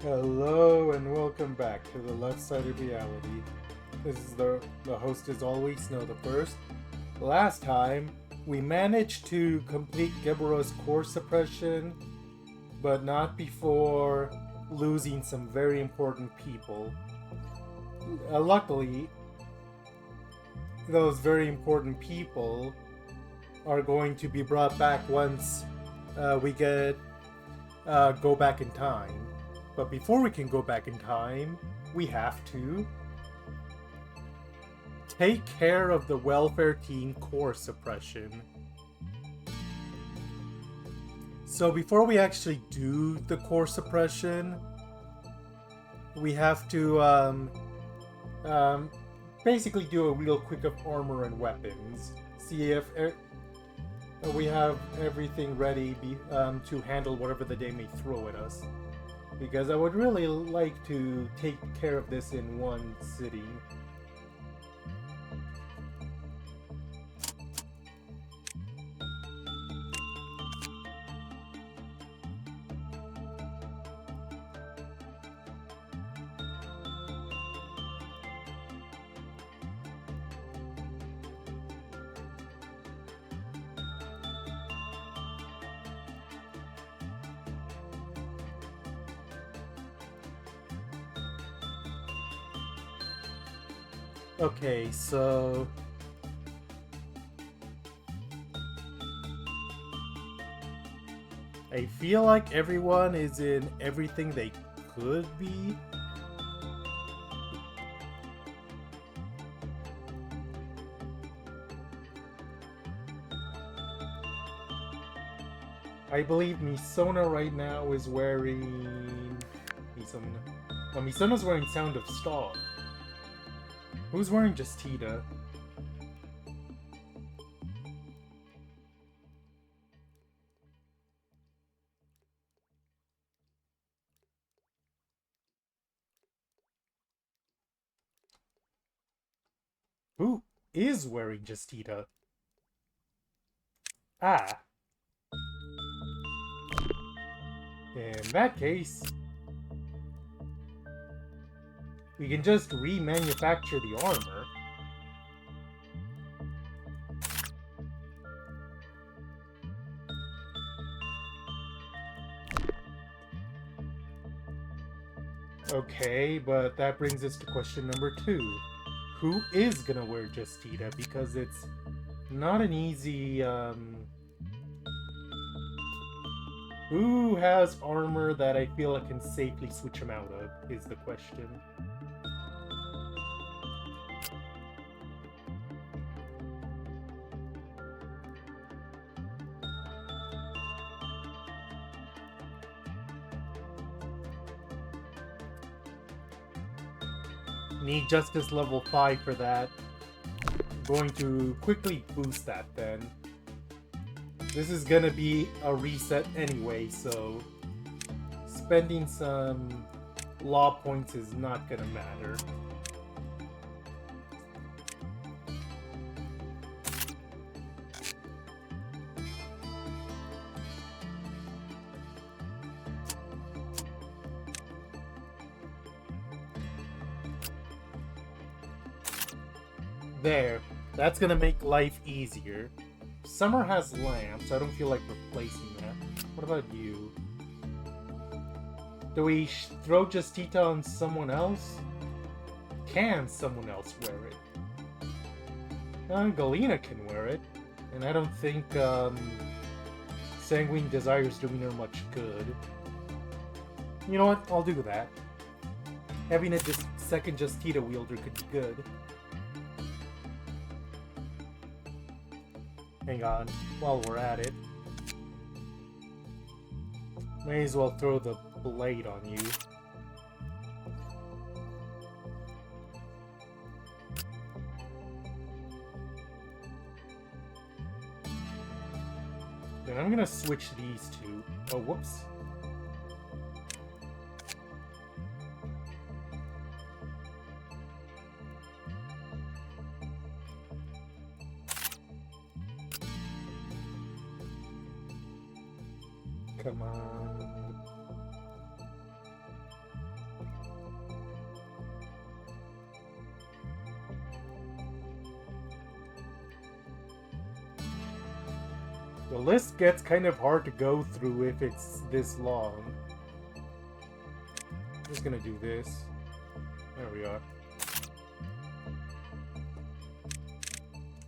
Hello and welcome back to the left side of reality. This is the host as always, Snow the First. Last time we managed to complete Gebero's core suppression, but not before losing some very important people. Luckily, those very important people are going to be brought back once we go back in time. But before we can go back in time, we have to take care of the welfare team core suppression. So before we actually do the core suppression, we have to basically do a real quick of armor and weapons. See if we have everything ready to handle whatever the day may throw at us. Because I would really like to take care of this in one sitting. Okay, so I feel like everyone is in everything they could be. I believe Misona right now is wearing... Misona's wearing Sound of Star. Who's wearing Justita? Who is wearing Justita? Ah. In that case, we can just remanufacture the armor. Okay, but that brings us to question number 2. Who is gonna wear Justita? Because it's not an easy, Who has armor that I feel I can safely switch him out of, is the question. Need Justice level 5 for that. I'm going to quickly boost that then. This is gonna be a reset anyway, so spending some law points is not gonna matter. There. That's gonna make life easier. Summer has lamps, so I don't feel like replacing that. What about you? Do we throw Justita on someone else? Can someone else wear it? Galena can wear it. And I don't think Sanguine Desire's doing her much good. You know what? I'll do that. Having a second Justita wielder could be good. Hang on, while we're at it. May as well throw the blade on you. Then I'm gonna switch these two. Oh, whoops. Come on. The list gets kind of hard to go through if it's this long. I'm just gonna do this. There we are.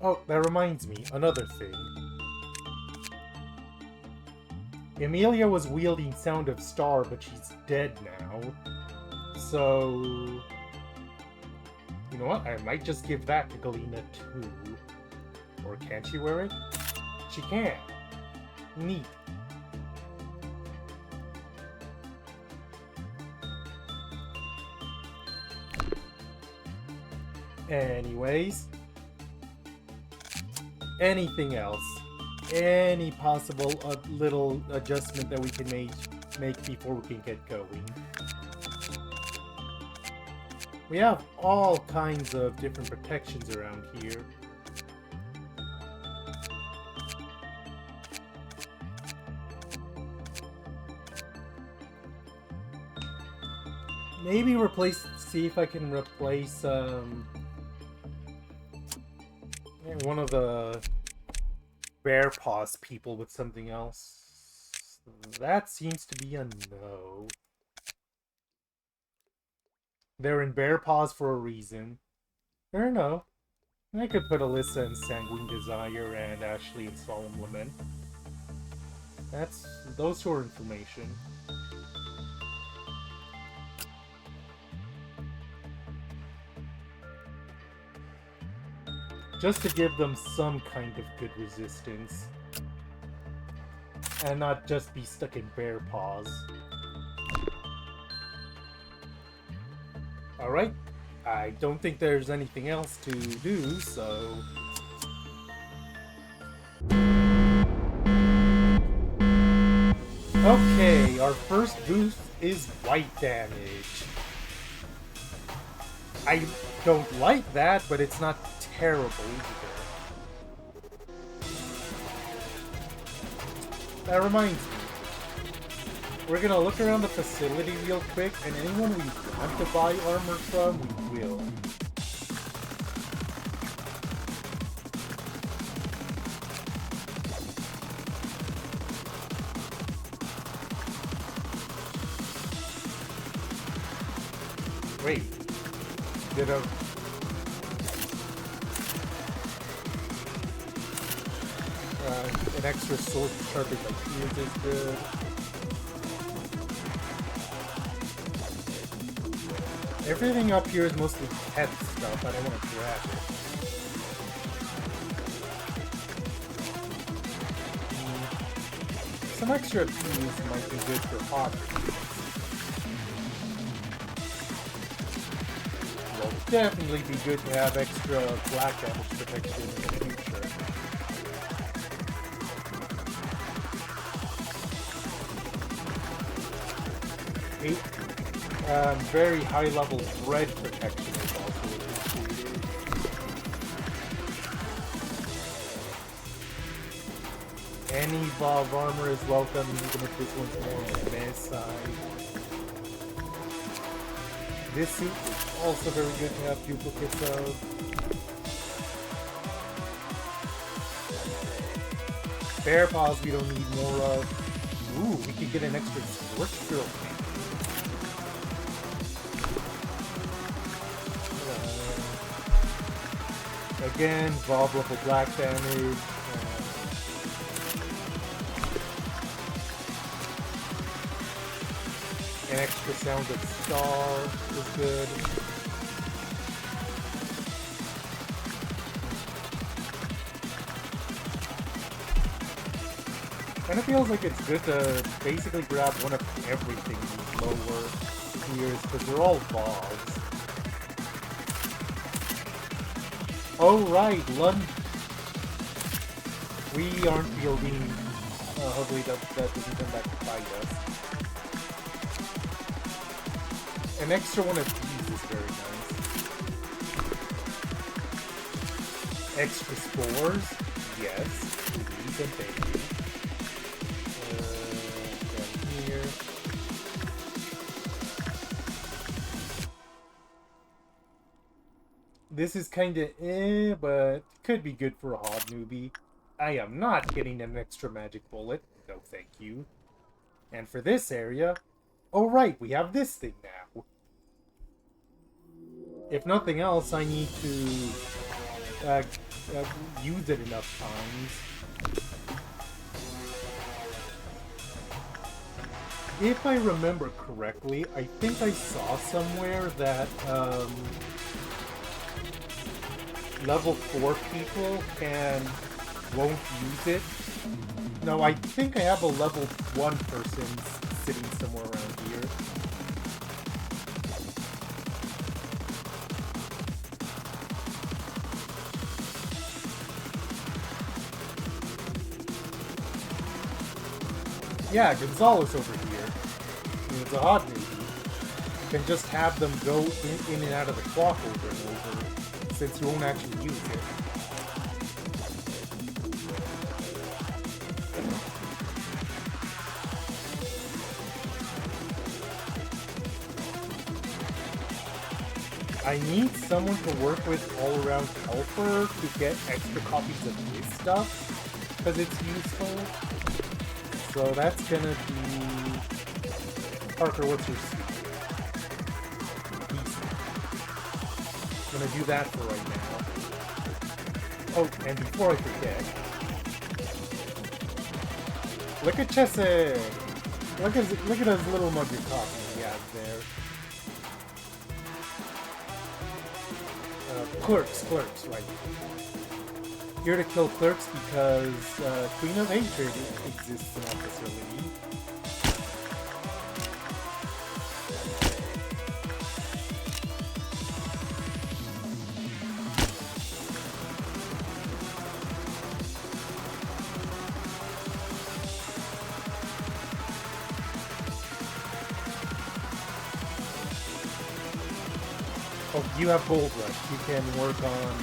Oh, that reminds me, another thing. Emilia was wielding Sound of Star, but she's dead now. So... You know what? I might just give that to Galena too. Or can she wear it? She can. Neat. Anyways. Anything else? Any possible little adjustment that we can make before we can get going? We have all kinds of different protections around here. Maybe see if I can replace one of the bear paws people with something else. That seems to be a no. They're in bear paws for a reason. Or no. I could put Alyssa in Sanguine Desire and Ashley in Solemn Lament. Those two are information. Just to give them some kind of good resistance. And not just be stuck in bear paws. Alright. I don't think there's anything else to do, so... Okay, our first boost is white damage. I don't like that, but it's not terrible either. That reminds me. We're gonna look around the facility real quick, and anyone we want to buy armor from, we will. Wait. Did an extra sword to sharpen my shield is good. Everything up here is mostly pet stuff. I don't want to grab it. Some extra peas might be good for hot. Will definitely be good to have extra black damage protection in the future. Very high level bread protection is also appreciated. Any evolved armor is welcome, even if this one's more on the meh side. This suit is also very good to have duplicates of. Bear paws we don't need more of. Ooh, we could get an extra Scorch Girl. Again, Bob level black damage. An extra Sound of Star is good. Kind of feels like it's good to basically grab one of everything in these lower tiers because they're all Vogs. Oh right, we aren't fielding. Hopefully that doesn't come back to bite us. An extra one of these is very nice. Extra spores, yes, please and thank you. Down here. This is kinda but could be good for a hot newbie. I am not getting an extra magic bullet. No, thank you. And for this area... Oh, right, we have this thing now. If nothing else, I need to use it enough times. If I remember correctly, I think I saw somewhere that level 4 people won't use it. No, I think I have a level 1 person sitting somewhere around here. Yeah, Gonzalez over here. I mean, it's a hot navy. You can just have them go in and out of the clock over and over, since you won't actually use it. I need someone to work with all-around helper to get extra copies of his stuff, because it's useful. So that's gonna be... Parker, what's your secret? Decent. I'm gonna do that for right now. Oh, and before I forget... Look at Chesed! Look at his little mug of coffee he has there. Clerks, right. Here to kill clerks because Queen of Hatred exists in our facility. Oh, you have Gold Rush. You can work on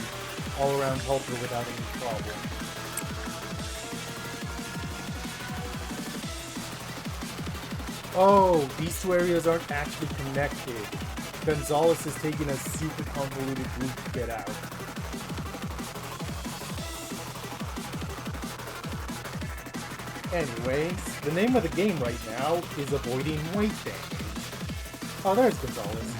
all-around helper without any problem. Oh, these two areas aren't actually connected. Gonzalez is taking a super convoluted route to get out. Anyways, the name of the game right now is avoiding weight damage. Oh, there's Gonzalez.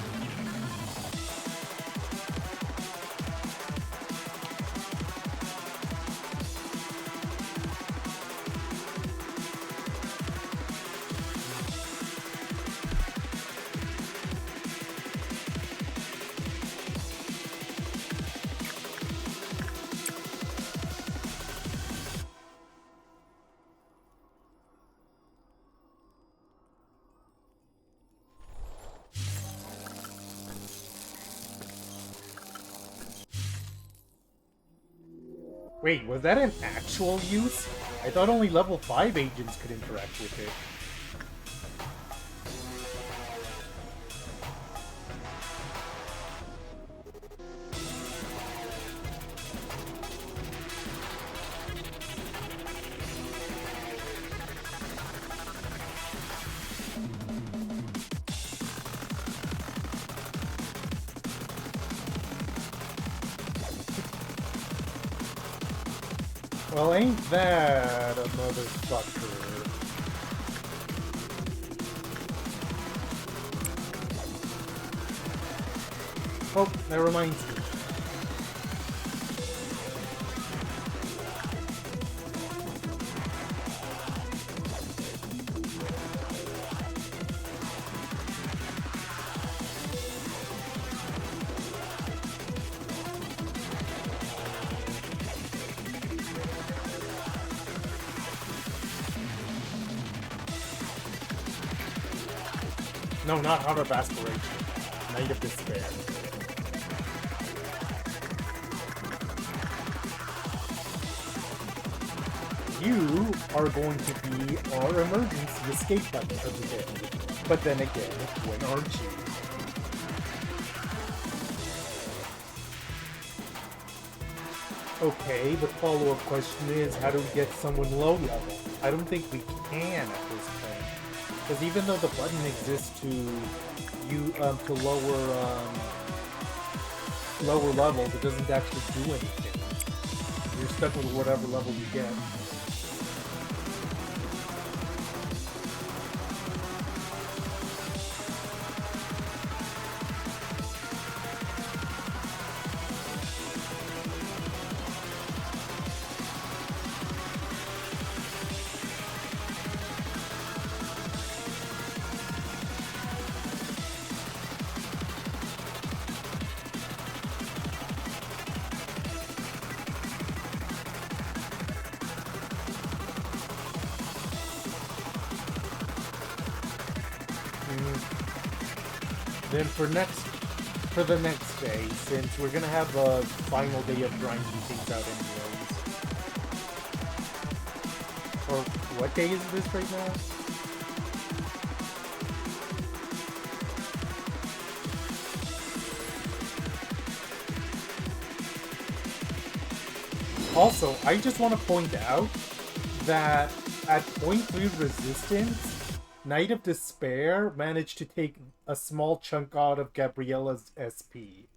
Wait, was that an actual use? I thought only level 5 agents could interact with it. Well, ain't that a motherfucker? Oh, that reminds me. No, not Heart of Aspiration. Night of Despair. You are going to be our emergency escape button for the day. But then again, when aren't you? Okay, the follow-up question is, how do we get someone low level? I don't think we can at this point. Because even though the button exists to lower levels, it doesn't actually do anything. You're you're stuck with whatever level you get. Then for the next day, since we're gonna have a final day of grinding things out anyways. Or what day is this right now? Also, I just want to point out that at 0.3 resistance, Knight of Despair managed to take a small chunk out of Gabriella's SP.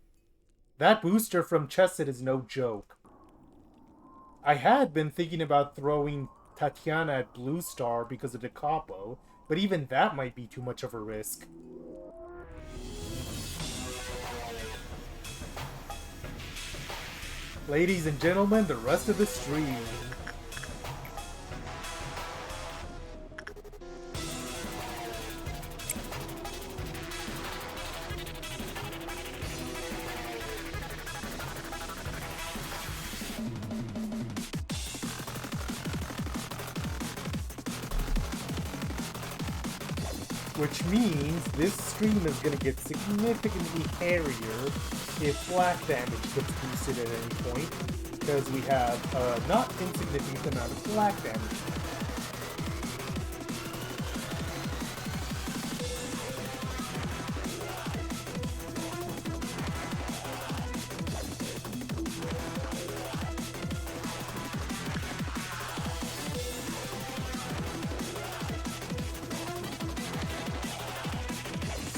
That booster from Chesed is no joke. I had been thinking about throwing Tatiana at Blue Star because of the capo, but even that might be too much of a risk. Ladies and gentlemen, the rest of the stream. Which means this stream is going to get significantly hairier if black damage gets boosted at any point, because we have a not insignificant amount of black damage.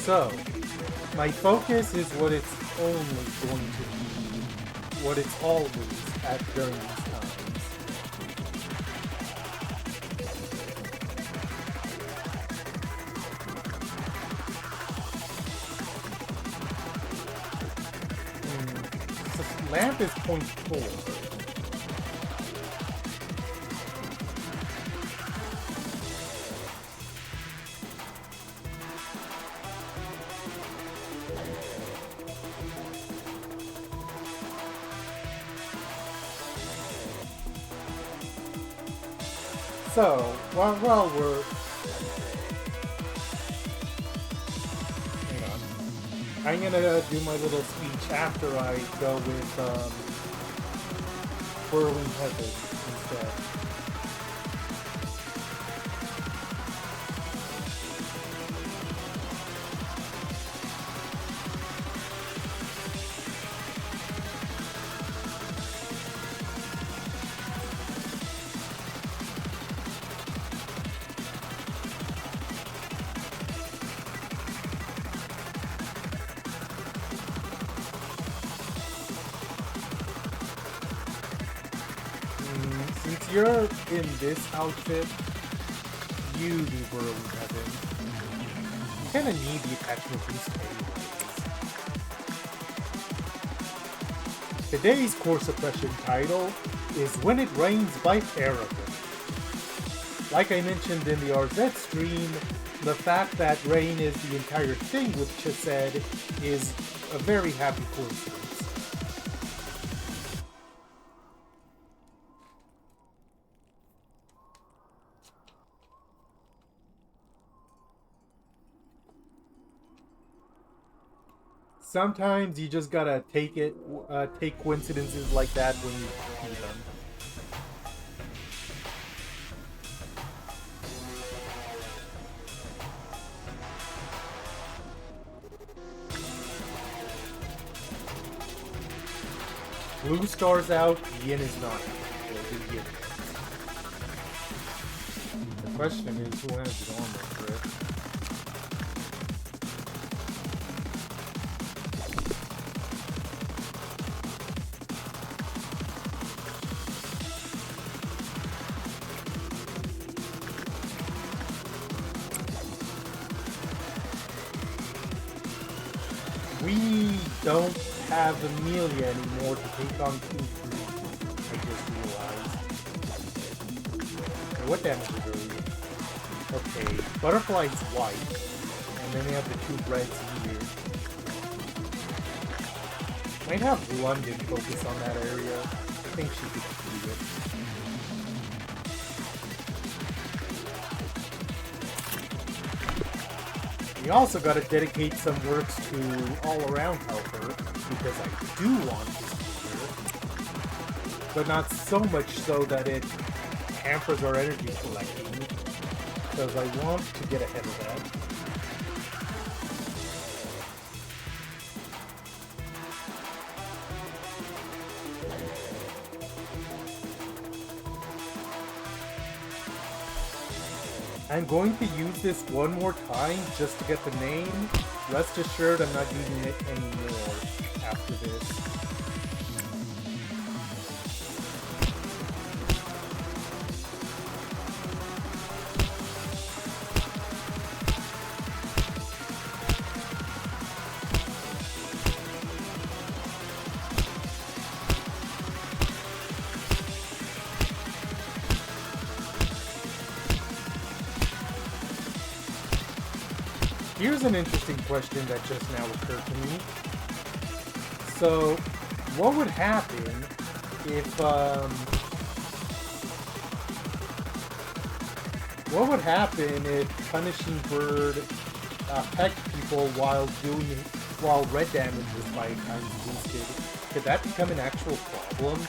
So, my focus is what it's only going to be, what it's always at during these times. So lamp is 0.4. So, while we're... Hang on. I'm gonna do my little speech after I go with, Whirling Heaven instead. Since you're in this outfit, you need Whirling Heaven. You kinda need the attachment boost anyways. Today's core suppression title is When It Rains by Paragon. Like I mentioned in the RZ stream, the fact that rain is the entire thing with Chesed is a very happy coincidence. Sometimes you just gotta take coincidences like that when you see them. Blue Star's out, Yin is not out. Yin. The question is, who has it on for it? We don't have Amelia anymore to take on King Greed. I just realized. And what damages are we? Okay, Butterfly's white. And then we have the two reds here. Might have London focus on that area. I think she could do it. We also gotta dedicate some works to all-around helper, because I do want this here. But not so much so that it hampers our energy collecting, because I want to get ahead of that. I'm going to use this one more time just to get the name. Rest assured I'm not using it anymore after this. Here's an interesting question that just now occurred to me. So, what would happen if, Punishing Bird pecked people while red damage was 5 times boosted? Could that become an actual problem?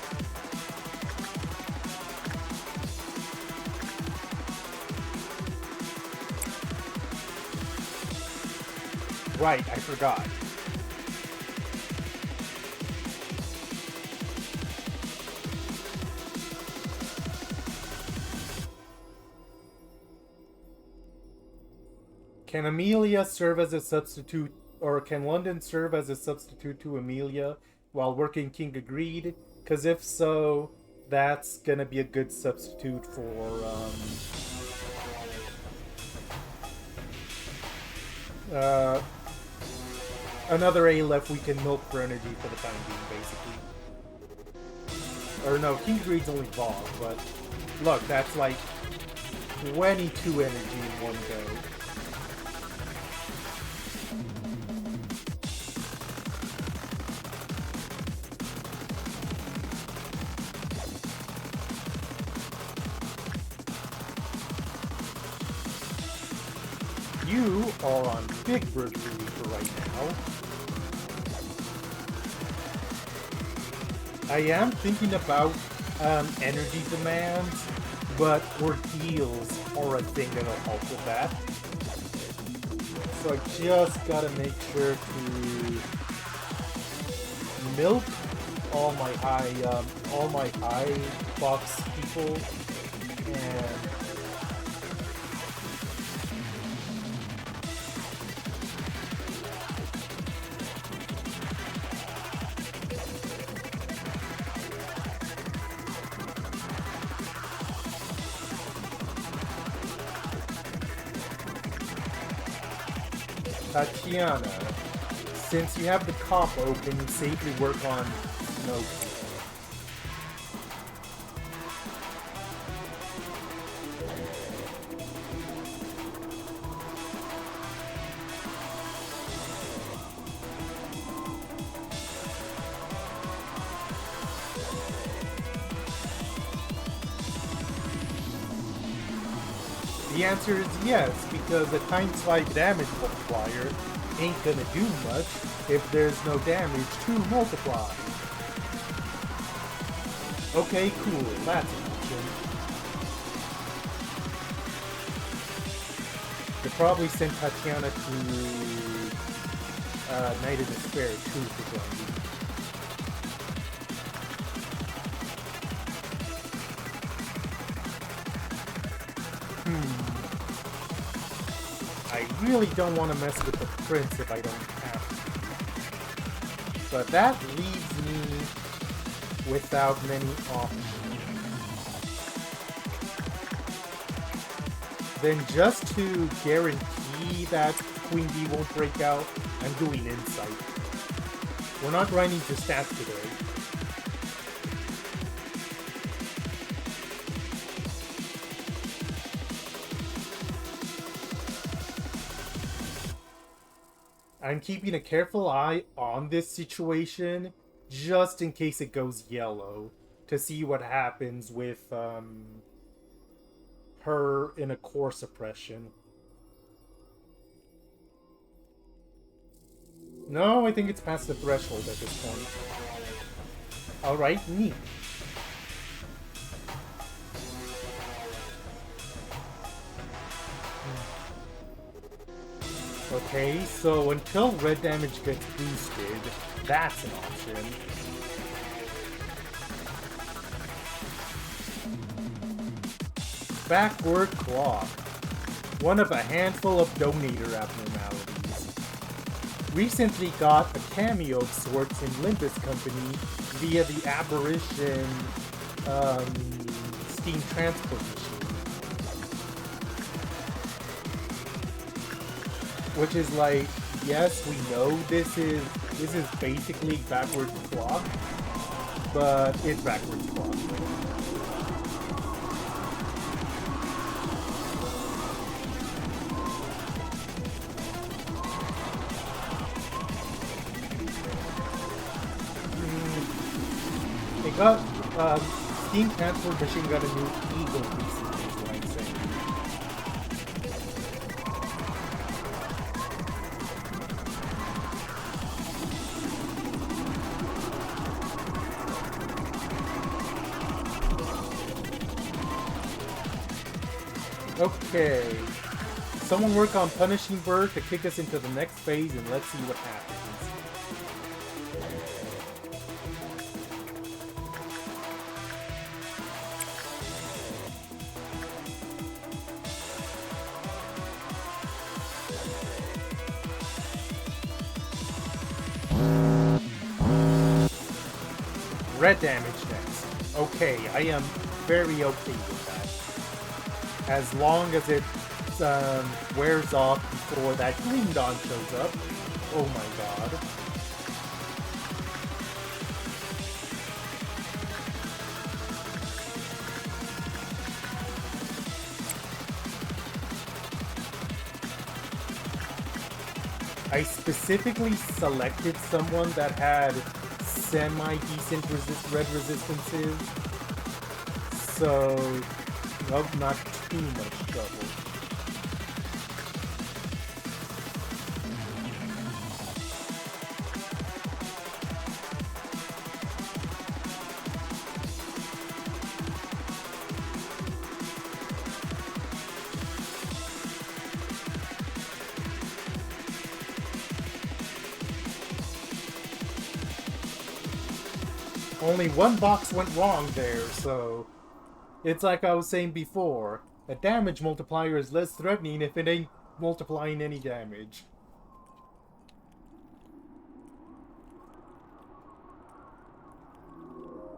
Right, I forgot. Can Amelia serve as a substitute, or can London serve as a substitute to Amelia while working King of Greed? Because if so, that's gonna be a good substitute for, another Aleph we can milk for energy for the time being, basically. Or no, King Greed's only Vogue, but look, that's like 22 energy in one go. You are on Big Bird duty for right now. I am thinking about energy demands, but ordeals are a thing that'll help with that. So I just gotta make sure to milk all my high box people and Tatiana, since you have the capo, can you safely work on Snow? The answer is yes, because a times 5 damage multiplier ain't gonna do much if there's no damage to multiply. Okay, cool, that's an option. They probably sent Tatiana to Night of Despair too for joining. I really don't want to mess with the prince if I don't have to. But that leaves me without many options. Then just to guarantee that Queen Bee won't break out, I'm doing Insight. We're not grinding to stats today. I'm keeping a careful eye on this situation, just in case it goes yellow, to see what happens with her in a core suppression. No, I think it's past the threshold at this point. Alright, neat. Okay, so until red damage gets boosted, that's an option. Backward clock. One of a handful of donator abnormalities. Recently got a cameo of sorts in Limbus Company via the Aberration Steam Transport Machine. Which is like, yes, we know this is basically backwards clock, but it's backwards clock. It got Steam Transport Machine got a new Eagle recently, is what I'm saying. Okay. Someone work on Punishing Bird to kick us into the next phase, and let's see what happens. Red damage next. Okay, I am very okay with that. As long as it wears off before that green dawn shows up. Oh my god. I specifically selected someone that had semi-decent red resistances, so not too much trouble. Only one box went wrong there, so it's like I was saying before. A damage multiplier is less threatening if it ain't multiplying any damage.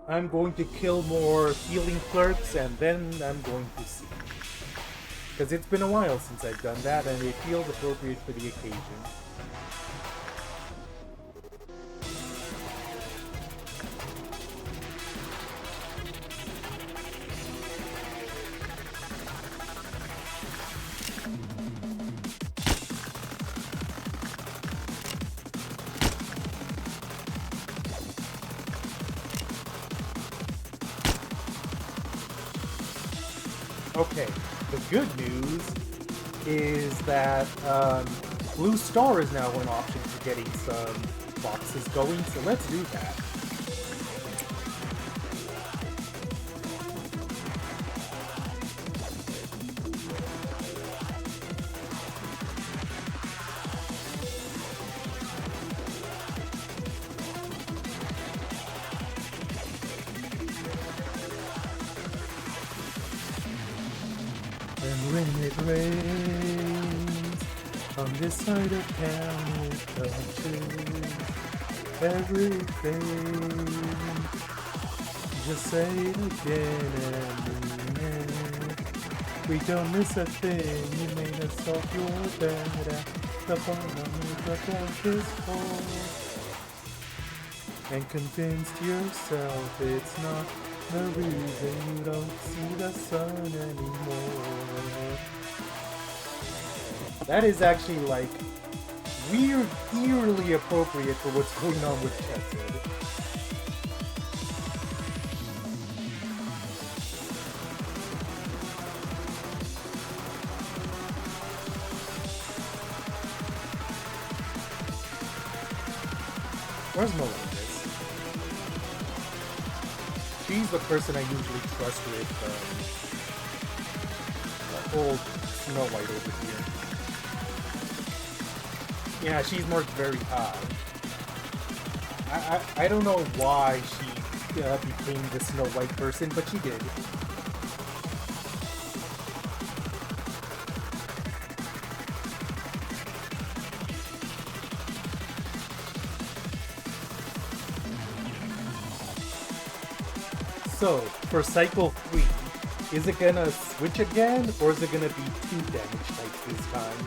I'm going to kill more healing clerks and then I'm going to see. Because it's been a while since I've done that and it feels appropriate for the occasion. Okay, the good news is that Blue Star is now an option for getting some boxes going, so let's do that. And when it rains on this side of town, it touches everything. Just say it again and mean it. We don't miss a thing. You made us off your bed at the bottom of the darkest hole. and convinced yourself it's not the reason you don't see the sun anymore. That is actually like weird, eerily appropriate for what's going on with Chesed. Where's Melendez? She's the person I usually trust with old Snow White over here. Yeah, she's marked very high. I don't know why she became the Snow White person, but she did. So, for Cycle 3, is it gonna switch again, or is it gonna be 2 damage types this time?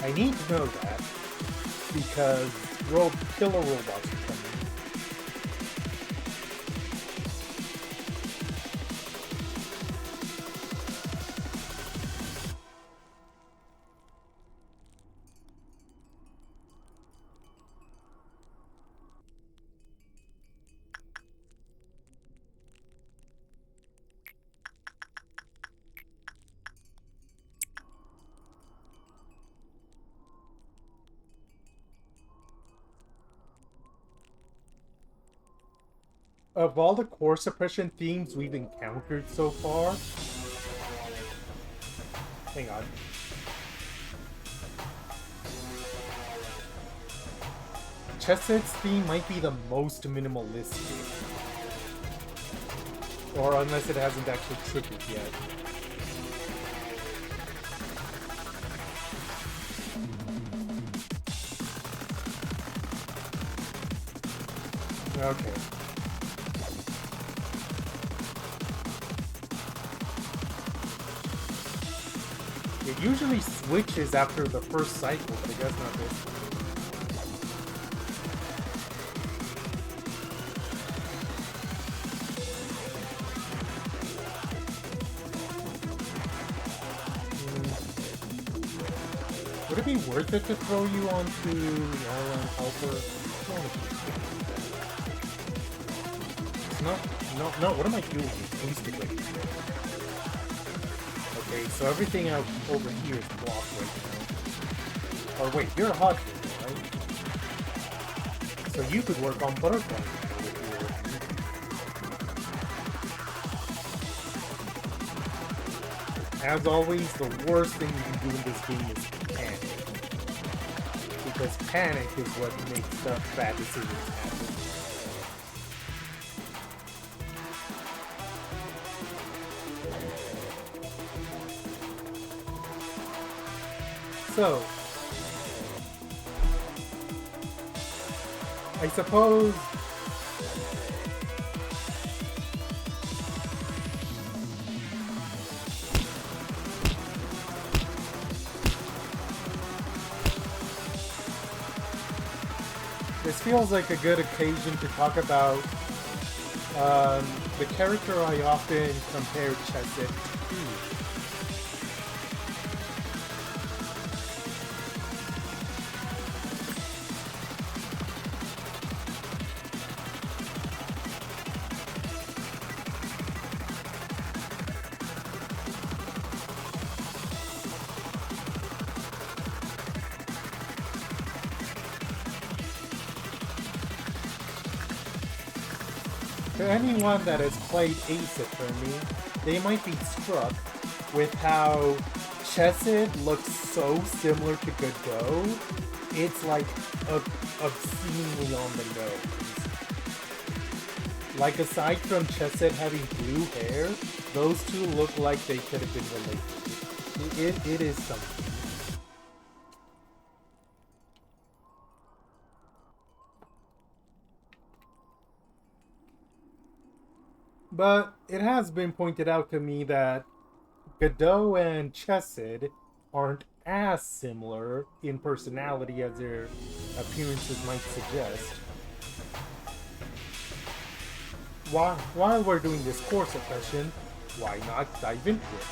I need to know that, because killer robots are coming. Of all the core suppression themes we've encountered so far... Hang on. Chesed's theme might be the most minimalistic. Or unless it hasn't actually triggered yet. Okay. It usually switches after the first cycle, but I guess not this one. Would it be worth it to throw you onto the Island Helper? No, what am I doing? Basically. Okay, so everything out over here is blocked right now. Or wait, you're a hot right? So you could work on Butterfly over here. As always, the worst thing you can do in this game is panic. Because panic is what makes the bad decisions happen. So, I suppose this feels like a good occasion to talk about the character I often compare Chesed to. To anyone that has played Ace Attorney, they might be struck with how Chesed looks so similar to Godot. It's like obscenely on the nose. Like aside from Chesed having blue hair, those two look like they could have been related. It is something. But it has been pointed out to me that Godot and Chesed aren't as similar in personality as their appearances might suggest. while we're doing this core suppression, why not dive into it?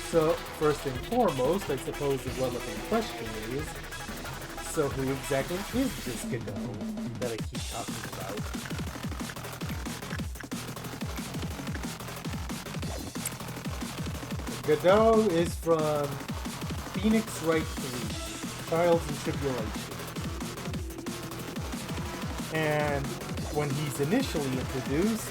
So, first and foremost, I suppose the relevant question is, so who exactly is this Godot that I keep talking about? Godot is from Phoenix Wright 3, Trials and Tribulations. And when he's initially introduced,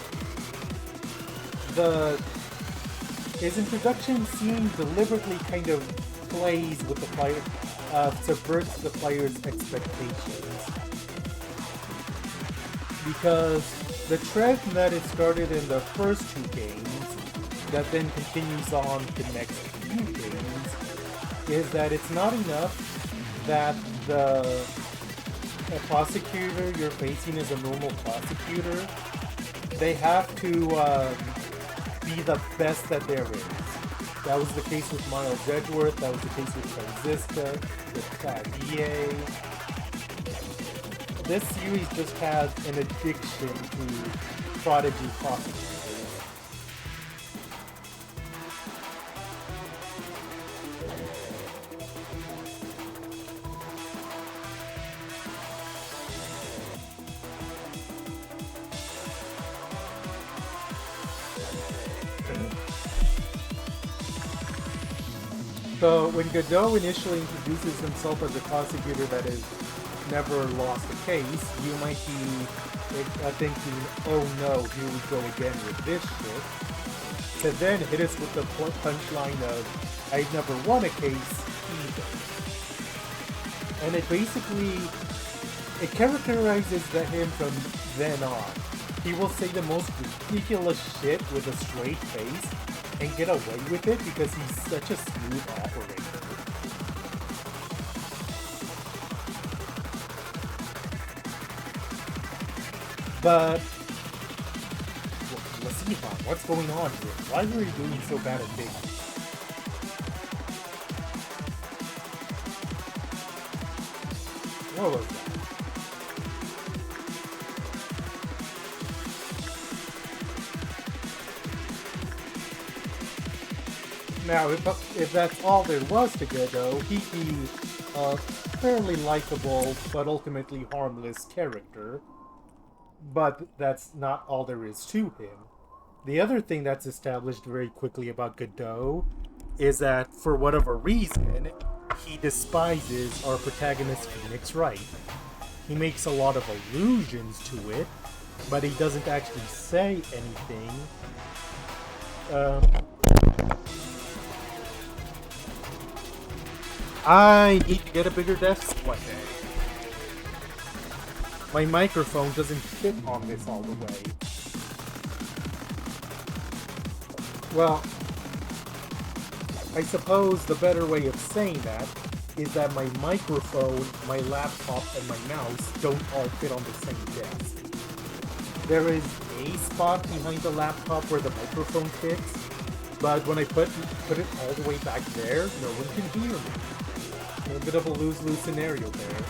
his introduction scene deliberately kind of plays with the player, subverts the player's expectations. Because the trend that it started in the first two games, that then continues on the next few games, is that it's not enough that the prosecutor you're facing is a normal prosecutor. They have to be the best that there is. That was the case with Miles Edgeworth, that was the case with Transista, with Clavier. This series just has an addiction to prodigy prosecutors. So when Godot initially introduces himself as a prosecutor that has never lost a case, you might be thinking, oh no, here we go again with this shit. To then hit us with the punchline of, I've never won a case either. And it basically, it characterizes him from then on. He will say the most ridiculous shit with a straight face and get away with it because he's such a smooth operator. But let's see, what's going on here? Why are you doing so bad at things? What was that? Now, if that's all there was to Godot, he'd be a fairly likable but ultimately harmless character. But that's not all there is to him. The other thing that's established very quickly about Godot is that, for whatever reason, he despises our protagonist Phoenix Wright. He makes a lot of allusions to it, but he doesn't actually say anything. I need to get a bigger desk one day. My microphone doesn't fit on this all the way. Well, I suppose the better way of saying that is that my microphone, my laptop, and my mouse don't all fit on the same desk. There is a spot behind the laptop where the microphone fits, but when I put it all the way back there, no one can hear me. A bit of a lose-lose scenario there.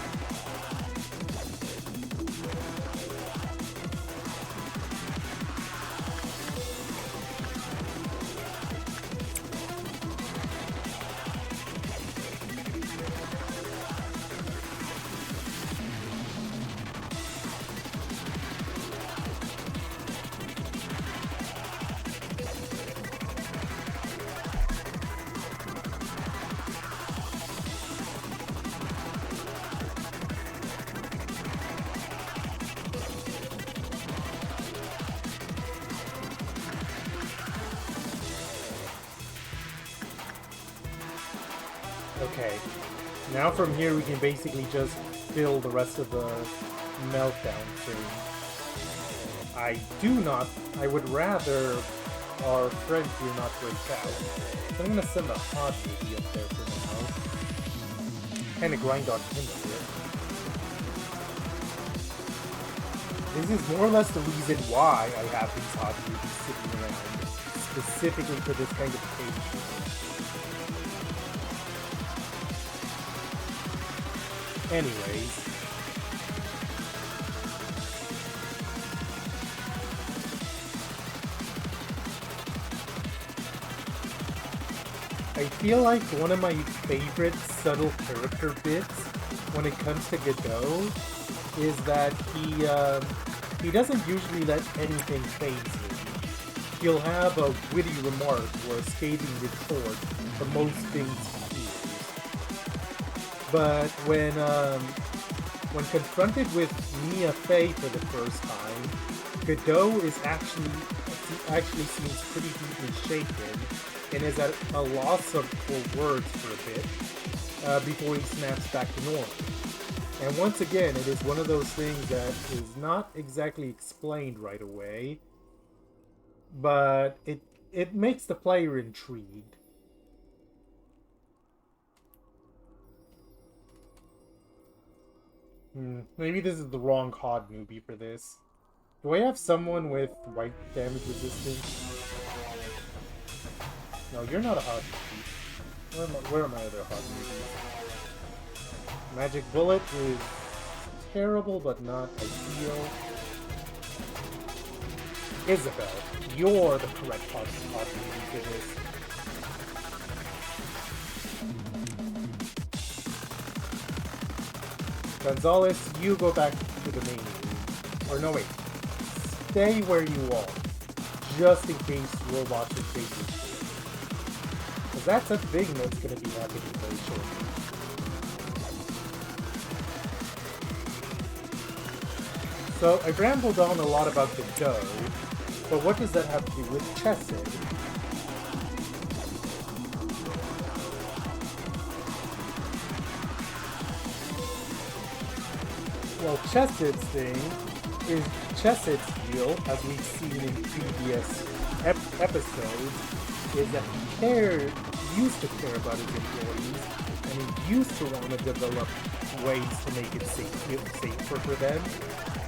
Okay, now from here we can basically just fill the rest of the meltdown thing. I would rather our friend here not break out. So I'm gonna send the hot movie up there for now. Kinda grind on him here. This is more or less the reason why I have these hot movies sitting around, specifically for this kind of occasion. Anyways, feel like one of my favorite subtle character bits when it comes to Godot is that he doesn't usually let anything faze him. He'll have a witty remark or a scathing retort for most things he hears. But when confronted with Mia Fey for the first time, Godot actually seems pretty deeply shaken and is at a loss for words for a bit before he snaps back to normal. And once again, it is one of those things that is not exactly explained right away, but it makes the player intrigued. Maybe this is the wrong COD newbie for this. Do I have someone with white damage resistance? No, you're not a hot newbie. Where are my other hot newbies? Magic Bullet is terrible, but not ideal. Isabel, you're the correct hot newbie for this. Gonzalez, you go back to the main room. Or no, wait. Stay where you are. Just in case robots are chasing you. Because that's a thing that's going to be happening very shortly. So, I rambled on a lot about Godot, but what does that have to do with Chesed? Well, Chesed's thing is Chesed's deal, as we've seen in previous episodes, is that he used to care about his employees, and he used to want to develop ways to make it safer for them.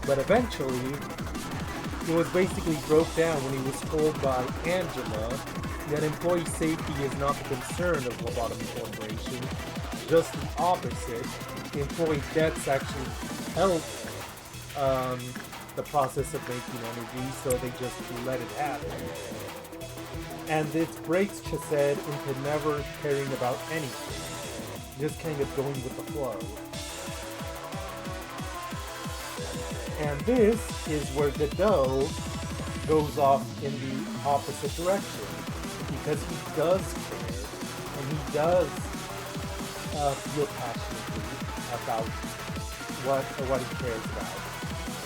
But eventually, it was basically broke down when he was told by Angela that employee safety is not the concern of Lobotomy Corporation. Just the opposite. Employee deaths actually help the process of making energy, so they just let it happen. And this breaks Chesed into never caring about anything, just kind of going with the flow. And this is where Godot goes off in the opposite direction, because he does care, and he does feel passionately about what he cares about.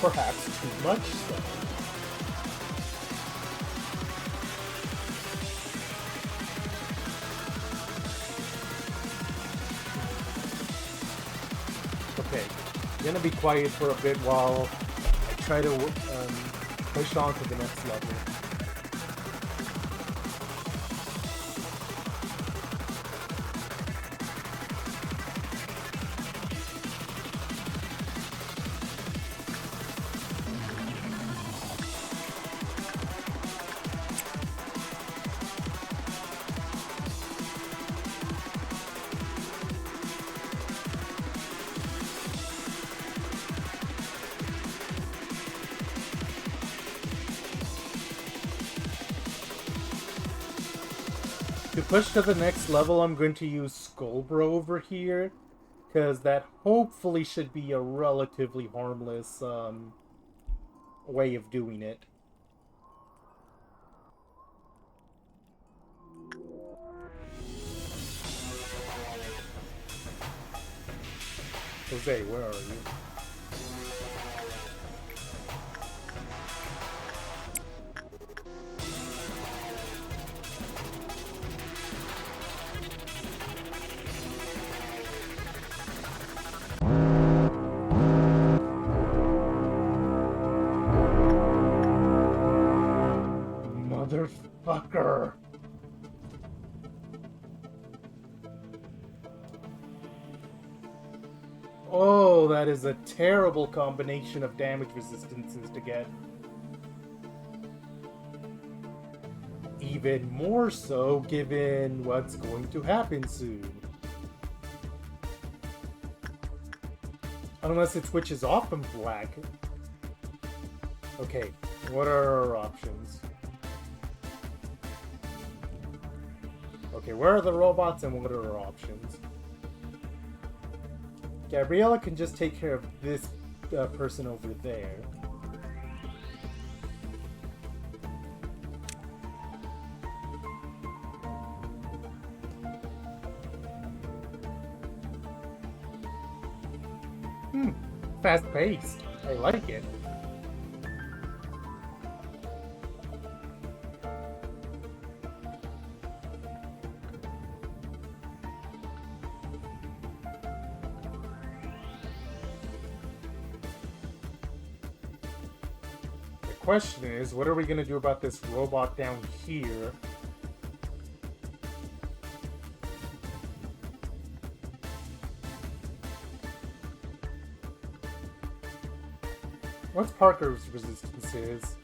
Perhaps too much so. Okay, I'm gonna be quiet for a bit while I try to push on to the next level. To push to the next level, I'm going to use Skullbro over here, because that hopefully should be a relatively harmless way of doing it. Jose, where are you? Motherfucker! Oh, that is a terrible combination of damage resistances to get. Even more so given what's going to happen soon. Unless it switches off from black. Okay, what are our options? Okay, where are the robots and what are our options? Gabriella can just take care of this person over there. Fast-paced. I like it. The question is, what are we going to do about this robot down here? What's Parker's resistance is?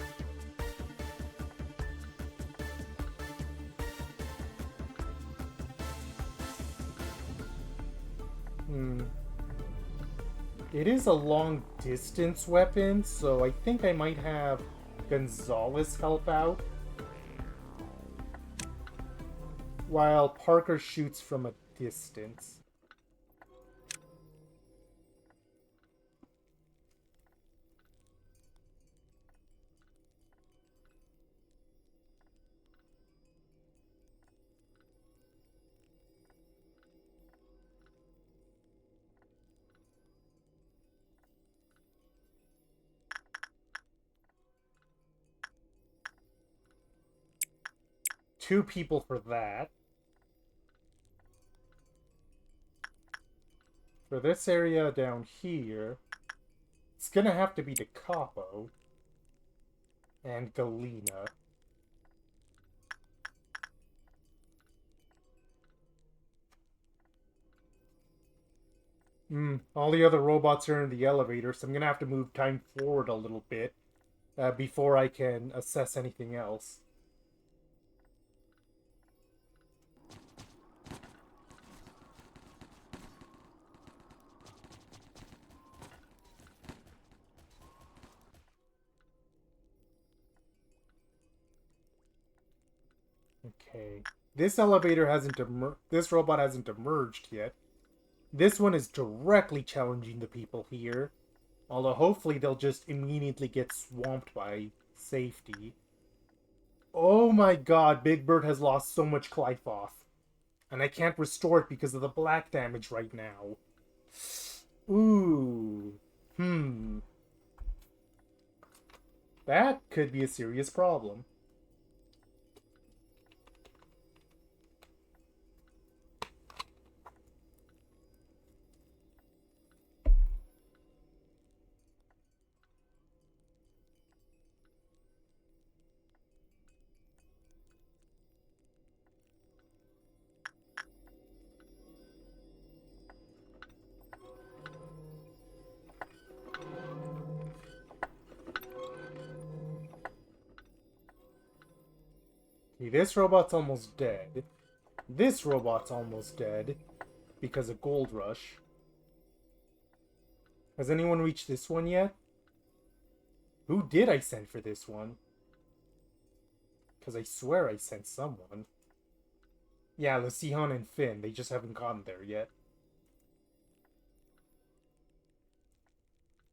It is a long distance weapon, so I think I might have Gonzalez help out. While Parker shoots from a distance. Two people for that. For this area down here, it's gonna have to be the Capo and Galena. All the other robots are in the elevator, so I'm gonna have to move time forward a little bit before I can assess anything else. Okay. This elevator hasn't this robot hasn't emerged yet. This one is directly challenging the people here. Although hopefully they'll just immediately get swamped by safety. Oh my god, Big Bird has lost so much Clyfoth. And I can't restore it because of the black damage right now. Ooh. That could be a serious problem. This robot's almost dead. This robot's almost dead because of Gold Rush. Has anyone reached this one yet? Who did I send for this one? Because I swear I sent someone. Yeah, Lucihan and Finn. They just haven't gotten there yet.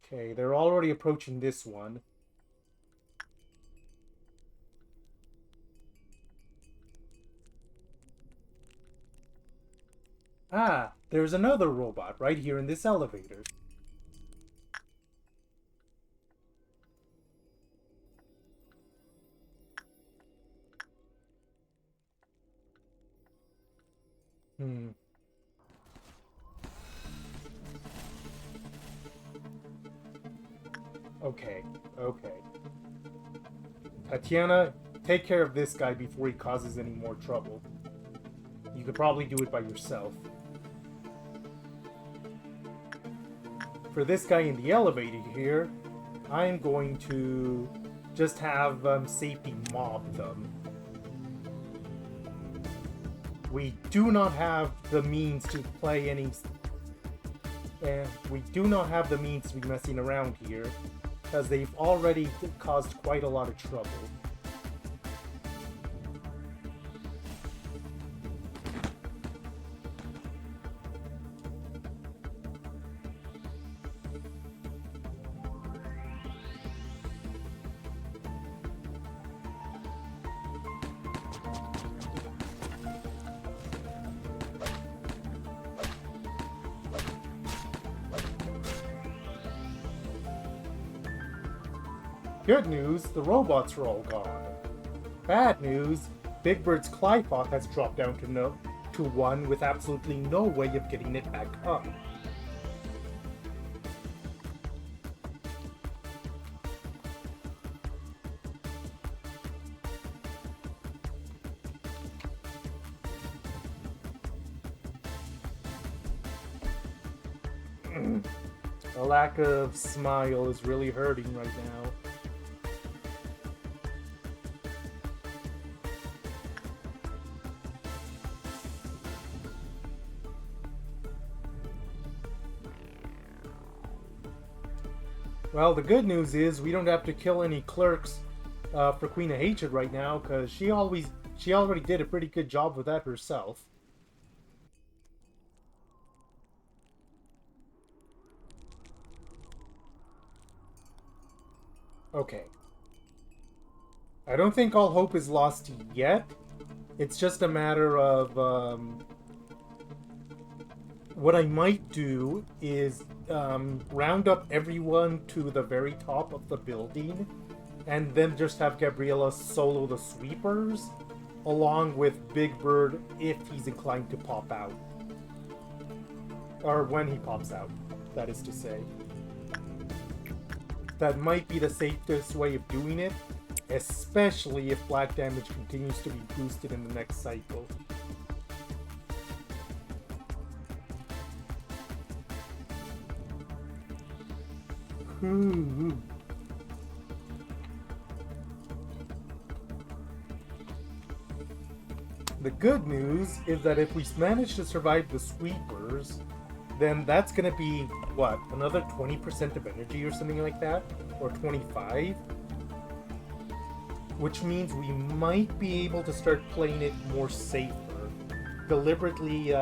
Okay, they're already approaching this one. Ah, there's another robot right here in this elevator. Okay. Tatiana, take care of this guy before he causes any more trouble. You could probably do it by yourself. For this guy in the elevator here, I'm going to just have safety mob them. We do not have the means to play any... we do not have the means to be messing around here, because they've already caused quite a lot of trouble. Good news, the robots are all gone. Bad news, Big Bird's Clypot has dropped down to 1 with absolutely no way of getting it back up. A lack of smile is really hurting right now. Well, the good news is we don't have to kill any clerks for Queen of Hatred right now, because she already did a pretty good job with that herself. Okay. I don't think all hope is lost yet. It's just a matter of what I might do is round up everyone to the very top of the building and then just have Gabriella solo the sweepers along with Big Bird if he's inclined to pop out. Or when he pops out, that is to say. That might be the safest way of doing it, especially if black damage continues to be boosted in the next cycle. The good news is that if we manage to survive the sweepers, then that's gonna be, what, another 20% of energy or something like that? Or 25? Which means we might be able to start playing it more safer. Deliberately,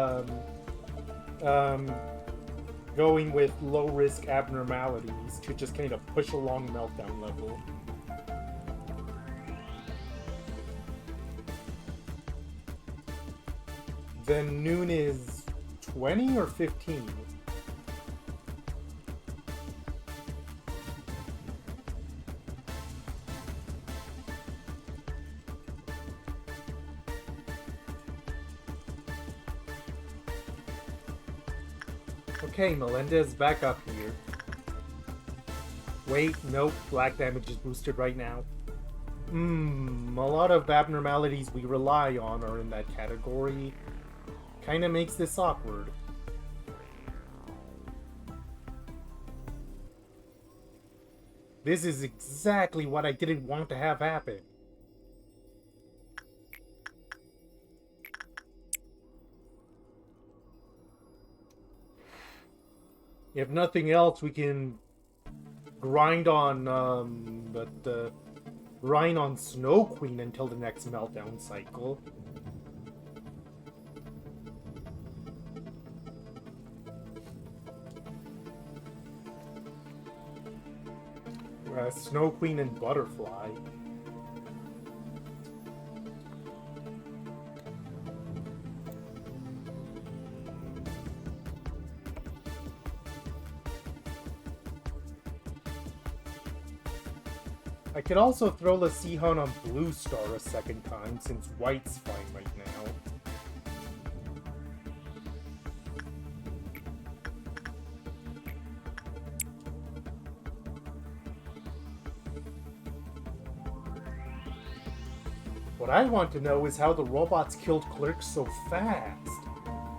going with low-risk abnormalities to just kind of push along meltdown level. Then noon is 20 or 15? Okay, Melendez, back up here. Wait, nope, black damage is boosted right now. A lot of abnormalities we rely on are in that category. Kinda makes this awkward. This is exactly what I didn't want to have happen. If nothing else, we can grind on grind on Snow Queen until the next meltdown cycle. Snow Queen and Butterfly. I could also throw the Sihon on Blue Star a second time, since White's fine right now. What I want to know is how the robots killed clerks so fast.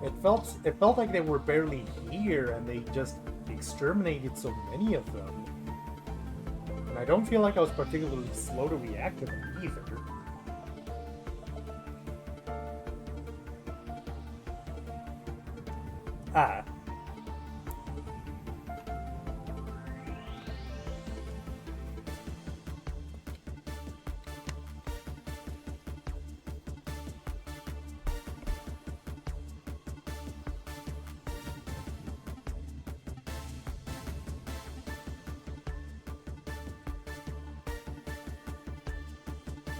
It felt like they were barely here and they just exterminated so many of them. And I don't feel like I was particularly slow to react to them either. Ah.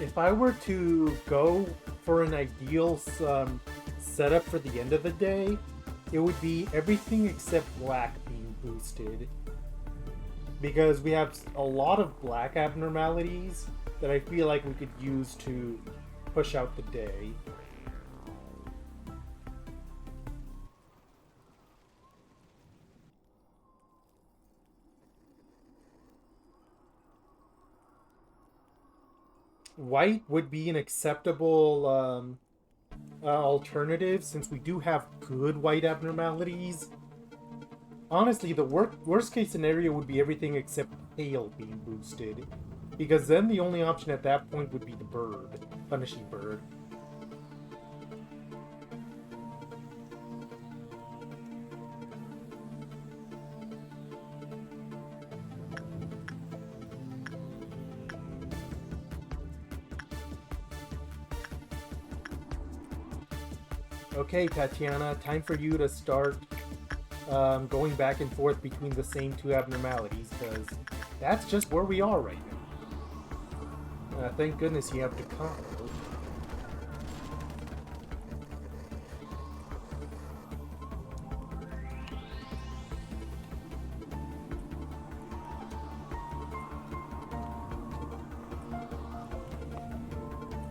If I were to go for an ideal setup for the end of the day, it would be everything except black being boosted. because we have a lot of black abnormalities that I feel like we could use to push out the day. White would be an acceptable alternative since we do have good white abnormalities. Honestly, the worst case scenario would be everything except pale being boosted. Because then the only option at that point would be the bird. Punishing bird. Okay, Tatiana, time for you to start going back and forth between the same two abnormalities, because that's just where we are right now. Thank goodness you have to come.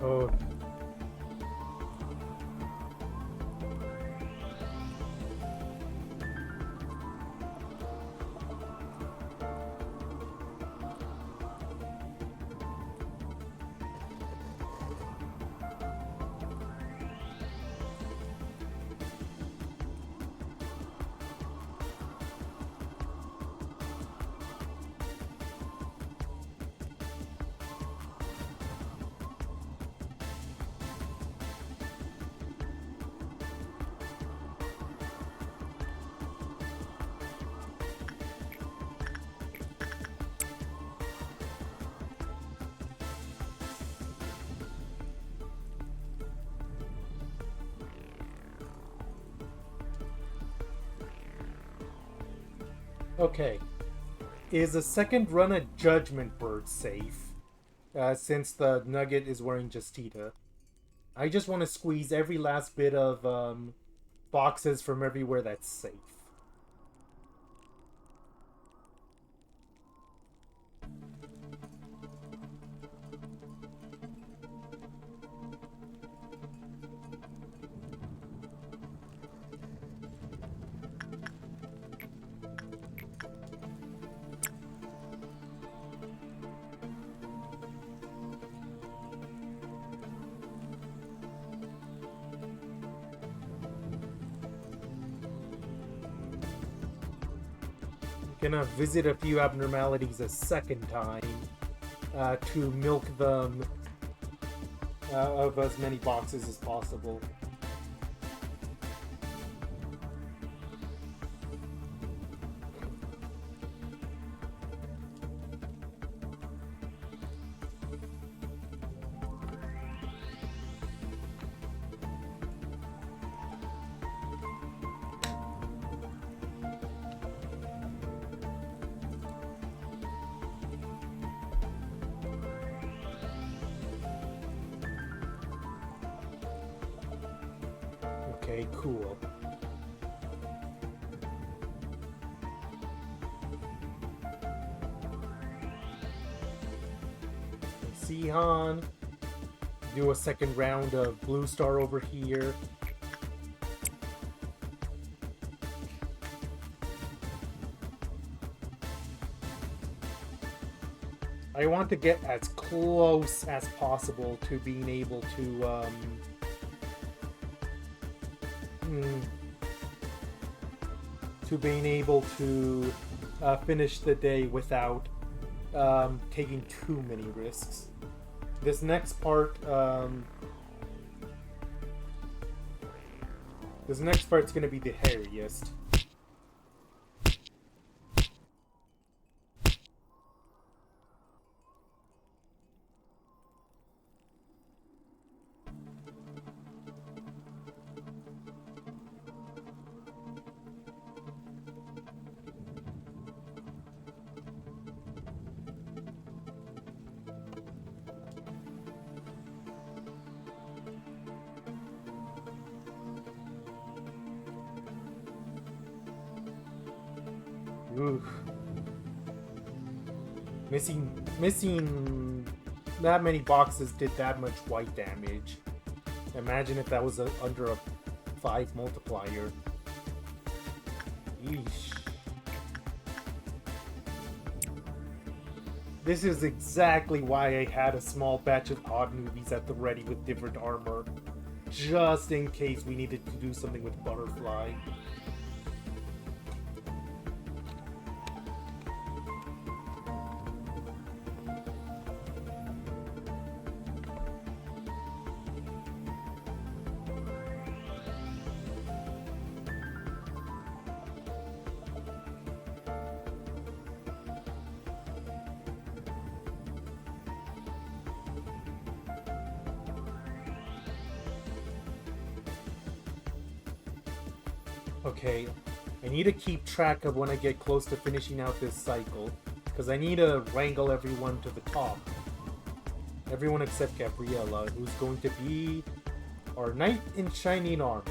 Oh. Okay. Is a second run at Judgment Bird safe? Since the Nugget is wearing Justita. I just want to squeeze every last bit of boxes from everywhere that's safe. Gonna visit a few abnormalities a second time to milk them of as many boxes as possible. Okay, cool. Sihan. Do a second round of Blue Star over here. I want to get as close as possible to being able to finish the day without taking too many risks. This next part's gonna be the hairiest. Oof. Missing that many boxes did that much white damage. Imagine if that was under a 5 multiplier. Yeesh. This is exactly why I had a small batch of odd movies at the ready with different armor. Just in case we needed to do something with Butterfly. Okay, I need to keep track of when I get close to finishing out this cycle, because I need to wrangle everyone to the top. Everyone except Gabriella, who's going to be our knight in shining armor.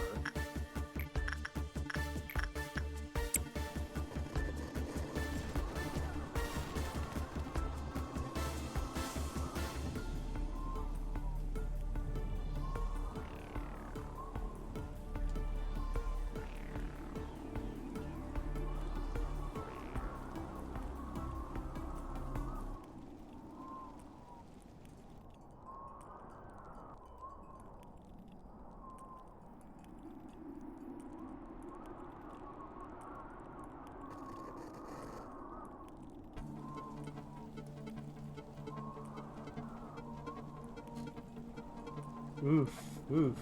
Oof, oof.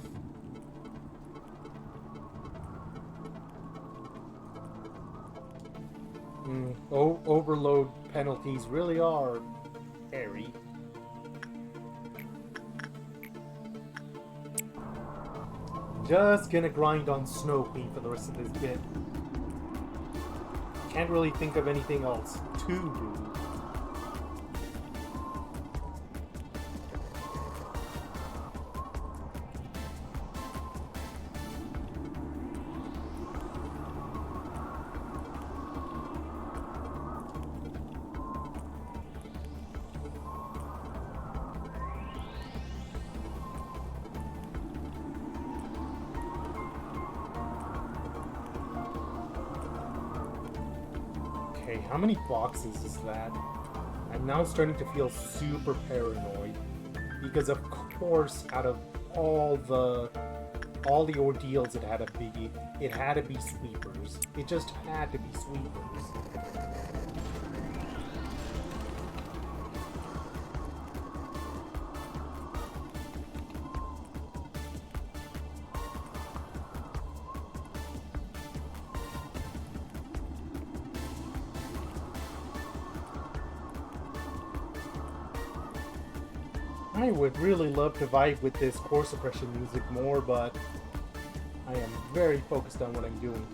Overload penalties really are hairy. Just gonna grind on Snow Queen for the rest of this bit. Can't really think of anything else to do. Okay, how many boxes is that? I'm now starting to feel super paranoid because of course out of all the ordeals it had to be sweepers. It just had to be sweepers. I would really love to vibe with this core suppression music more, but I am very focused on what I'm doing.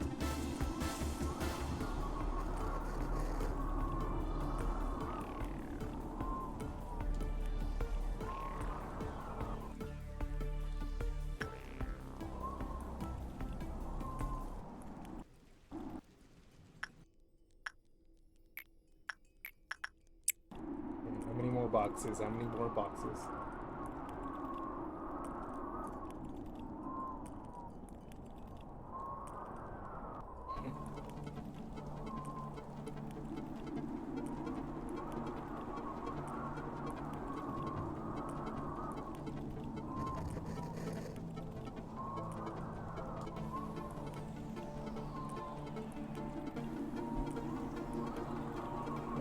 How many more boxes? How many more boxes?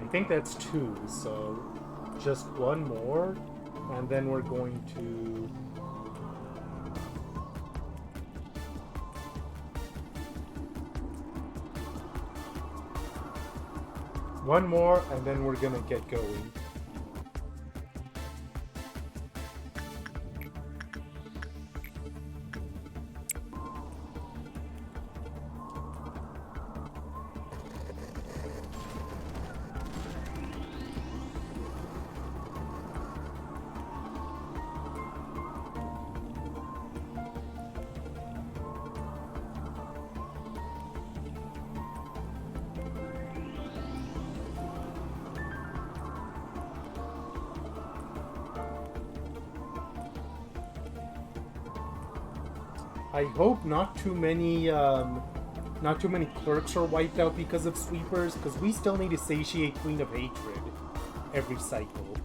I think that's 2, so just one more, and then we're going to... One more, and then we're gonna get going. I hope not too many clerks are wiped out because of sweepers, because we still need to satiate Queen of Hatred every cycle.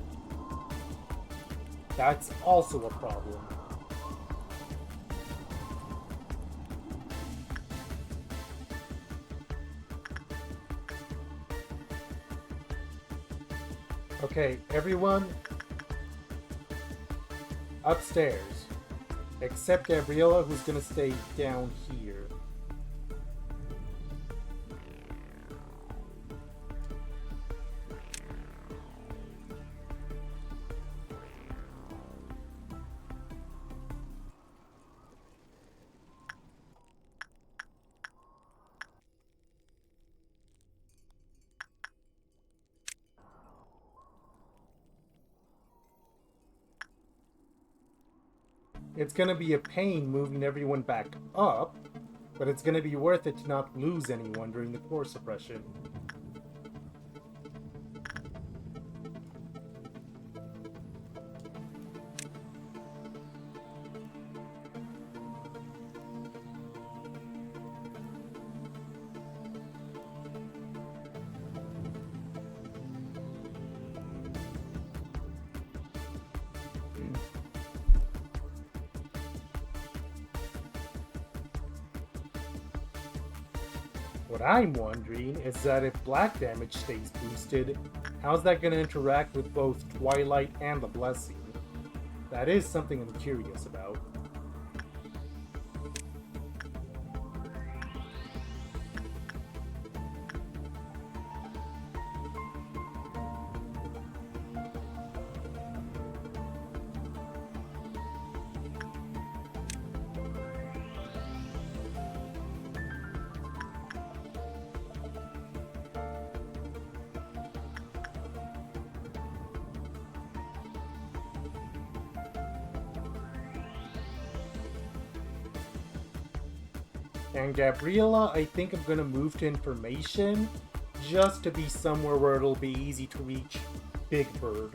That's also a problem. Okay, everyone upstairs, except Gabriella, who's gonna stay down here. It's gonna be a pain moving everyone back up, but it's gonna be worth it to not lose anyone during the core suppression. What I'm wondering is that if black damage stays boosted, how's that going to interact with both Twilight and the Blessing? That is something I'm curious about. And Gabriella, I think I'm gonna move to information just to be somewhere where it'll be easy to reach Big Bird.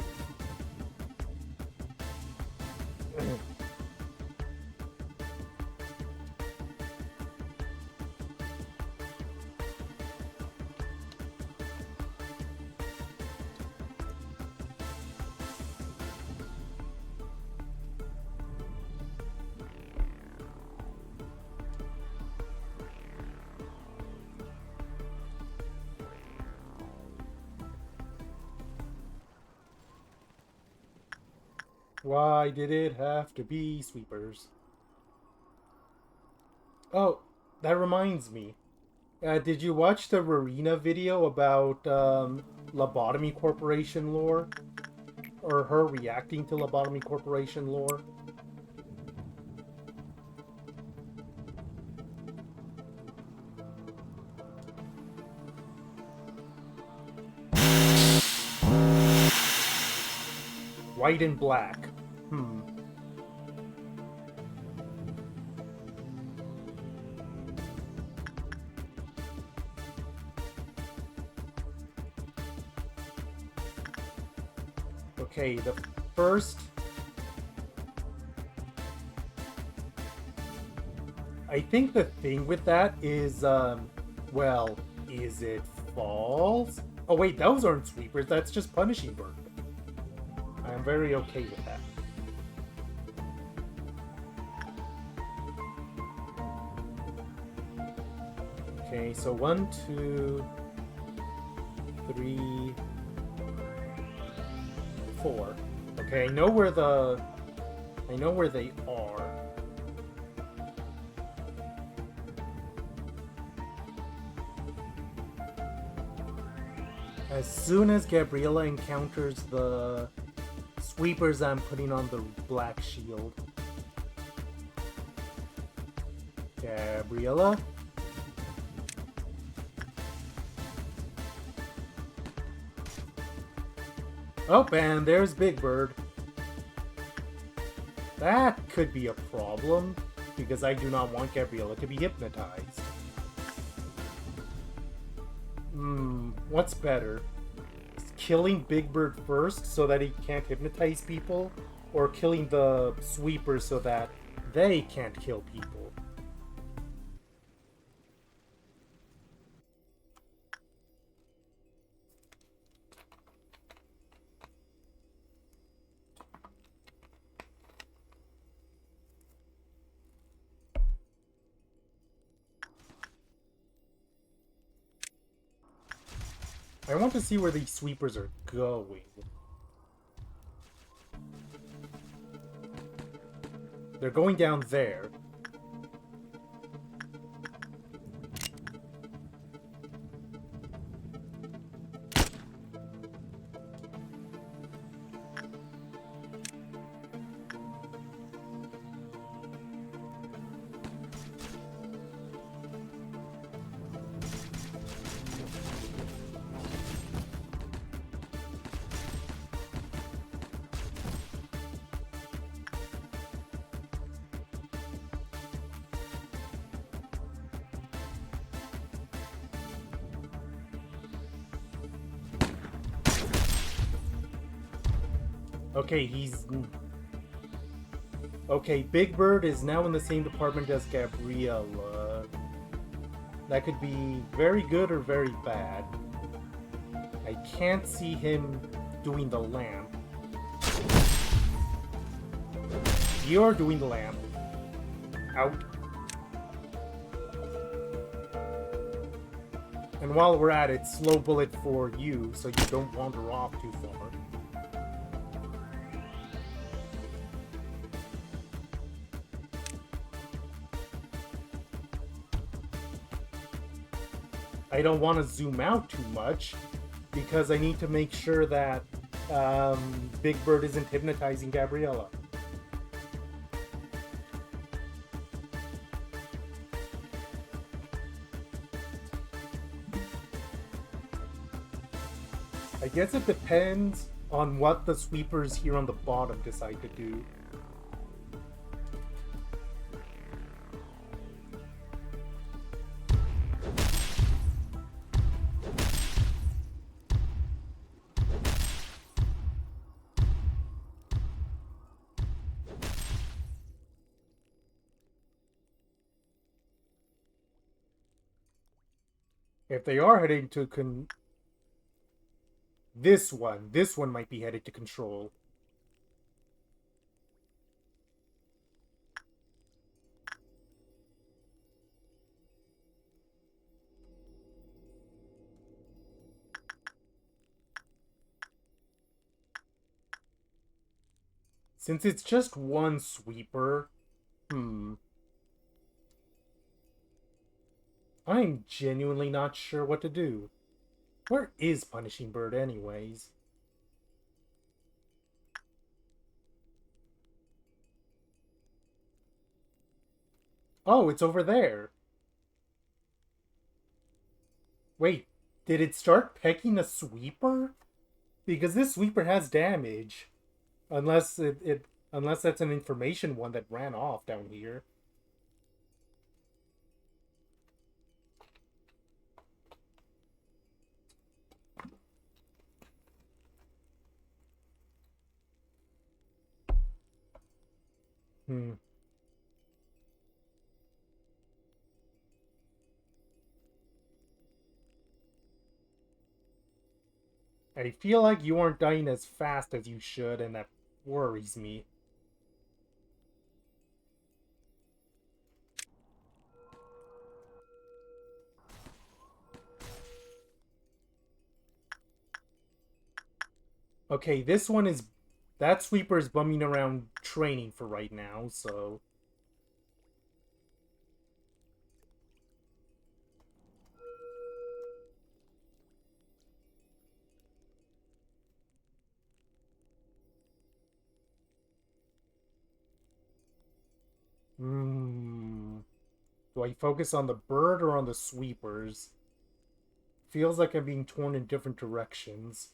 Why did it have to be sweepers? Oh, that reminds me. Did you watch the Rowena video about Lobotomy Corporation lore? Or her reacting to Lobotomy Corporation lore? White and black. Okay, the first... I think the thing with that is, well, is it false? Oh wait, those aren't sweepers, that's just punishing bird. I'm very okay with that. Okay, so 1, 2, 3, 4. Okay, I know where they are. As soon as Gabriella encounters the sweepers, I'm putting on the black shield. Gabriella? Oh, and there's Big Bird. That could be a problem, because I do not want Gabriella to be hypnotized. What's better? Killing Big Bird first so that he can't hypnotize people, or killing the sweepers so that they can't kill people? I want to see where these sweepers are going. They're going down there. Okay, he's... Okay, Big Bird is now in the same department as Gabriella. That could be very good or very bad. I can't see him doing the lamp. You're doing the lamp. Out. And while we're at it, slow bullet for you so you don't wander off too far. I don't want to zoom out too much because I need to make sure that Big Bird isn't hypnotizing Gabriella. I guess it depends on what the sweepers here on the bottom decide to do. If they are heading to this one might be headed to control. Since it's just one sweeper, I'm genuinely not sure what to do. Where is Punishing Bird anyways? Oh, it's over there. Wait, did it start pecking a sweeper? Because this sweeper has damage. Unless unless that's an information one that ran off down here. I feel like you aren't dying as fast as you should, and that worries me. Okay, this one is... That sweeper is bumming around training for right now, so... Do I focus on the bird or on the sweepers? Feels like I'm being torn in different directions.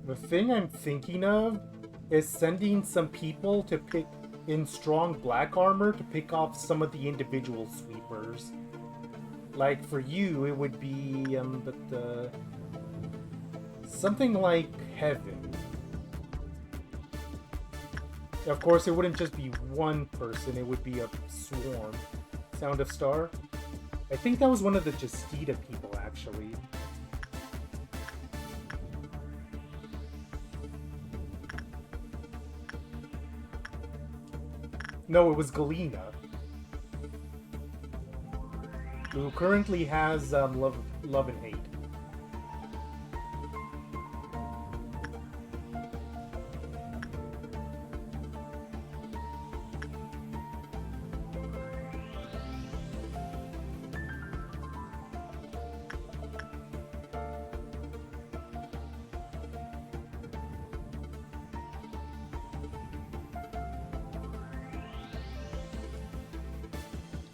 The thing I'm thinking of is sending some people to pick in strong black armor to pick off some of the individual sweepers. Like for you, it would be something like Heaven. Of course, it wouldn't just be one person; it would be a swarm. Sound of Star? I think that was one of the Justita people, actually. No, it was Galena, who currently has love and hate.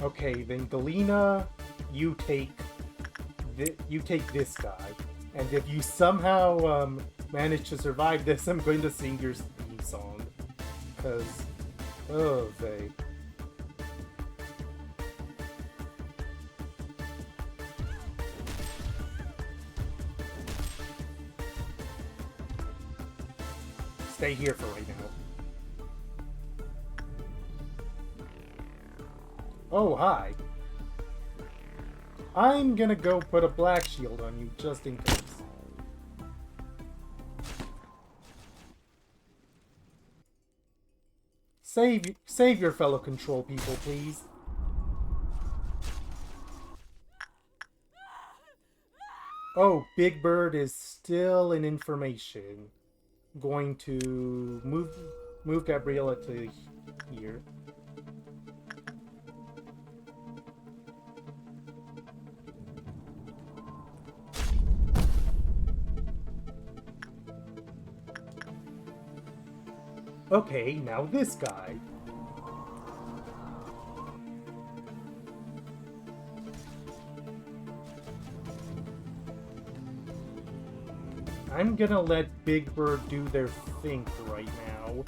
Okay, then Galena, you take this guy, and if you somehow manage to survive this, I'm going to sing your theme song, cause oh they. Stay here for right now. Oh, hi. I'm gonna go put a black shield on you, just in case. Save your fellow control people, please. Oh, Big Bird is still in information. Going to move Gabriella to here. Okay, now this guy. I'm gonna let Big Bird do their thing right now,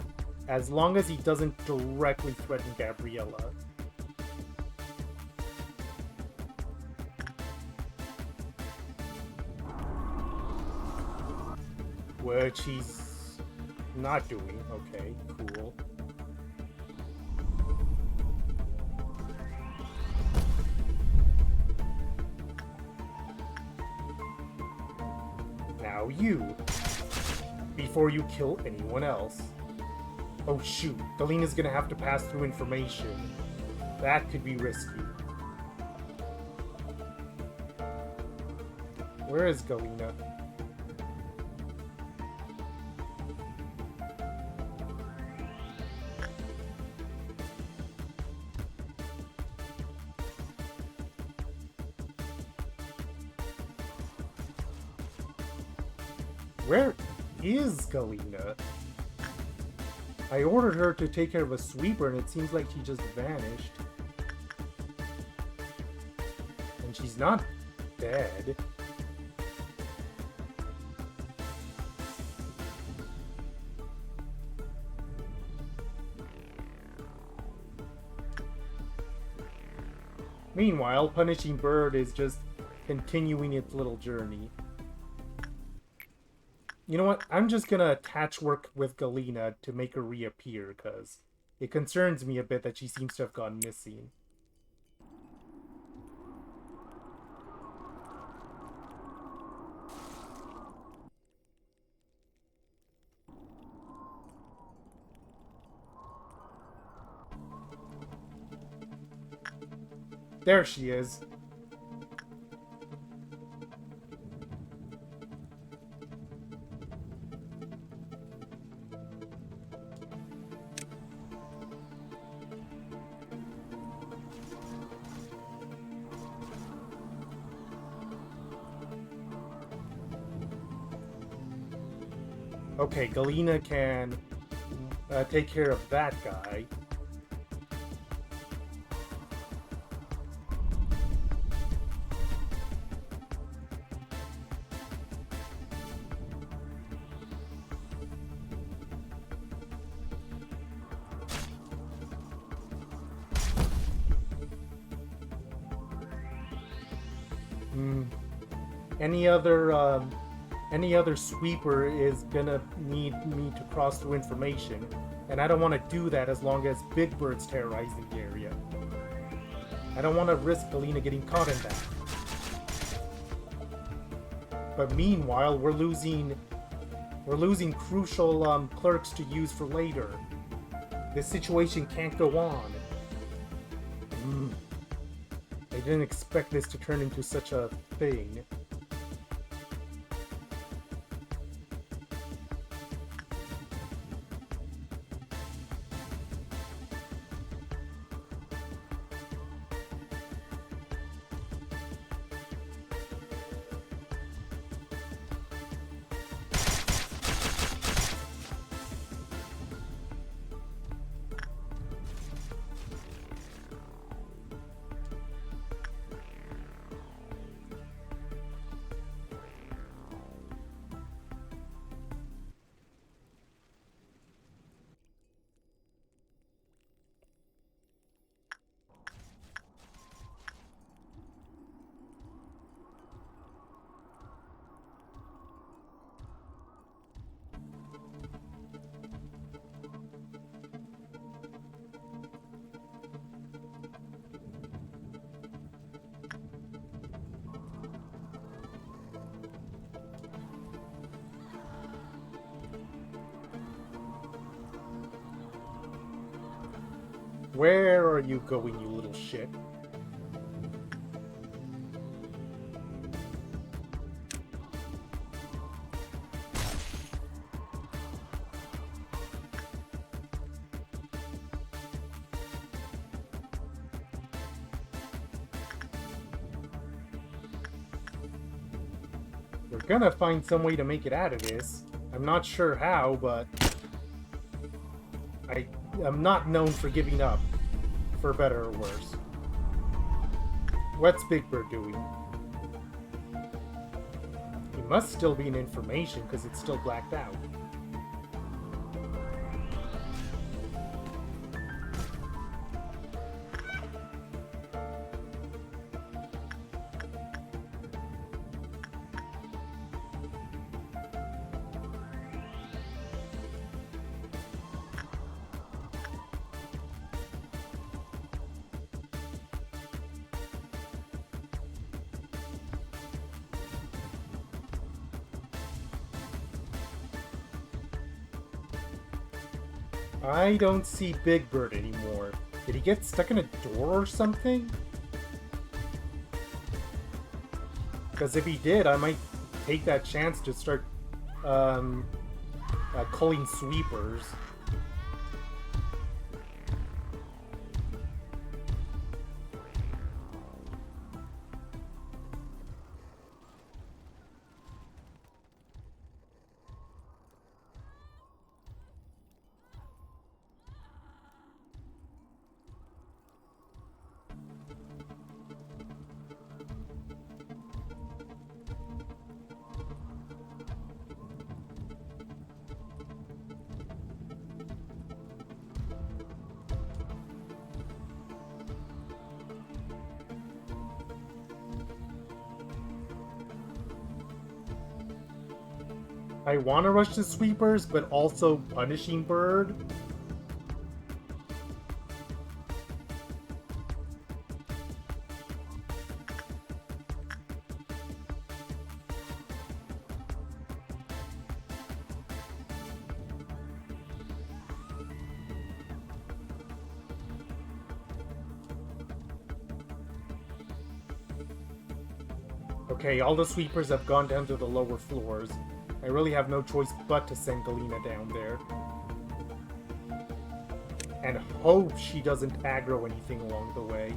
as long as he doesn't directly threaten Gabriella. Which he's not doing. Okay, cool. Now you. Before you kill anyone else. Oh shoot, Galena's gonna have to pass through information. That could be risky. Where is Galena? Where is Galena? I ordered her to take care of a sweeper and it seems like she just vanished. And she's not dead. Meanwhile, Punishing Bird is just continuing its little journey. You know what? I'm just gonna attach work with Galena to make her reappear, because it concerns me a bit that she seems to have gone missing. There she is. Okay, Galena can take care of that guy. Any other sweeper is gonna need me to cross through information, and I don't want to do that as long as Big Bird's terrorizing the area. I don't want to risk Galena getting caught in that. But meanwhile, we're losing crucial clerks to use for later. This situation can't go on. I didn't expect this to turn into such a thing. Where are you going, you little shit? We're gonna find some way to make it out of this. I'm not sure how, but I'm not known for giving up, for better or worse. What's Big Bird doing? He must still be in information because it's still blacked out. I don't see Big Bird anymore. Did he get stuck in a door or something? Because if he did, I might take that chance to start culling sweepers. I want to rush the sweepers, but also punishing Bird. Okay, all the sweepers have gone down to the lower floors. I really have no choice but to send Galena down there. And hope she doesn't aggro anything along the way.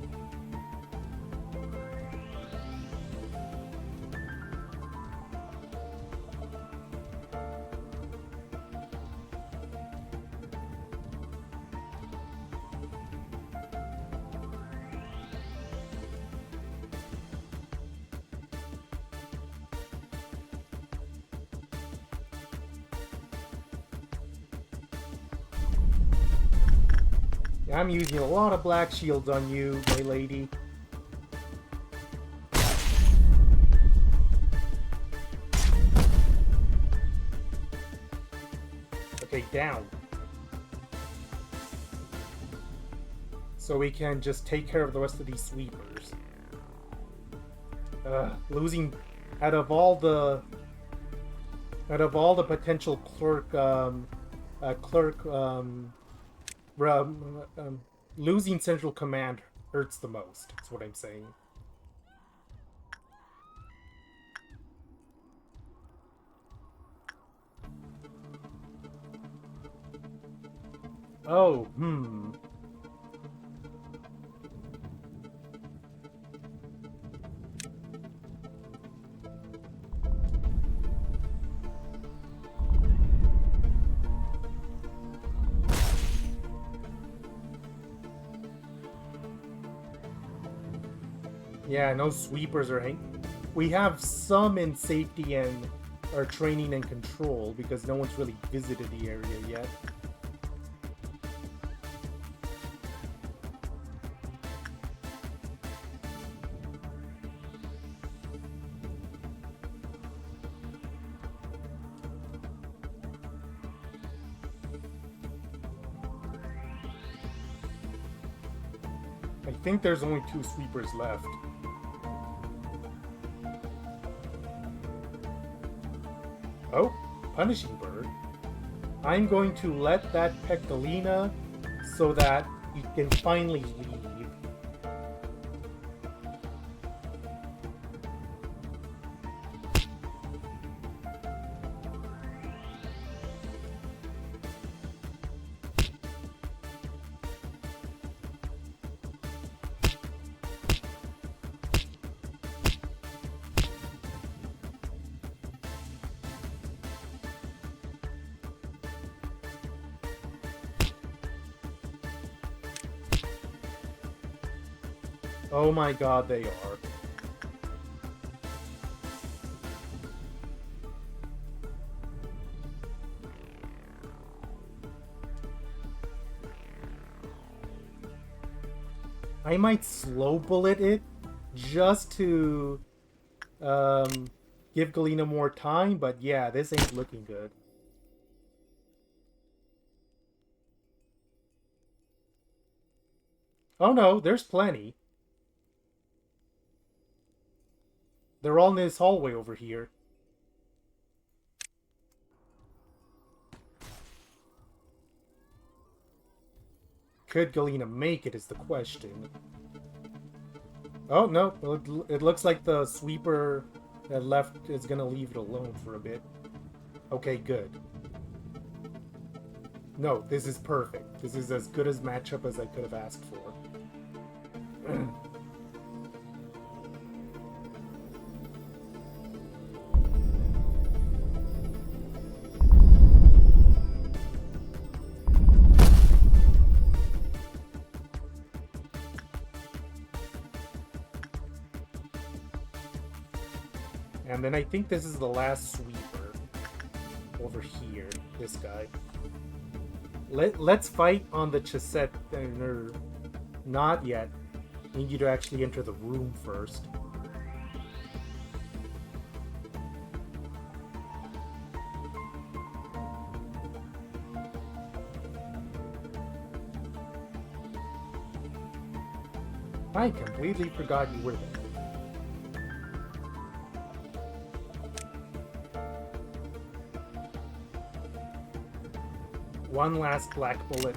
I'm using a lot of black shields on you, my lady. Okay, down. So we can just take care of the rest of these sweepers. Losing out of all the potential losing Central Command hurts the most. That's what I'm saying. Oh, Yeah, no sweepers are we have some in safety and our training and control because no one's really visited the area yet. I think there's only 2 sweepers left. Oh, Punishing Bird. I'm going to let that pet Galena so that he can finally leave. Oh my god, they are. I might slow bullet it just to give Galena more time, but yeah, this ain't looking good. Oh no, there's plenty. They're all in this hallway over here. Could Galena make it is the question. Oh, no. It looks like the sweeper that left is going to leave it alone for a bit. Okay, good. No, this is perfect. This is as good as matchup as I could have asked for. And then I think this is the last sweeper over here. This guy. Let's fight on the Chesed. Not yet. I need you to actually enter the room first. I completely forgot you were there. One last black bullet.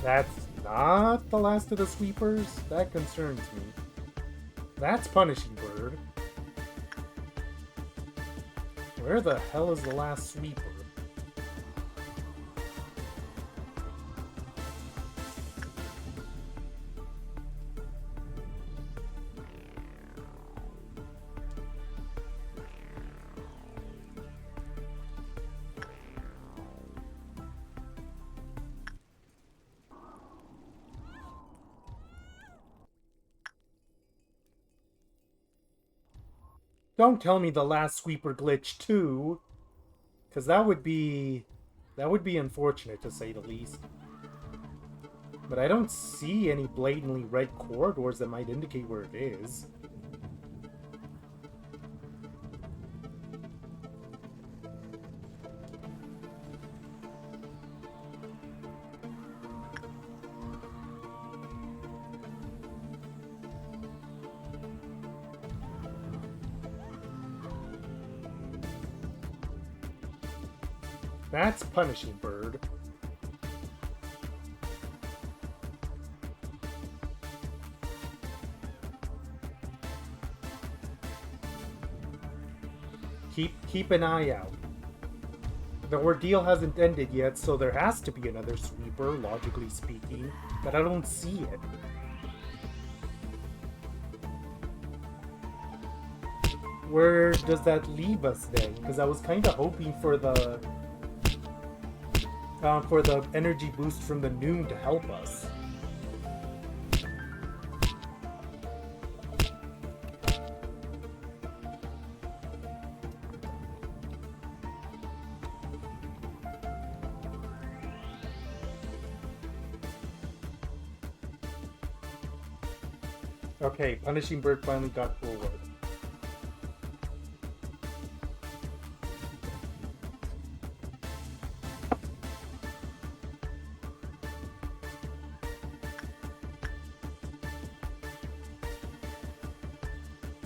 That's not the last of the sweepers? That concerns me. That's Punishing Bird. Where the hell is the last sweeper? Don't tell me the last sweeper glitch too, because that would be unfortunate to say the least. But I don't see any blatantly red corridors that might indicate where it is. That's Punishing Bird. Keep an eye out. The ordeal hasn't ended yet, so there has to be another sweeper, logically speaking, but I don't see it. Where does that leave us then? Because I was kind of hoping for the energy boost from the noon to help us. Okay, Punishing Bird finally got forward.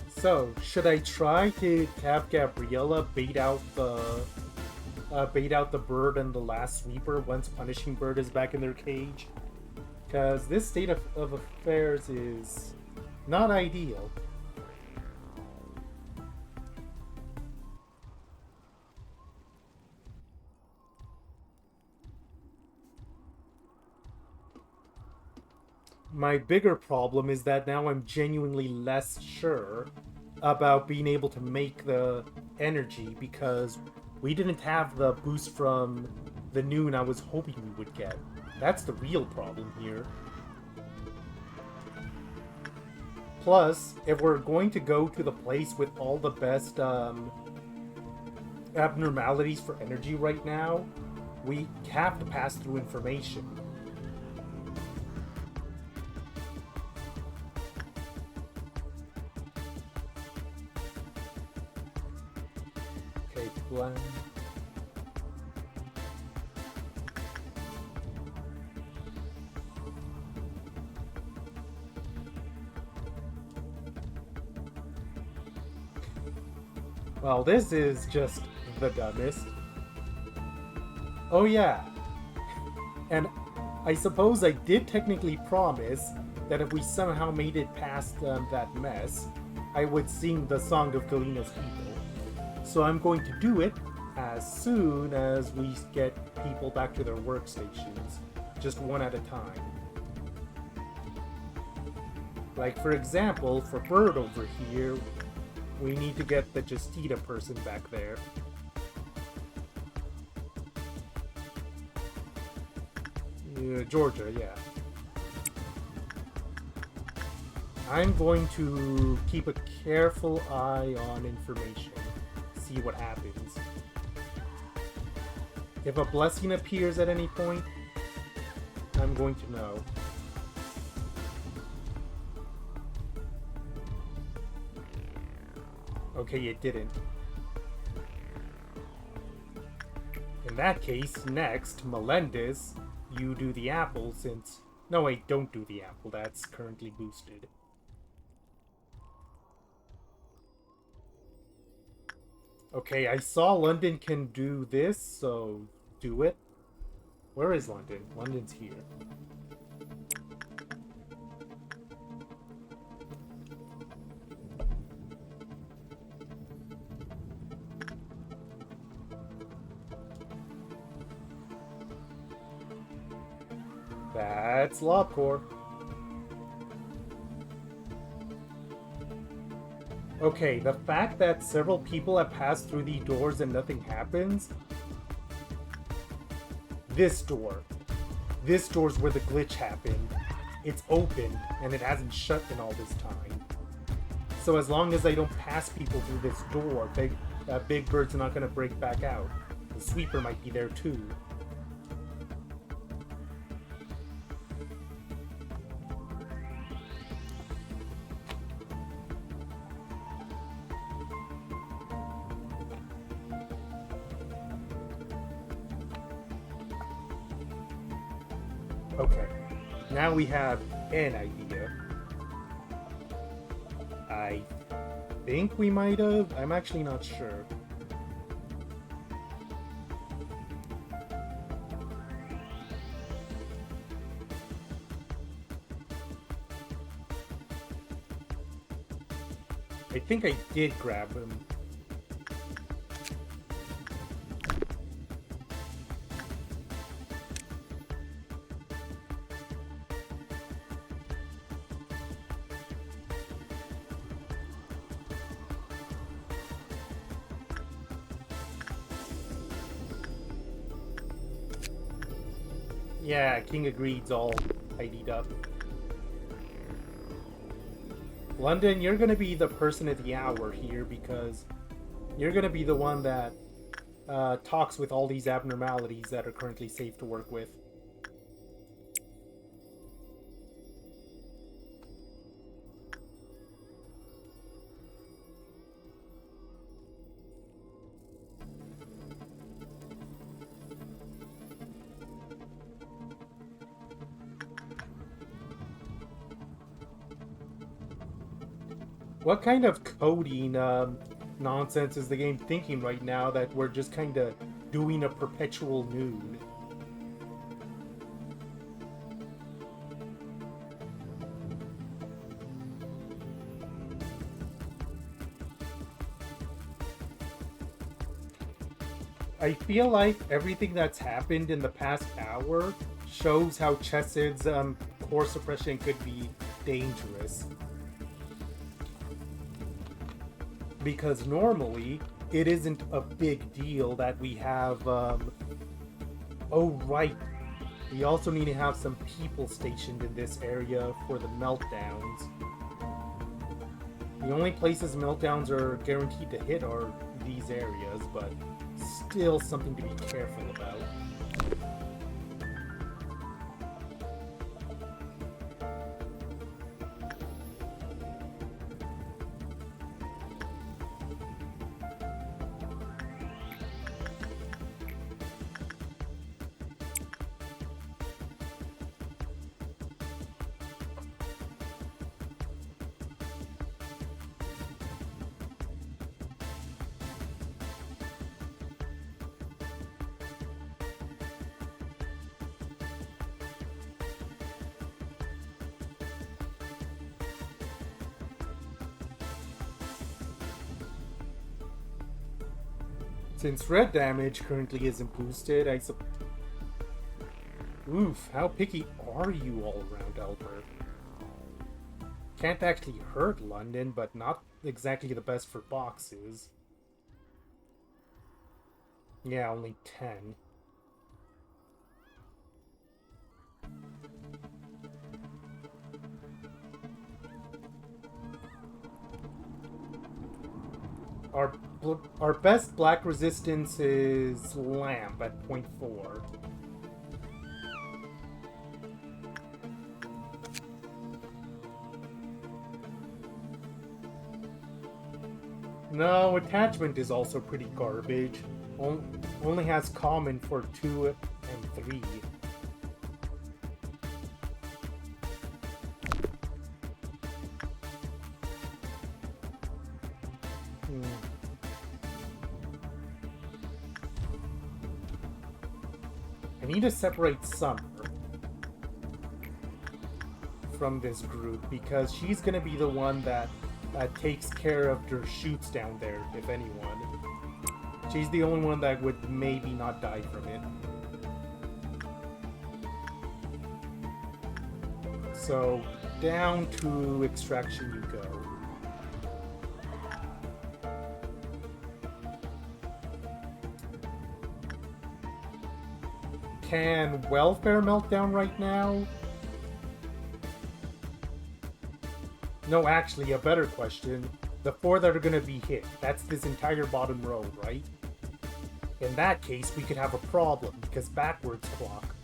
So, should I try to have Gabriella bait out the bird and the last sweeper once Punishing Bird is back in their cage? Because this state of affairs is not ideal. My bigger problem is that now I'm genuinely less sure about being able to make the energy because we didn't have the boost from the noon I was hoping we would get. That's the real problem here. Plus, if we're going to go to the place with all the best abnormalities for energy right now, we have to pass through information. Okay, plan. Well, this is just the dumbest. Oh yeah. And I suppose I did technically promise that if we somehow made it past that mess, I would sing the song of Galina's people. So I'm going to do it as soon as we get people back to their workstations, just one at a time. Like, for example, for Bird over here, we need to get the Justita person back there. Georgia, yeah. I'm going to keep a careful eye on information, see what happens. If a blessing appears at any point, I'm going to know. Okay, it didn't. In that case, next, Melendez, you do the apple since... No, wait, don't do the apple. That's currently boosted. Okay, I saw London can do this, so do it. Where is London? London's here. That's Lobcore. Okay, the fact that several people have passed through the doors and nothing happens... This door's where the glitch happened. It's open, and it hasn't shut in all this time. So as long as I don't pass people through this door, Big Bird's not going to break back out. The sweeper might be there too. Okay. Now we have an idea. I think we might have. I'm actually not sure. I think I did grab him. Yeah, King of Greed's all ID'd up. London, you're gonna be the person of the hour here because you're gonna be the one that talks with all these abnormalities that are currently safe to work with. What kind of coding nonsense is the game thinking right now that we're just kind of doing a perpetual nude? I feel like everything that's happened in the past hour shows how Chesed's core suppression could be dangerous. Because normally, it isn't a big deal that we have, oh right, we also need to have some people stationed in this area for the meltdowns. The only places meltdowns are guaranteed to hit are these areas, but still something to be careful about. Since red damage currently isn't boosted, Oof, how picky are you all around, Albert? Can't actually hurt London, but not exactly the best for boxes. Yeah, only 10. Our best black resistance is Lamp at 0.4. No, attachment is also pretty garbage. Only has common for 2 and 3. I need to separate Summer from this group because she's gonna be the one that takes care of their shoots down there, if anyone. She's the only one that would maybe not die from it. So, down to extraction you go. Can welfare meltdown right now? No, actually, a better question. The 4 that are gonna be hit, that's this entire bottom row, right? In that case, we could have a problem, because backwards clock.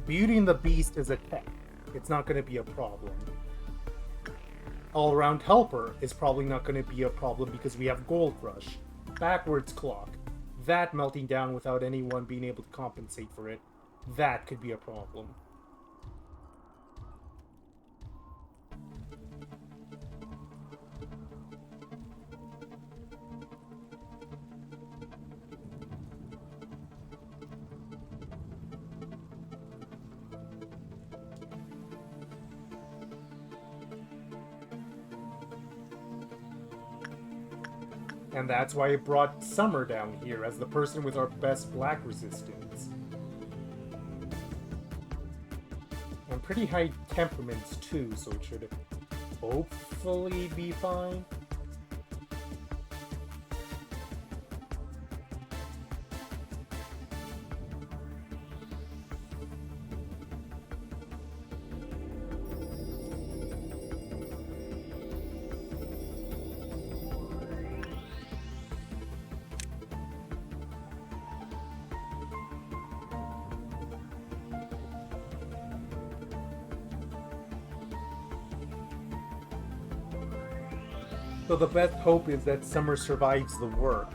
Beauty and the Beast is a tech. It's not going to be a problem. All-Around Helper is probably not going to be a problem because we have Gold Rush. Backwards Clock. That melting down without anyone being able to compensate for it. That could be a problem. And that's why I brought Summer down here as the person with our best black resistance. And pretty high temperaments too, so it should hopefully be fine. So the best hope is that Summer survives the work.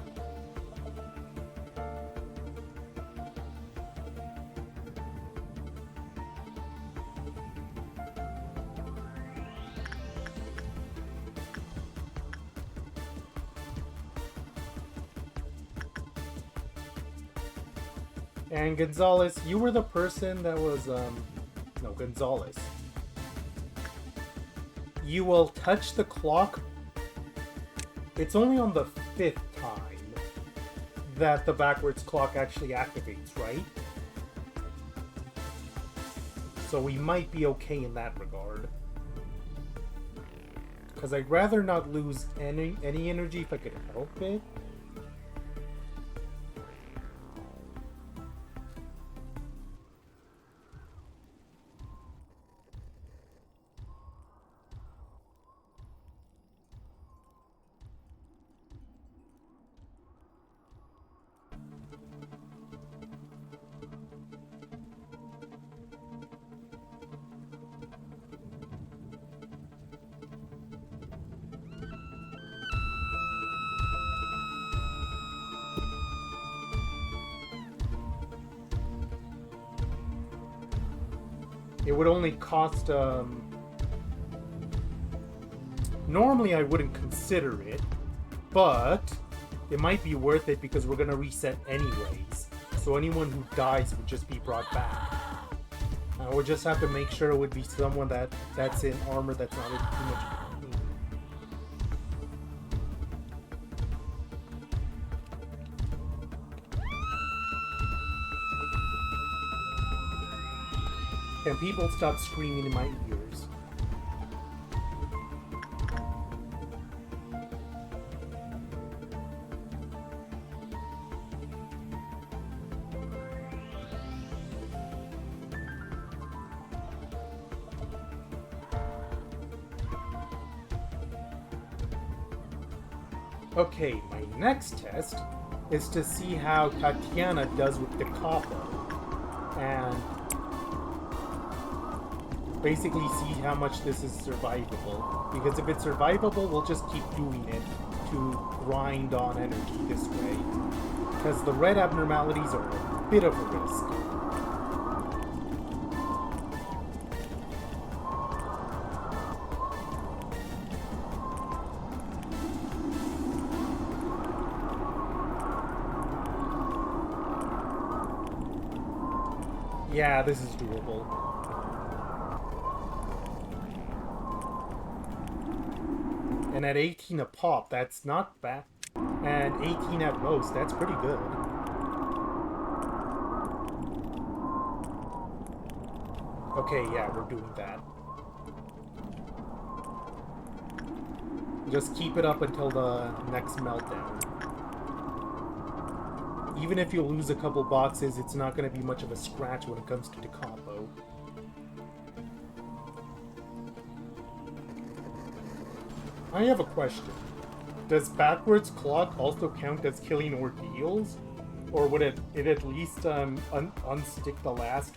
And Gonzalez, you were the person that was, no, Gonzalez. You will touch the clock. It's only on the 5th time that the backwards clock actually activates, right? So we might be okay in that regard. Because I'd rather not lose any energy if I could help it. It would only cost, normally I wouldn't consider it, but it might be worth it because we're gonna reset anyways. So anyone who dies would just be brought back. I would just have to make sure it would be someone that's in armor that's not in too much pain. Can people stop screaming in my ears? Okay, my next test is to see how Tatiana does with the copper. And basically see how much this is survivable. Because if it's survivable, we'll just keep doing it to grind on energy this way. Because the red abnormalities are a bit of a risk. Yeah, this is doable. And at 18 a pop, that's not bad. And 18 at most, that's pretty good. Okay, yeah, we're doing that. Just keep it up until the next meltdown. Even if you lose a couple boxes, it's not going to be much of a scratch when it comes to Decompo. I have a question. Does backwards clock also count as killing ordeals? Or would it at least unstick the last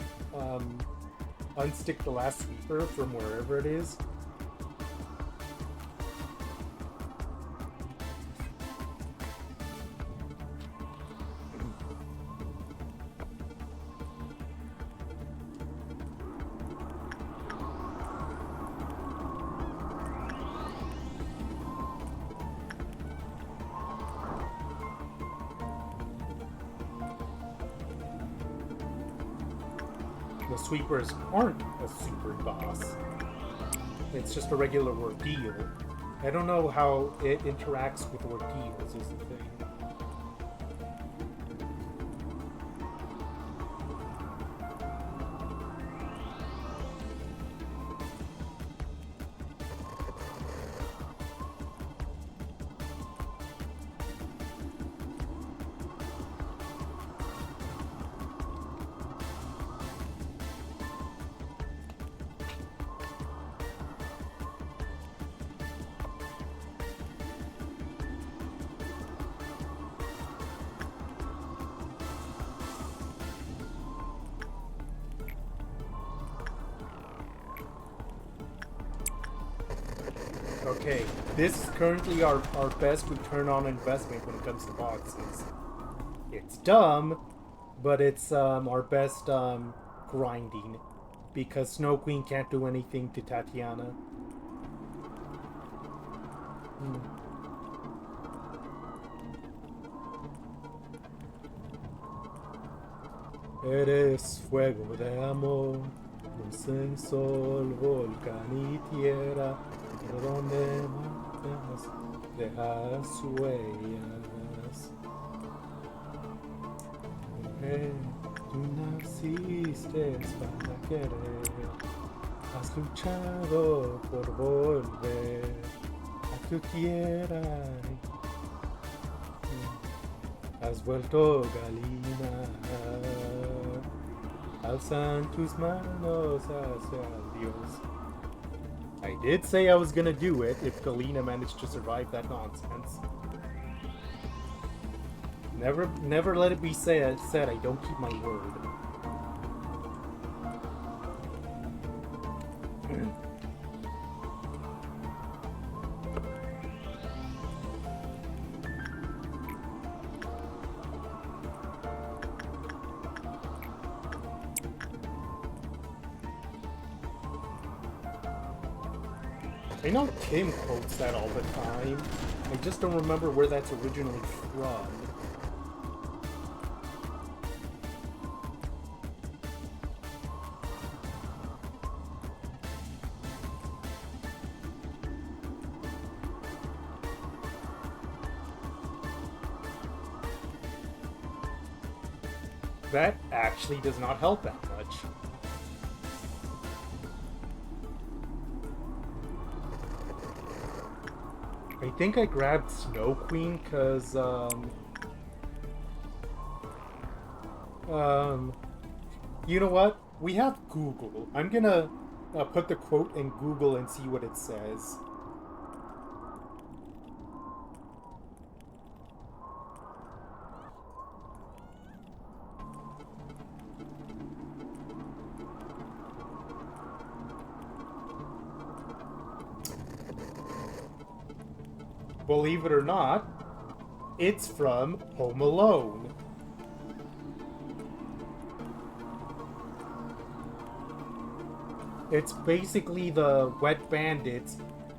sweeper from wherever it is? The sweepers aren't a super boss. It's just a regular ordeal. I don't know how it interacts with ordeals is the thing. Okay, this is currently our best return on investment when it comes to boxes. It's dumb, but it's our best grinding. Because Snow Queen can't do anything to Tatiana. Eres fuego de amor, luz en sol, volcán y tierra, donde matas, dejas huellas. Mujer, tú naciste para querer, has luchado por volver a tu tierra. Has vuelto galina, alzan tus manos hacia Dios. I did say I was gonna do it if Galina managed to survive that nonsense. Never let it be said I don't keep my word. I know Kim quotes that all the time. I just don't remember where that's originally from. That actually does not help that much. I think I grabbed Snow Queen because, you know what? We have Google. I'm gonna put the quote in Google and see what it says. Believe it or not, it's from Home Alone. It's basically the wet bandits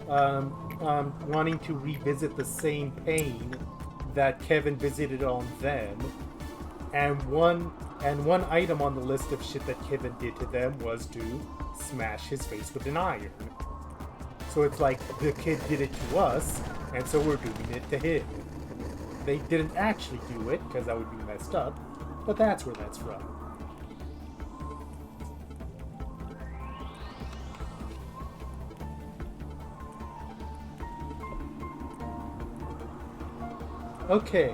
wanting to revisit the same pain that Kevin visited on them. And one item on the list of shit that Kevin did to them was to smash his face with an iron. So it's like the kid did it to us, and so we're doing it to him. They didn't actually do it, because that would be messed up, but that's where that's from. Okay.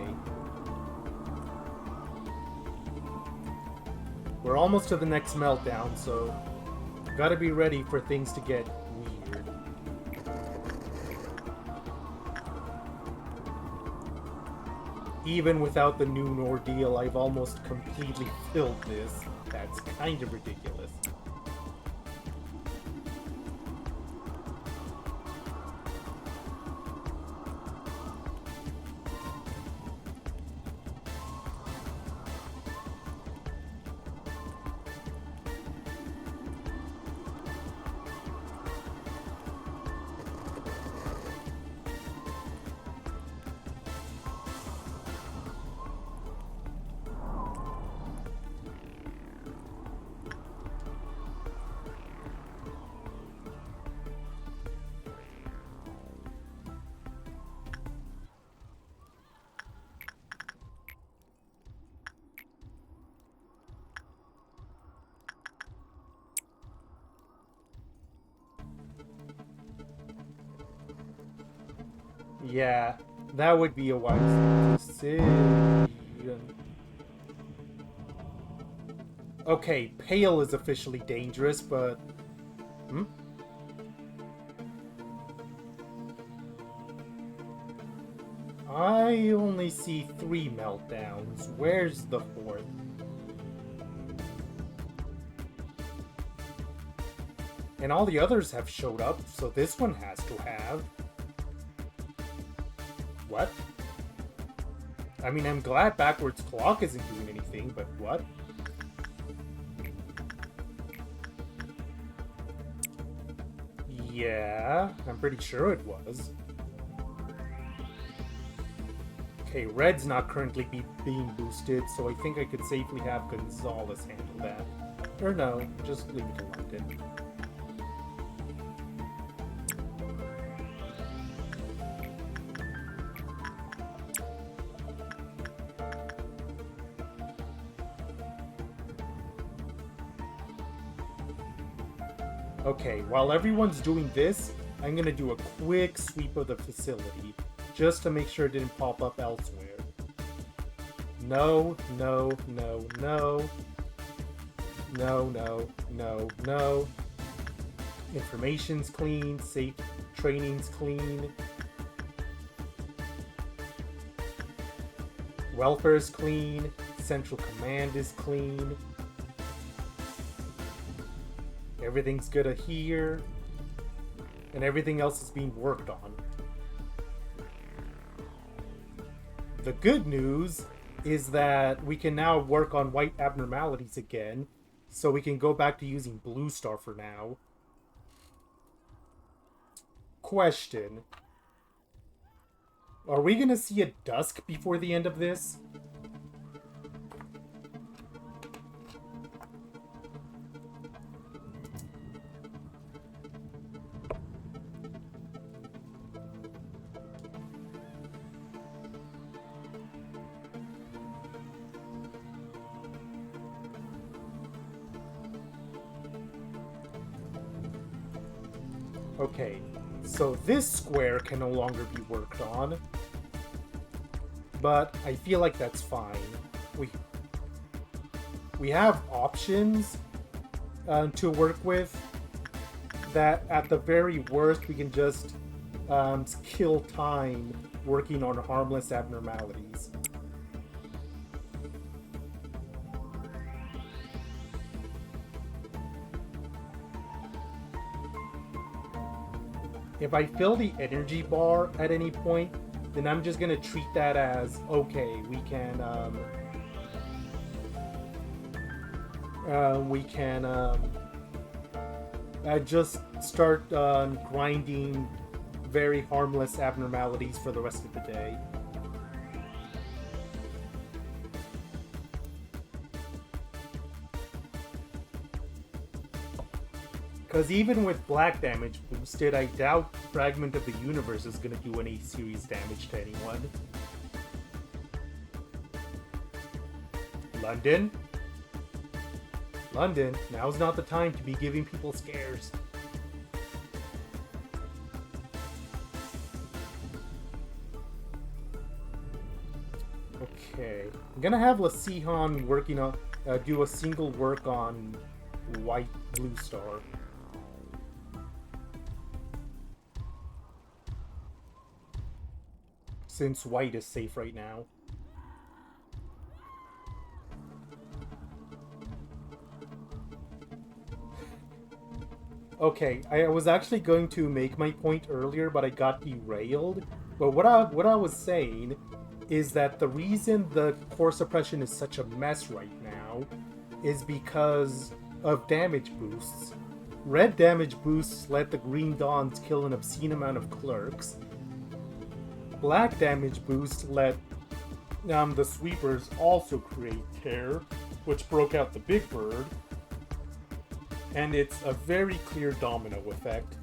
We're almost to the next meltdown, so gotta be ready for things to get weird. Even without the noon ordeal, I've almost completely filled this. That's kind of ridiculous. Yeah, that would be a wise decision. Okay, pale is officially dangerous, but... Hmm? I only see 3 meltdowns. Where's the 4th? And all the others have showed up, so this one has to have. What? I mean, I'm glad backwards clock isn't doing anything, but what? Yeah, I'm pretty sure it was. Okay, red's not currently being boosted, so I think I could safely have Gonzalez handle that. Or no, just leave it to London. Okay, while everyone's doing this, I'm gonna do a quick sweep of the facility, just to make sure it didn't pop up elsewhere. No, no, no, no. No, no, no, no. Information's clean, safe training's clean. Welfare's clean, Central Command is clean. Everything's good here, and everything else is being worked on. The good news is that we can now work on white abnormalities again, so we can go back to using Blue Star for now. Question. Are we gonna see a dusk before the end of this? Okay, so this square can no longer be worked on, but I feel like that's fine. We have options to work with that at the very worst we can just kill time working on harmless abnormalities. If I fill the energy bar at any point, then I'm just gonna treat that as, okay, we can just start grinding very harmless abnormalities for the rest of the day. Because even with black damage boosted, I doubt Fragment of the Universe is going to do any serious damage to anyone. London? London, now's not the time to be giving people scares. Okay, I'm gonna have Lasihan working on, do a single work on white Blue Star. Since white is safe right now. Okay, I was actually going to make my point earlier, but I got derailed. But what I was saying is that the reason the core suppression is such a mess right now is because of damage boosts. Red damage boosts let the Green Dawns kill an obscene amount of clerks. Black damage boosts let the sweepers also create tear, which broke out the Big Bird. And it's a very clear domino effect.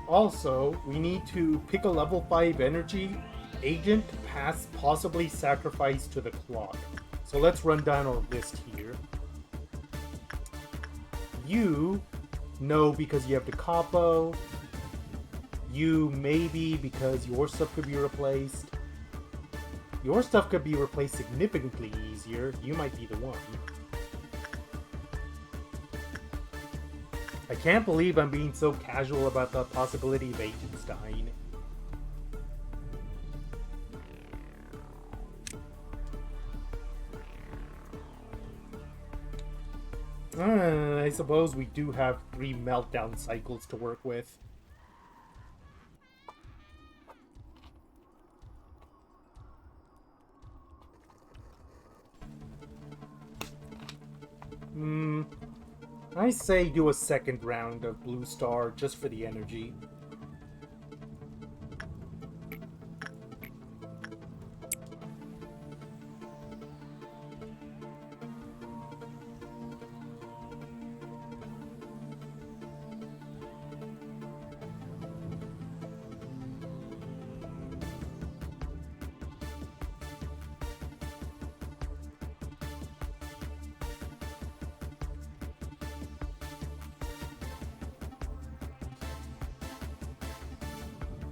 Also, we need to pick a level 5 energy agent past possibly sacrifice to the clock. So let's run down our list here. You know because you have the capo. You maybe because your stuff could be replaced. Your stuff could be replaced significantly easier. You might be the one. I can't believe I'm being so casual about the possibility of agents dying. I suppose we do have 3 meltdown cycles to work with. I say do a second round of Blue Star just for the energy.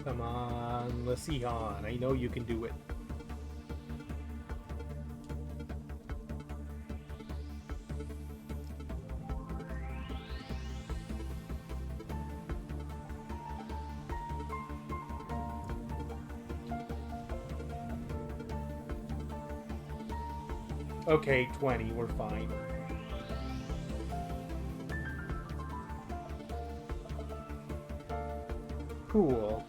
Come on, Lasihan, I know you can do it. Okay, 20, we're fine. Cool.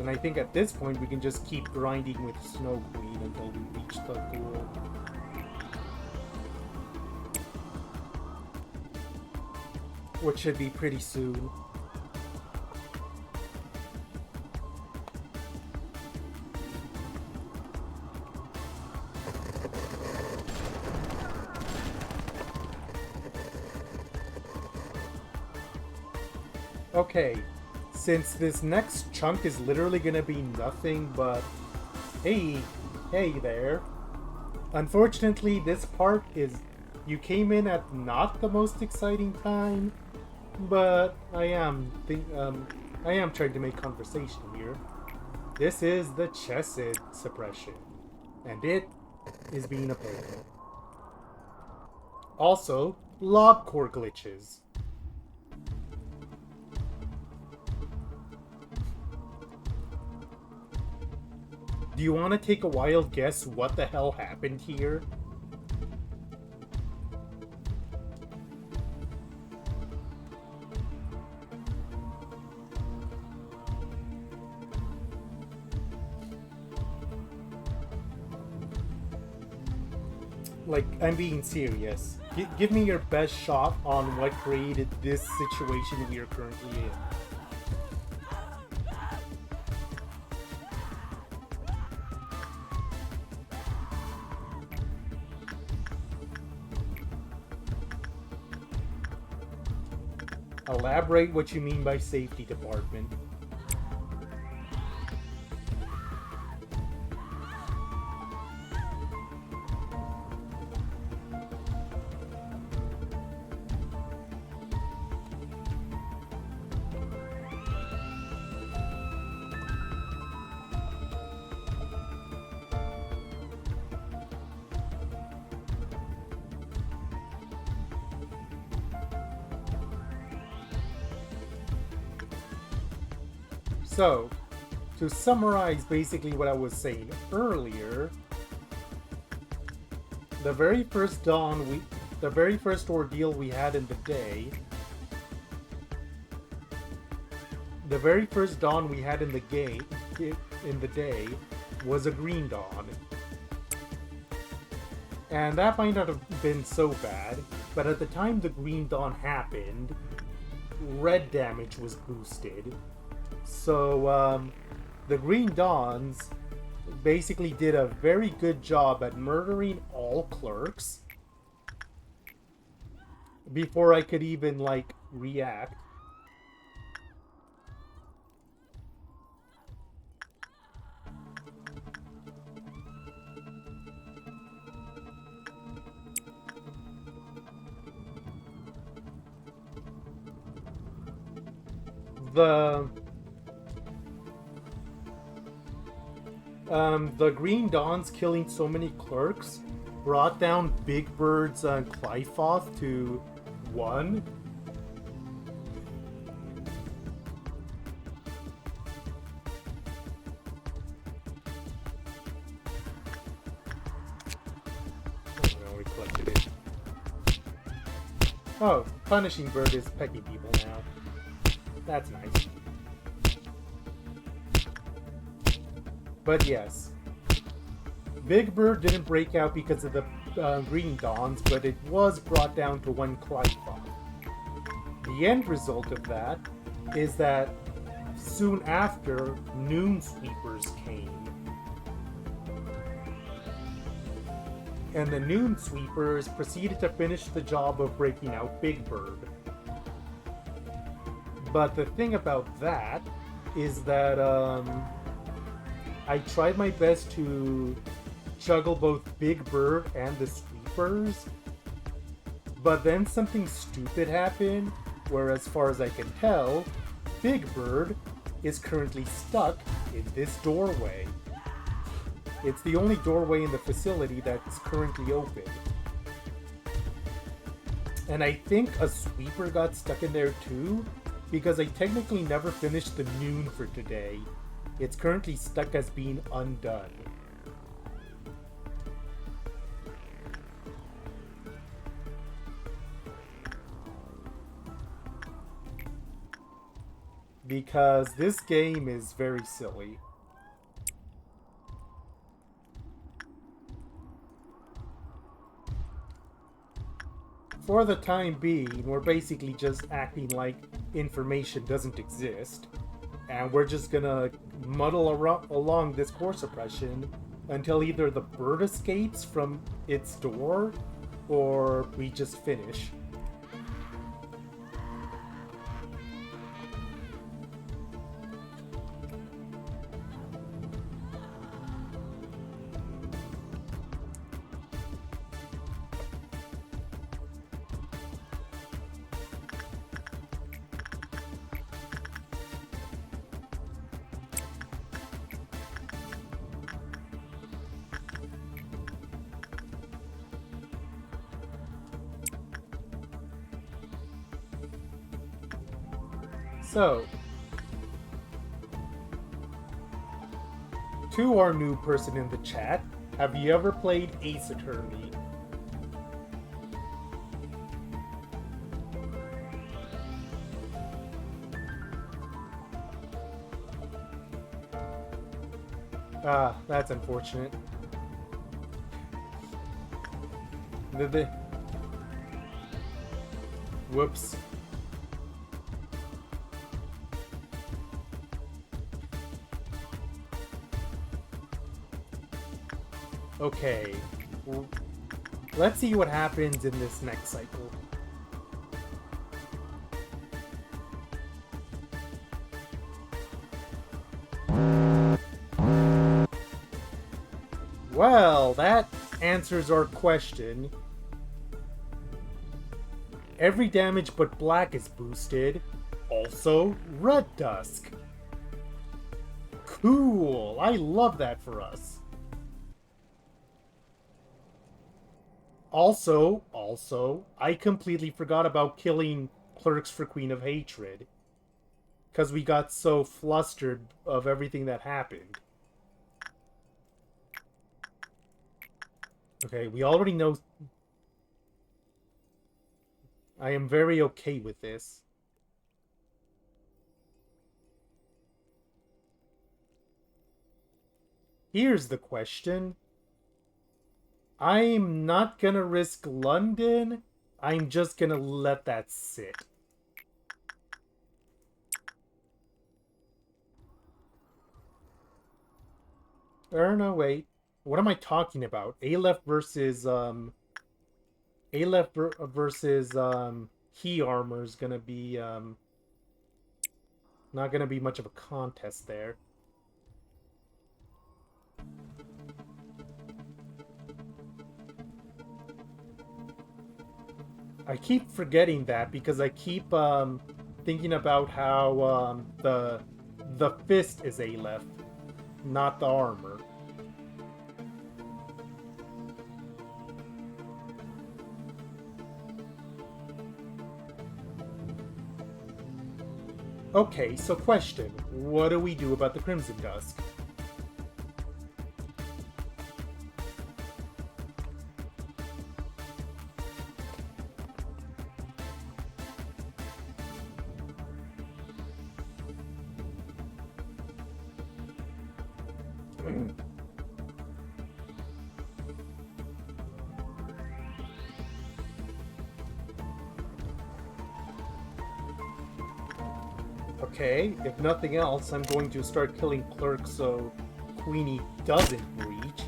And I think at this point we can just keep grinding with Snow Queen until we reach the goal. Which should be pretty soon. Okay. Since this next chunk is literally gonna be nothing but... Hey there. Unfortunately, this part is... You came in at not the most exciting time, but I am trying to make conversation here. This is the Chesed Suppression, and it is being a pain. Also, lob core glitches. Do you want to take a wild guess what the hell happened here? Like, I'm being serious. Give me your best shot on what created this situation we are currently in. Elaborate what you mean by safety department. So, to summarize basically what I was saying earlier, the very first ordeal we had in the day, the very first dawn we had in the day was a green dawn. And that might not have been so bad, but at the time the green dawn happened, red damage was boosted. So, the green dawns basically did a very good job at murdering all clerks before I could even, like, react. The Green Dawns killing so many clerks brought down Big Bird's Clyfoth to 1. Oh, we collected it. Oh, Punishing Bird is pecking people now. That's nice. But yes, Big Bird didn't break out because of the Green Dawns, but it was brought down to 1 Clyfoth. The end result of that is that soon after, Noon Sweepers came. And the Noon Sweepers proceeded to finish the job of breaking out Big Bird. But the thing about that is that, I tried my best to juggle both Big Bird and the Sweepers, but then something stupid happened, where as far as I can tell, Big Bird is currently stuck in this doorway. It's the only doorway in the facility that's currently open. And I think a Sweeper got stuck in there too, because I technically never finished the Noon for today. It's currently stuck as being undone. Because this game is very silly. For the time being, we're basically just acting like information doesn't exist. And we're just gonna muddle along this core suppression until either the bird escapes from its door or we just finish. So, to our new person in the chat, have you ever played Ace Attorney? Ah, that's unfortunate. Whoops. Okay, let's see what happens in this next cycle. Well, that answers our question. Every damage but black is boosted. Also, Red Dusk. Cool, I love that for us. Also, I completely forgot about killing Clerks for Queen of Hatred. Because we got so flustered of everything that happened. Okay, we already know... I am very okay with this. Here's the question. I'm not gonna risk London. I'm just gonna let that sit. Or no, wait. What am I talking about? Aleph versus, Aleph versus, He Armor is gonna be, not gonna be much of a contest there. I keep forgetting that because I keep, thinking about how, the fist is Aleph, not the armor. Okay, so question. What do we do about the Crimson Dusk? Okay, if nothing else, I'm going to start killing clerks so Queenie doesn't breach.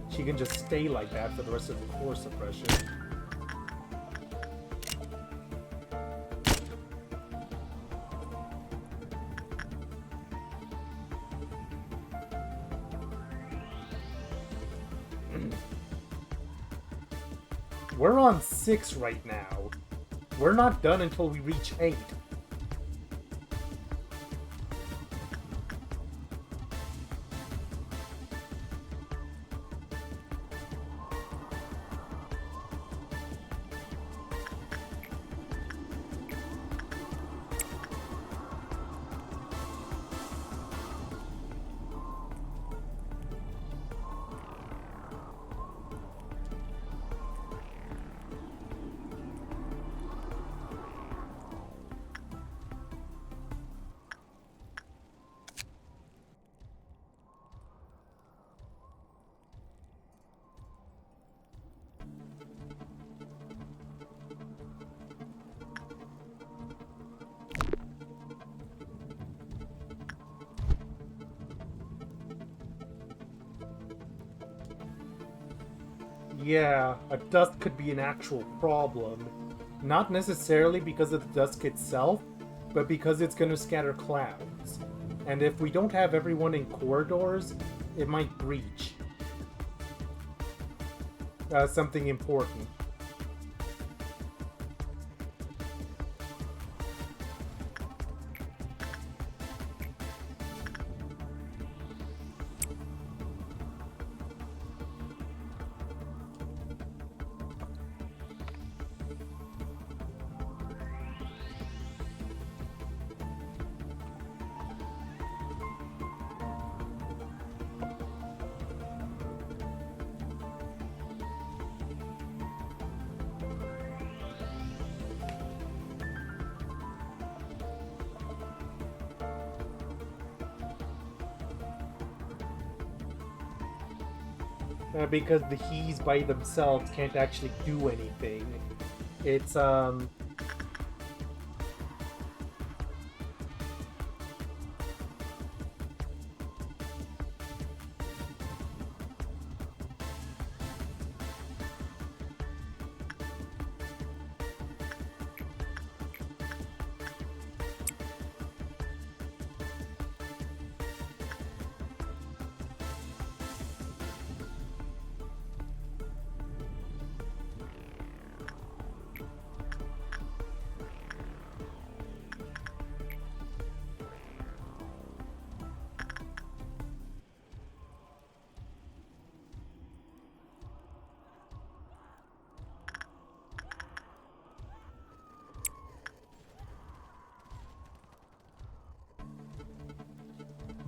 She can just stay like that for the rest of the core suppression. We're on 6 right now. We're not done until we reach 8. Yeah, a dust could be an actual problem. Not necessarily because of the dusk itself, but because it's going to scatter clouds. And if we don't have everyone in corridors, it might breach. Something important. Because the He's by themselves can't actually do anything. It's,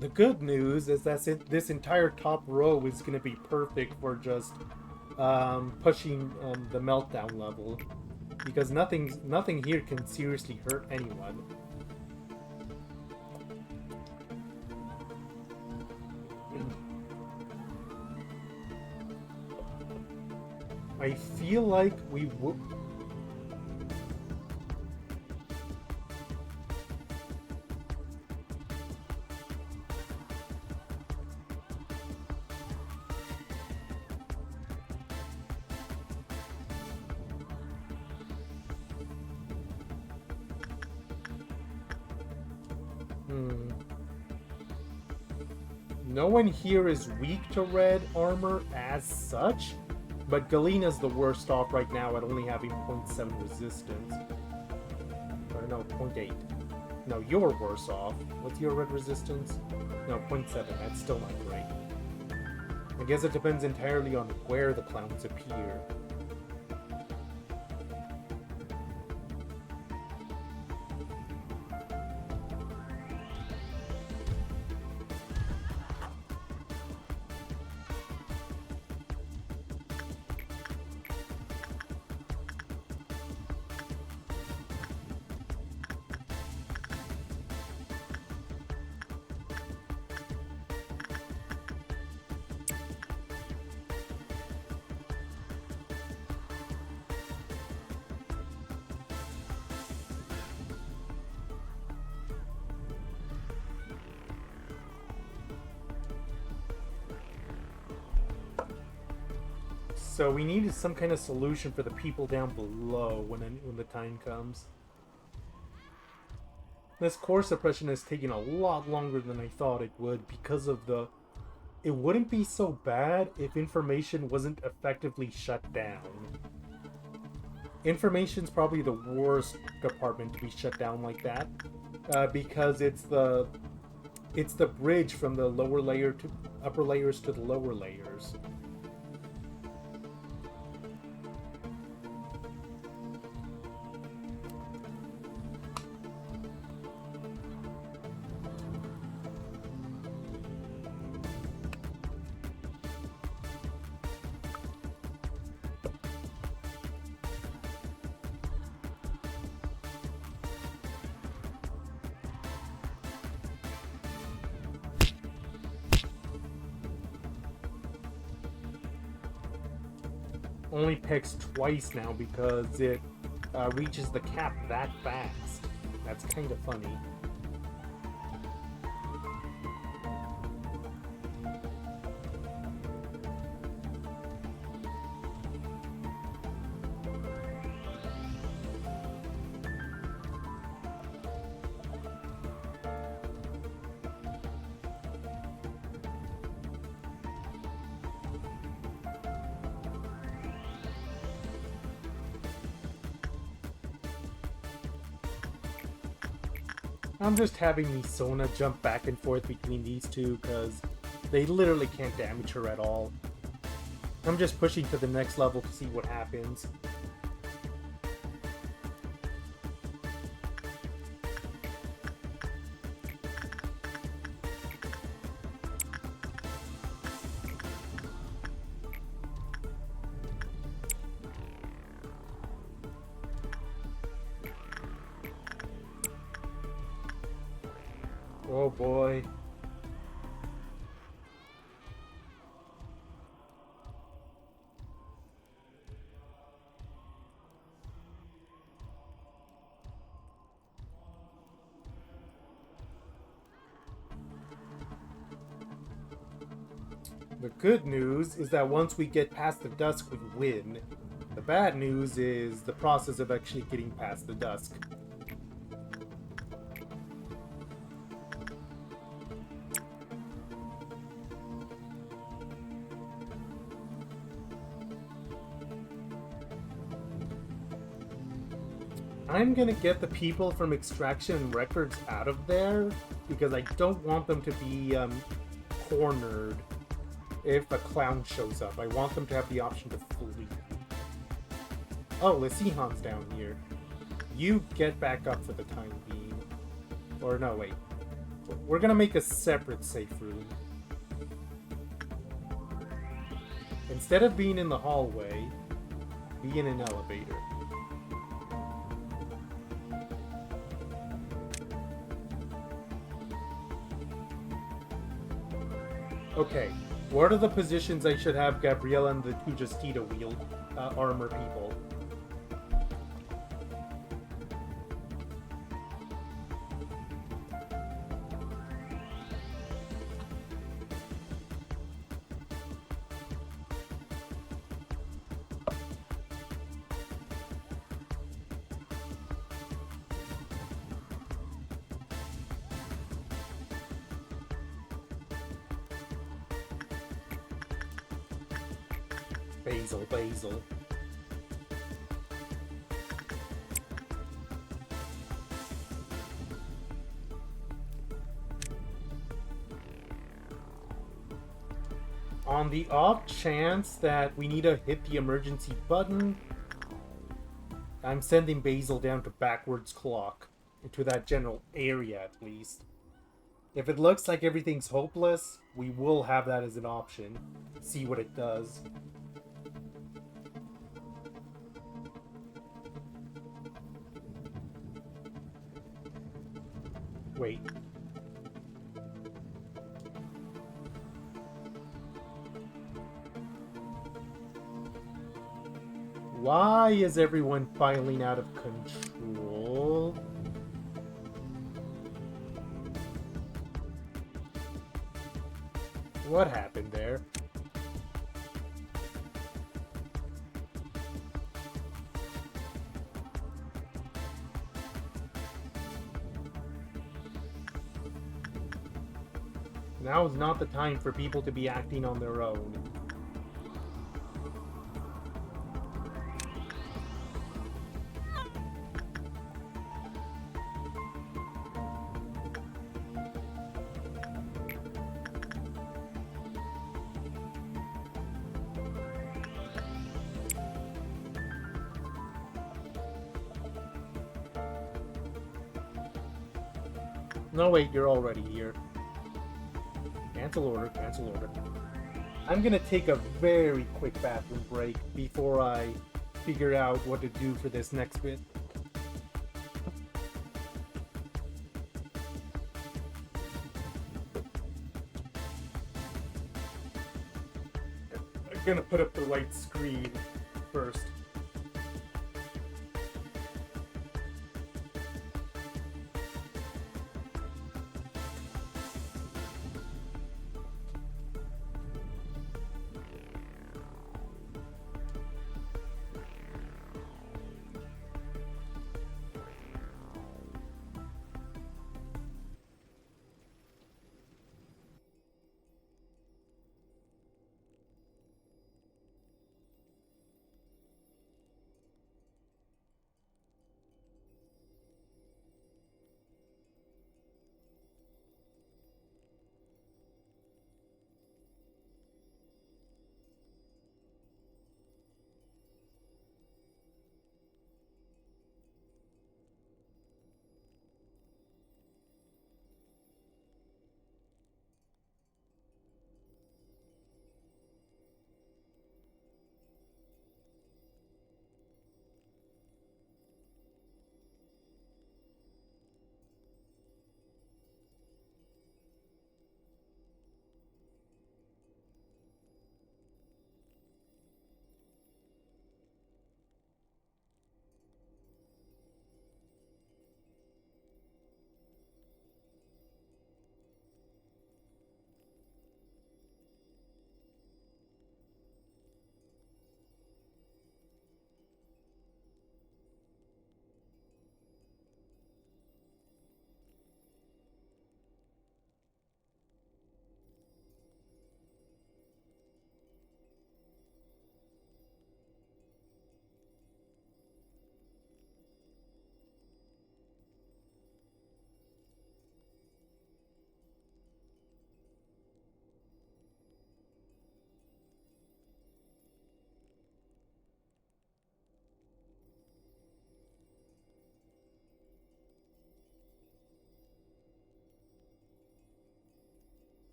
The good news is that this entire top row is going to be perfect for just pushing the meltdown level, because nothing here can seriously hurt anyone. I feel like we would. No one here is weak to red armor as such, but Galena's the worst off right now at only having 0.7 resistance. Or no, 0.8. No, you're worse off. What's your red resistance? No, 0.7. That's still not great. I guess it depends entirely on where the clowns appear. So we needed some kind of solution for the people down below when the time comes. This core suppression is taking a lot longer than I thought it would because of the... It wouldn't be so bad if information wasn't effectively shut down. Information's probably the worst department to be shut down like that, because it's the bridge from the lower layer to upper layers to the lower layers. Only picks twice now because it reaches the cap that fast. That's kind of funny. I'm just having Misona jump back and forth between these two because they literally can't damage her at all. I'm just pushing to the next level to see what happens. Oh boy. The good news is that once we get past the dusk, we win. The bad news is the process of actually getting past the dusk. I'm gonna get the people from Extraction and Records out of there because I don't want them to be cornered if a clown shows up. I want them to have the option to flee. Oh, Lesihan's down here. You get back up for the time being. Or no, wait. We're gonna make a separate safe room. Instead of being in the hallway, be in an elevator. Okay, what are the positions I should have Gabriella and the two Justita wield armor people? Basil. On the off chance that we need to hit the emergency button, I'm sending Basil down to backwards clock, into that general area at least. If it looks like everything's hopeless, we will have that as an option. See what it does. Wait. Why is everyone filing out of control? What happened there? Now is not the time for people to be acting on their own. No, wait, you're already here. Cancel order. I'm gonna take a very quick bathroom break before I figure out what to do for this next bit. I'm gonna put up the right screen first.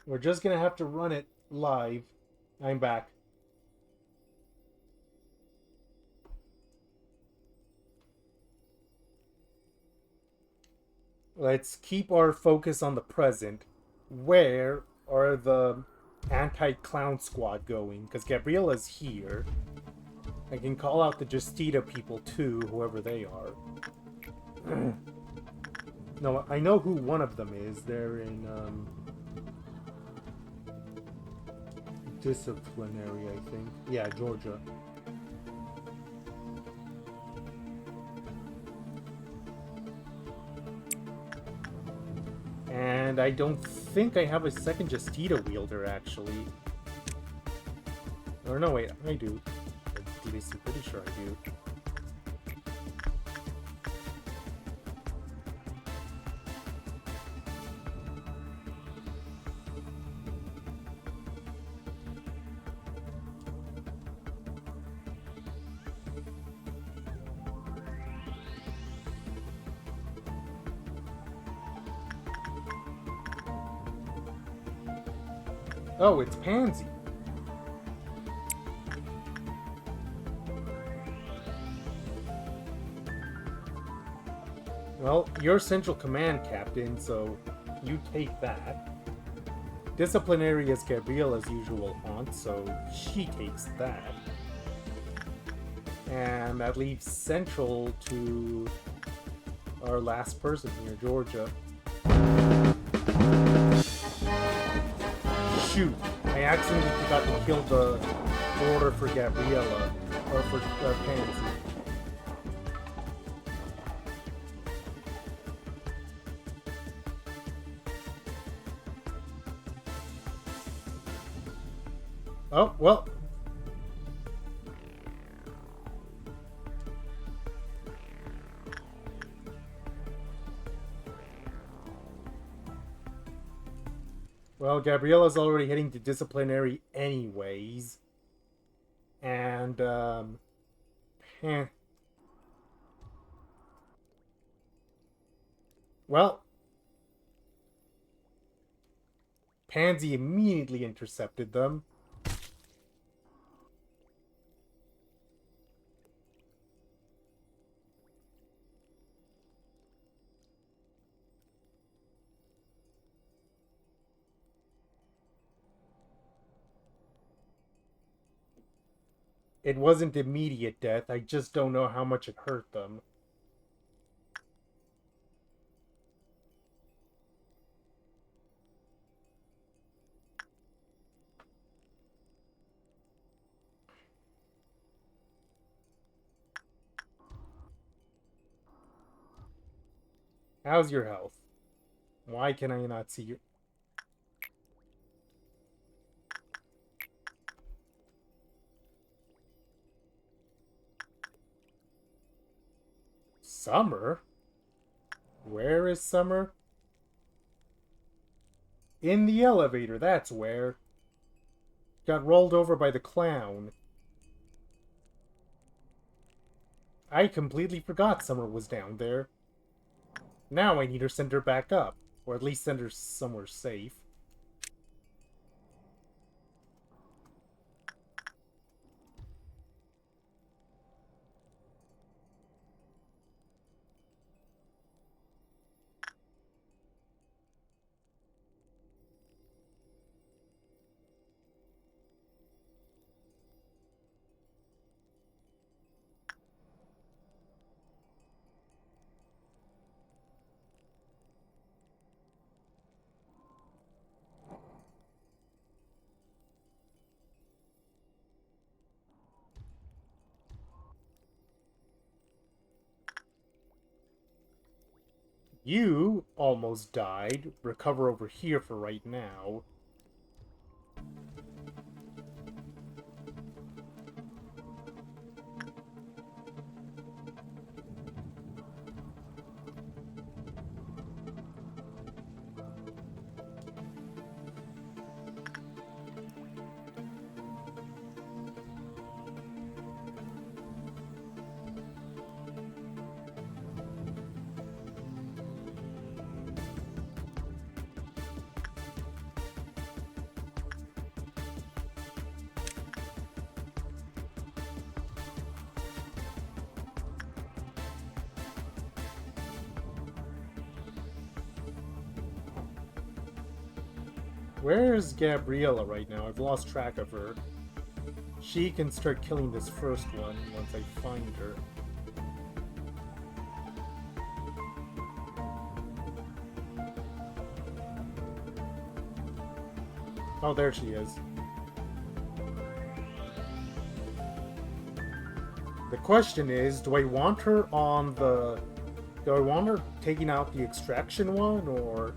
We're just gonna have to run it live. I'm back. Let's keep our focus on the present. Where are the anti-clown squad going? Because Gabriella's here. I can call out the Justita people too, whoever they are. No, I know who one of them is. They're in, disciplinary, I think. Yeah, Georgia. And I don't think I have a second Justita wielder, actually. Or no, wait, I do. I'm pretty sure I do. Oh, it's Pansy. Well, you're Central Command Captain, so you take that. Disciplinary is Gabriella's usual haunt, so she takes that. And that leaves Central to our last person here, Georgia. Shoot! I accidentally forgot to kill the order for Gabriella, or for Pansy. Oh, well. Well, Gabriella's already heading to disciplinary anyways. And, Well, Pansy immediately intercepted them. It wasn't immediate death, I just don't know how much it hurt them. How's your health? Why can I not see you? Summer? Where is Summer? In the elevator, that's where. Got rolled over by the clown. I completely forgot Summer was down there. Now I need to send her back up. Or at least send her somewhere safe. You almost died. Recover over here for right now. Where's Gabriella right now? I've lost track of her. She can start killing this first one once I find her. Oh, there she is. The question is, do I want her taking out the extraction one, or...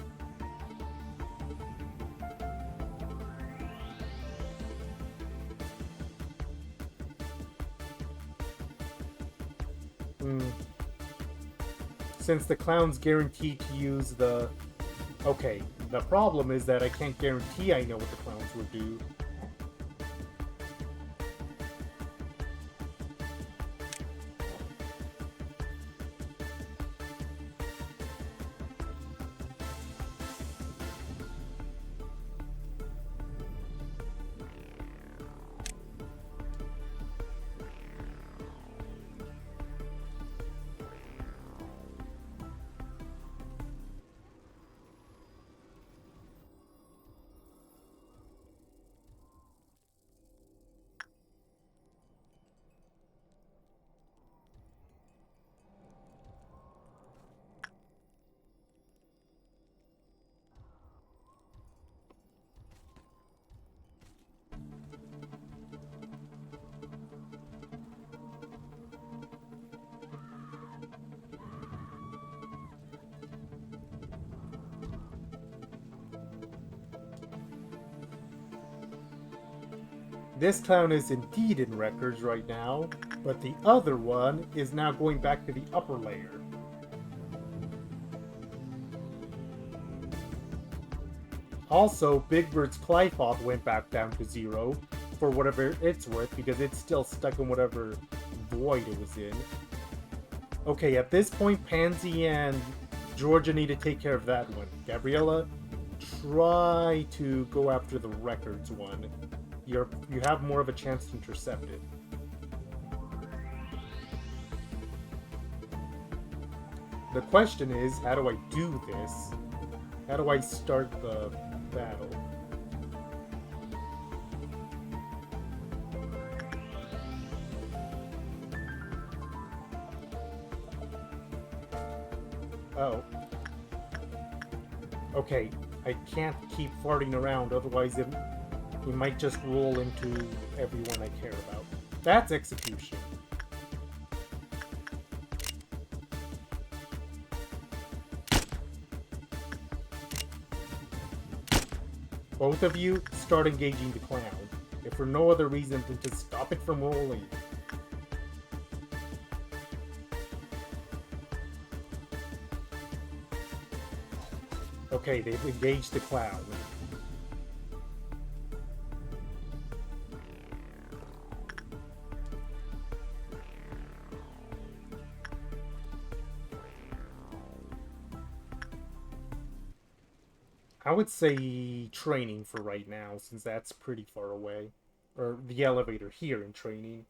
Since the clown's guaranteed to use the... Okay, the problem is that I can't guarantee I know what the clowns will do. This clown is indeed in records right now, but the other one is now going back to the upper layer. Also, Big Bird's Clyfoth went back down to 0 for whatever it's worth because it's still stuck in whatever void it was in. Okay, at this point, Pansy and Georgia need to take care of that one. Gabriella, try to go after the records one. You have more of a chance to intercept it. The question is, how do I do this? How do I start the battle? Oh. Okay, I can't keep farting around, otherwise we might just roll into everyone I care about. That's execution. Both of you, start engaging the clown, if for no other reason than to stop it from rolling. Okay, they've engaged the clown. I would say training for right now, since that's pretty far away. Or the elevator here in training.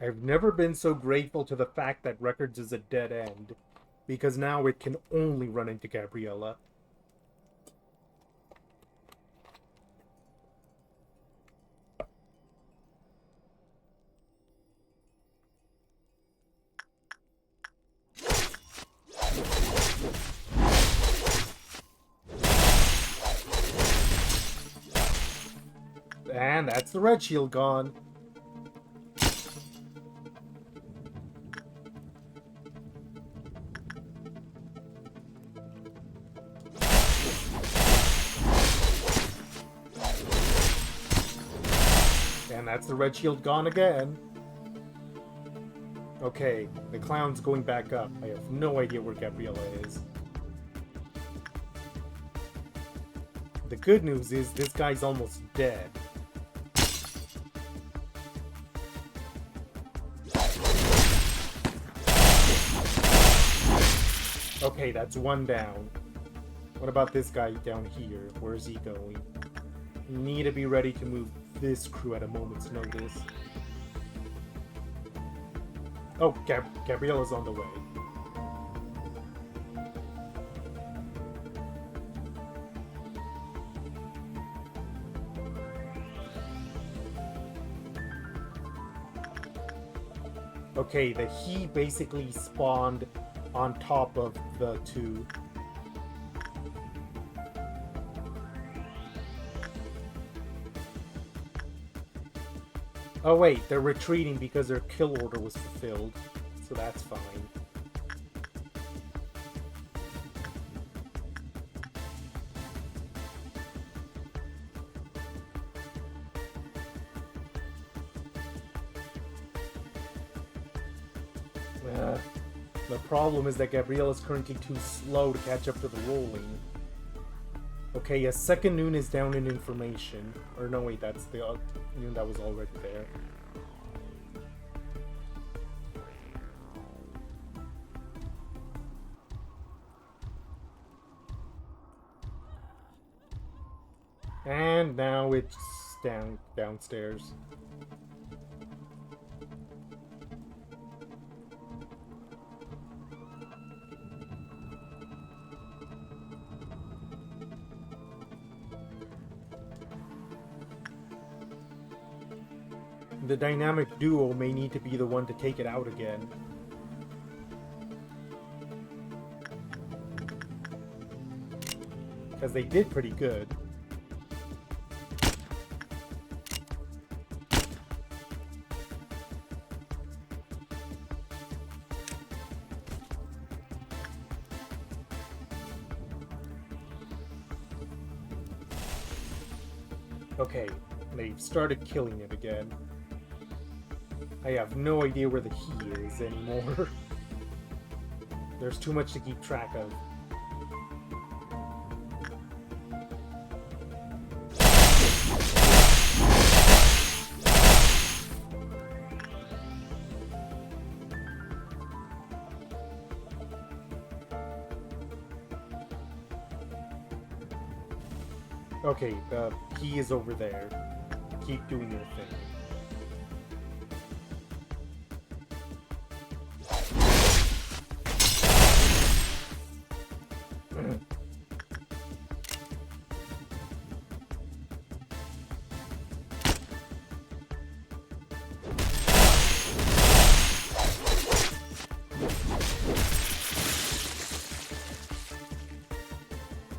I've never been so grateful to the fact that Records is a dead end, because now it can only run into Gabriella. And that's the red shield gone. And that's the red shield gone again. Okay, the clown's going back up. I have no idea where Gabriella is. The good news is this guy's almost dead. Okay, that's one down. What about this guy down here? Where is he going? Need to be ready to move this crew at a moment's notice. Oh, Gabriella's on the way. Okay, the he basically spawned on top of the two. Oh wait, they're retreating because their kill order was fulfilled, so that's fine. The problem is that Gabrielle is currently too slow to catch up to the rolling. Okay, a second noon is down in information. Or no, wait, that's the noon that was already there. And now it's downstairs. The dynamic duo may need to be the one to take it out again. Because they did pretty good. Okay, they've started killing it again. I have no idea where the he is anymore. There's too much to keep track of. Okay, the he is over there. Keep doing your thing.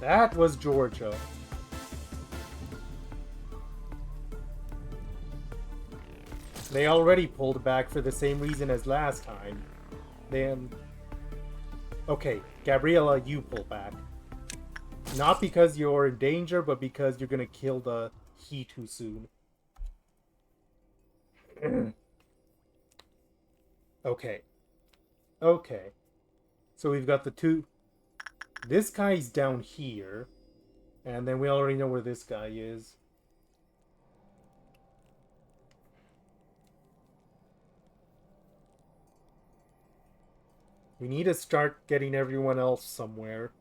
That was Georgia. They already pulled back for the same reason as last time. Okay, Gabriella, you pull back. Not because you're in danger, but because you're gonna kill the he too soon. Okay. Okay. So we've got the two... This guy's down here. And then we already know where this guy is. We need to start getting everyone else somewhere.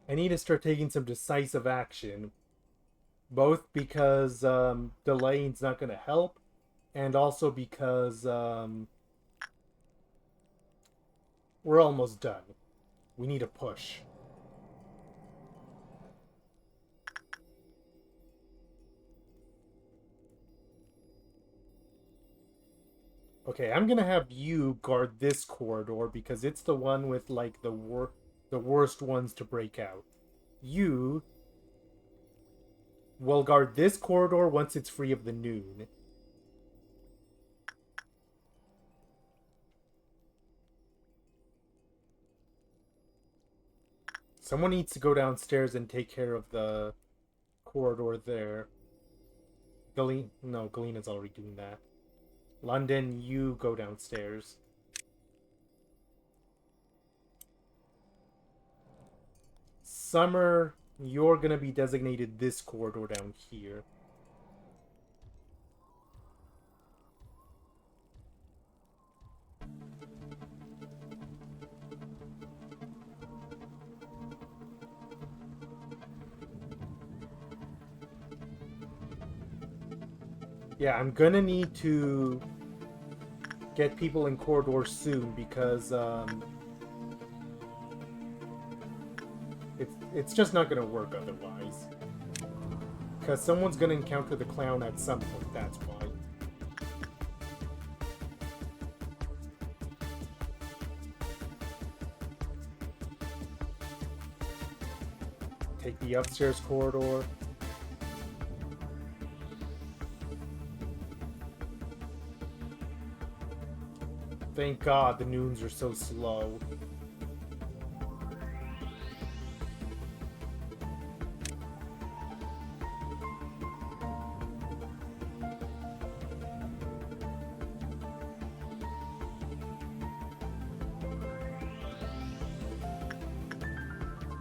I need to start taking some decisive action. Both because delaying's not going to help, and also because we're almost done. We need a push. Okay, I'm gonna have you guard this corridor because it's the one with like the worst ones to break out. You will guard this corridor once it's free of the noon. Someone needs to go downstairs and take care of the corridor there. Galena's already doing that. London, you go downstairs. Summer, you're gonna be designated this corridor down here. Yeah, I'm gonna need to get people in corridors soon because it's just not gonna work otherwise. Because someone's gonna encounter the clown at some point, that's why. Take the upstairs corridor. Thank God the noons are so slow.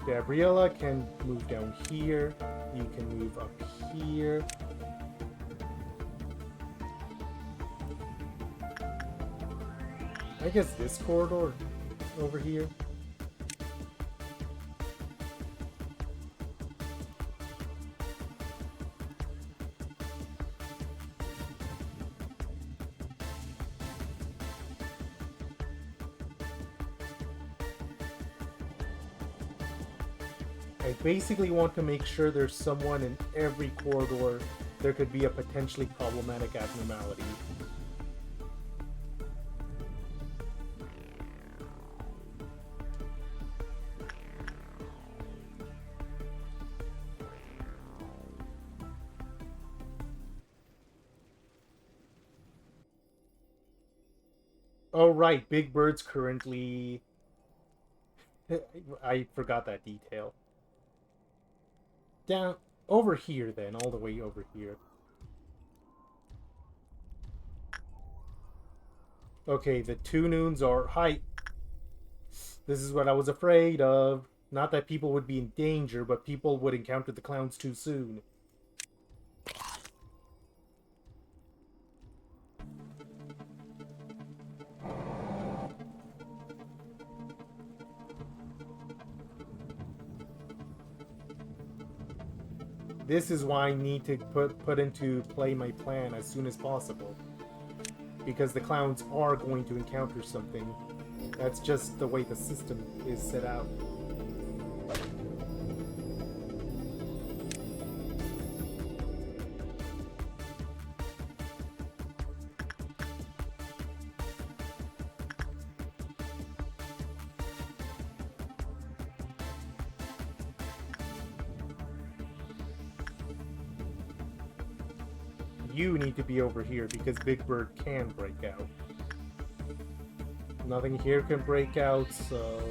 Gabriella can move down here. You can move up here. I guess this corridor over here. I basically want to make sure there's someone in every corridor there could be a potentially problematic abnormality. Oh right, Big Bird's currently... I forgot that detail. Down over here then, all the way over here. Okay, the two noons are... Hi! This is what I was afraid of. Not that people would be in danger, but people would encounter the clowns too soon. This is why I need to put into play my plan as soon as possible. Because the clowns are going to encounter something. That's just the way the system is set out. You need to be over here because Big Bird can break out. Nothing here can break out, so...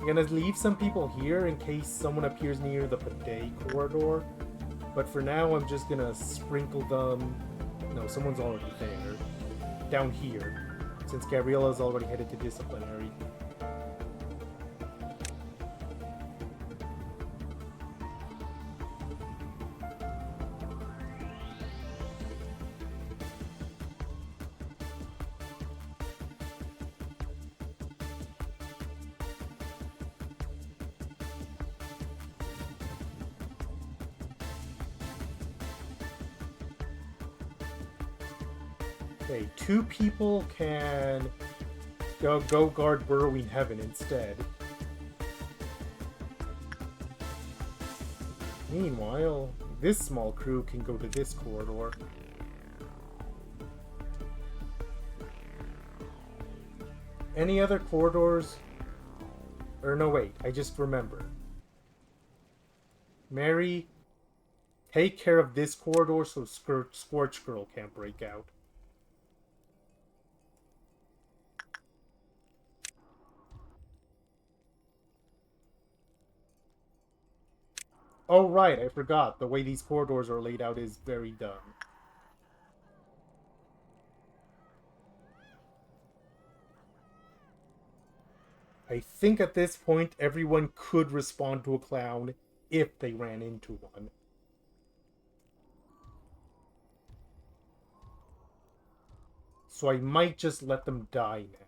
I'm gonna leave some people here in case someone appears near the bidet corridor. But for now, I'm just gonna sprinkle them... No, someone's already there. Down here. Since Gabriella's already headed to disciplinary. Okay, two people can go guard Burrowing Heaven instead. Meanwhile, this small crew can go to this corridor. Any other corridors? Or no, wait, I just remembered. Mary, take care of this corridor so Scorch Girl can't break out. Oh right, I forgot. The way these corridors are laid out is very dumb. I think at this point everyone could respond to a clown if they ran into one. So I might just let them die now.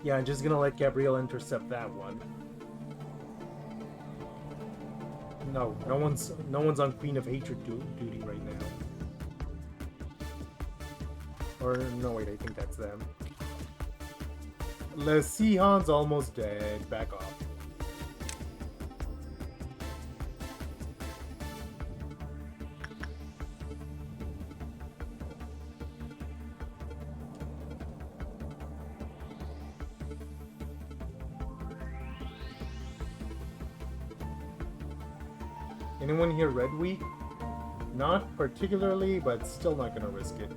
Yeah, I'm just gonna let Gabrielle intercept that one. No, no one's on Queen of Hatred duty right now. Or no, wait, I think that's them. Le Sihan's almost dead. Back off. Anyone here Red Week? Not particularly, but still not gonna risk it.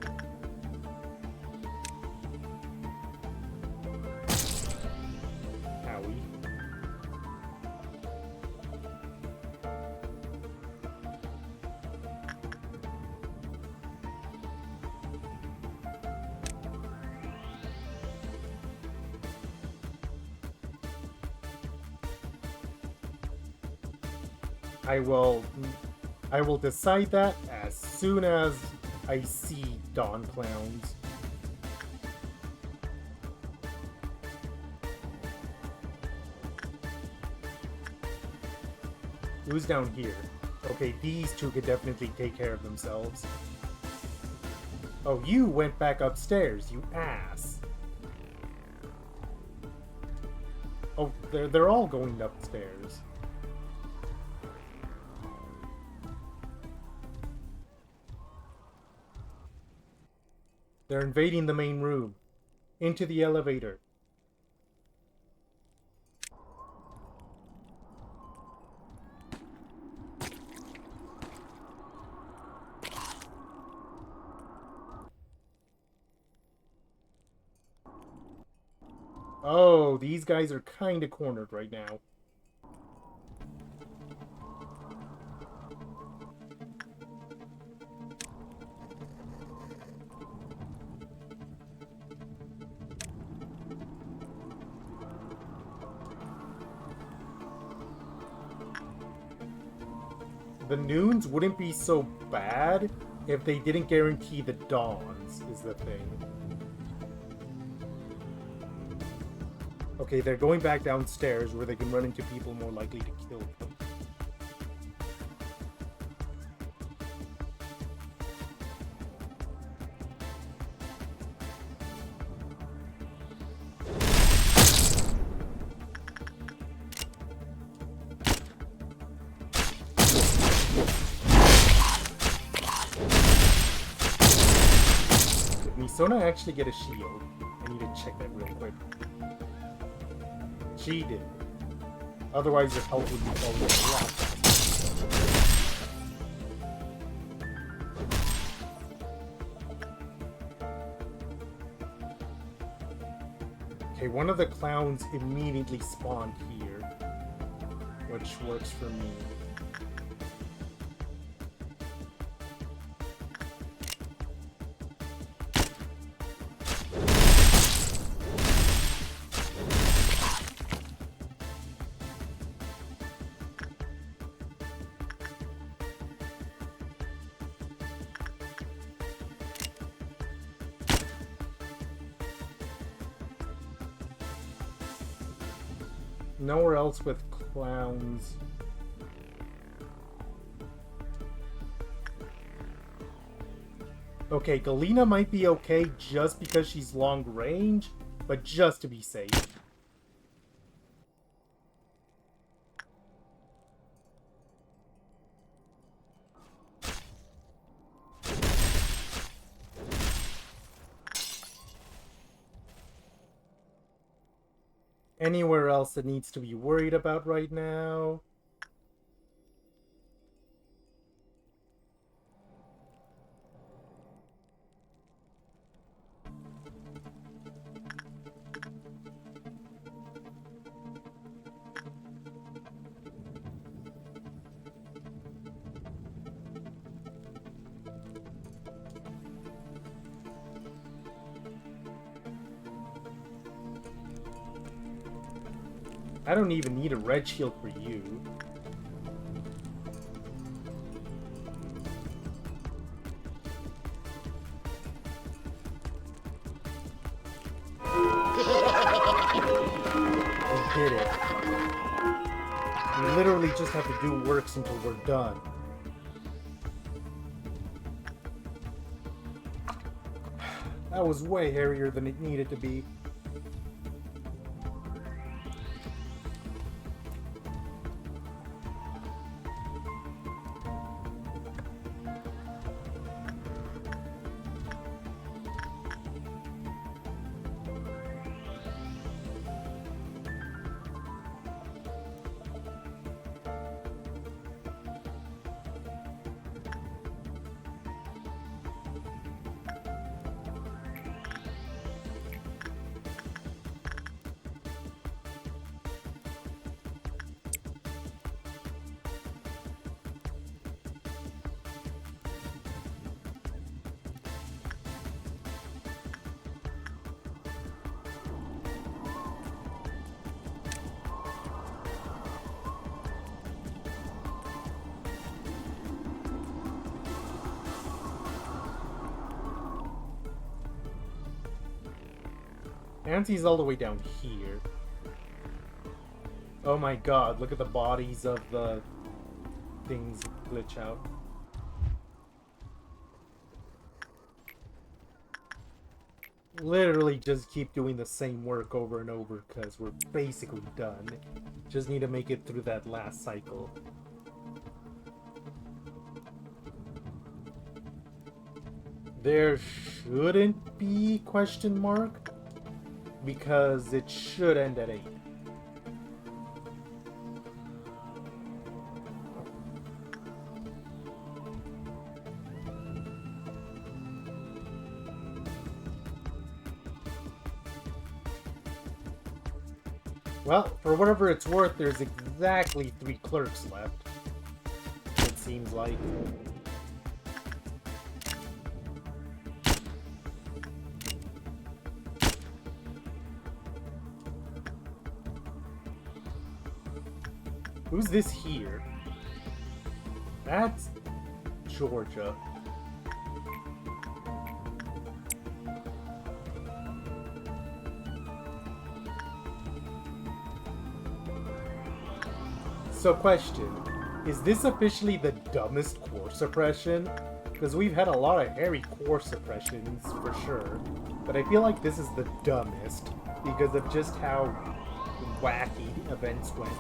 Howie. I will decide that as soon as I see Dawn Clowns. Who's down here? Okay, these two could definitely take care of themselves. Oh, you went back upstairs, you ass. Oh, they're all going upstairs. They're invading the main room. Into the elevator. Oh, these guys are kinda cornered right now. The Noons wouldn't be so bad if they didn't guarantee the Dawns, is the thing. Okay, they're going back downstairs where they can run into people more likely to kill them. Did Misona actually get a shield? I need to check that real quick. She did. Otherwise, your health would be falling a lot faster. Okay, one of the clowns immediately spawned here, which works for me. Nowhere else with clowns. Okay, Galena might be okay just because she's long range, but just to be safe. Anywhere else that needs to be worried about right now? I don't even need a red shield for you. did it. We literally just have to do works until we're done. That was way hairier than it needed to be. Nancy's all the way down here. Oh my god, look at the bodies of the things glitch out. Literally just keep doing the same work over and over because we're basically done. Just need to make it through that last cycle. There shouldn't be question mark, because it should end at 8. Well, for whatever it's worth, there's exactly 3 clerks left. It seems like. Who's this here? That's Georgia. So question, is this officially the dumbest core suppression? Because we've had a lot of hairy core suppressions for sure, but I feel like this is the dumbest because of just how wacky events went.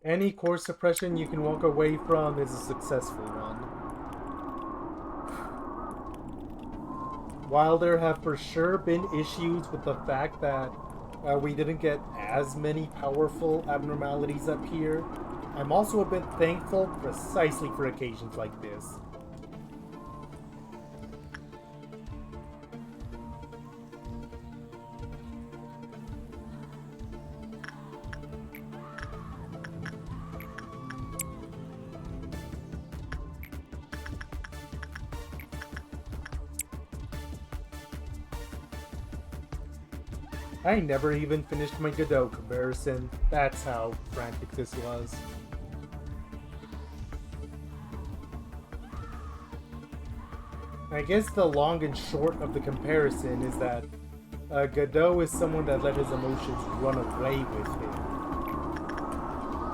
Any core suppression you can walk away from is a successful one. While there have for sure been issues with the fact that we didn't get as many powerful abnormalities up here, I'm also a bit thankful precisely for occasions like this. I never even finished my Godot comparison. That's how frantic this was. I guess the long and short of the comparison is that Godot is someone that let his emotions run away with him.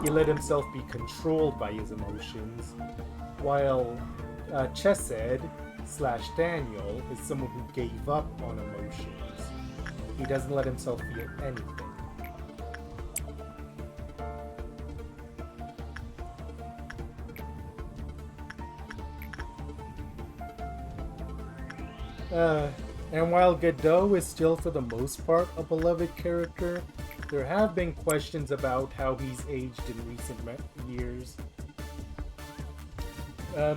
He let himself be controlled by his emotions, while Chesed / Daniel is someone who gave up on emotions. He doesn't let himself feel anything. And while Godot is still for the most part a beloved character, There have been questions about how he's aged in recent years.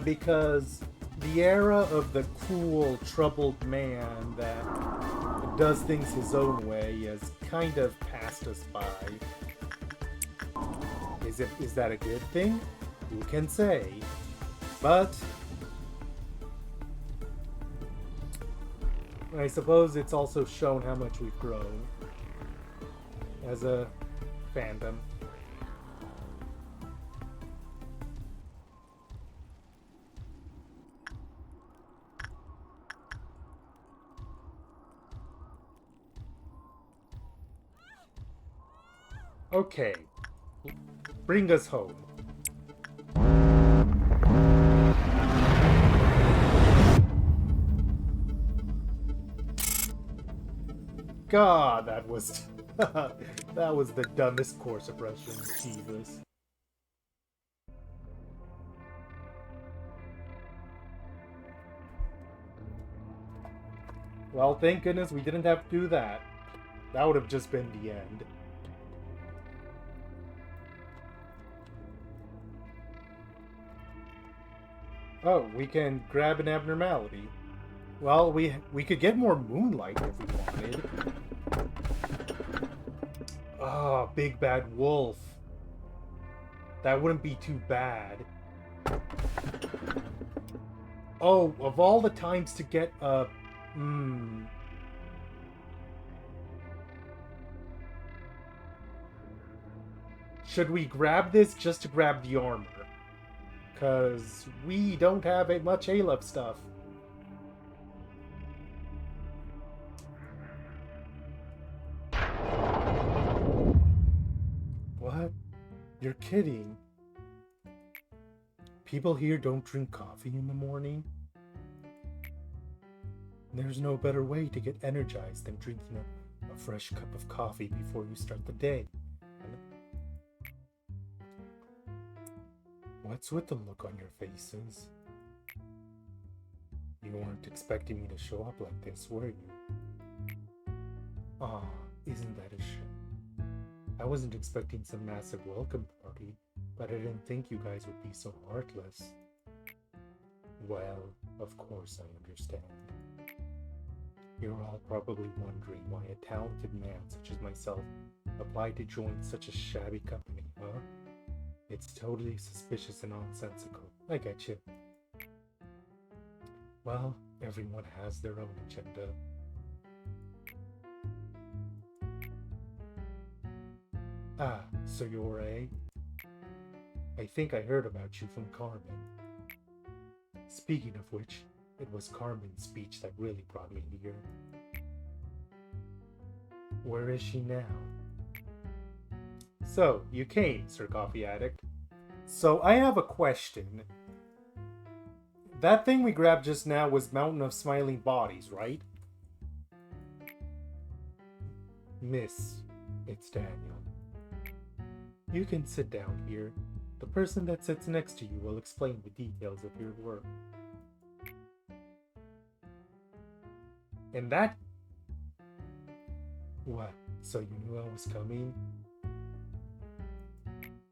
Because the era of the cool, troubled man that does things his own way has kind of passed us by. Is that a good thing? Who can say? But I suppose it's also shown how much we've grown as a fandom. Okay, bring us home. God, that was that was the dumbest core suppression. Jesus. Well, thank goodness we didn't have to do that. That would have just been the end. Oh, we can grab an abnormality. Well, we could get more moonlight if we wanted. Ah, oh, big bad wolf. That wouldn't be too bad. Oh, of all the times to get a... Should we grab this just to grab the armor? Because we don't have much Aleph stuff. What? You're kidding. People here don't drink coffee in the morning? There's no better way to get energized than drinking a fresh cup of coffee before you start the day. What's with the look on your faces? You weren't expecting me to show up like this, were you? Aw, isn't that a shame? I wasn't expecting some massive welcome party, but I didn't think you guys would be so heartless. Well, of course I understand. You're all probably wondering why a talented man such as myself applied to join such a shabby company, huh? It's totally suspicious and nonsensical. I get you. Well, everyone has their own agenda. Ah, so you're a... I think I heard about you from Carmen. Speaking of which, it was Carmen's speech that really brought me here. Where is she now? So, you came, Sir Coffee Addict. So, I have a question. That thing we grabbed just now was Mountain of Smiling Bodies, right? Miss, it's Daniel. You can sit down here. The person that sits next to you will explain the details of your work. And that... What? So you knew I was coming?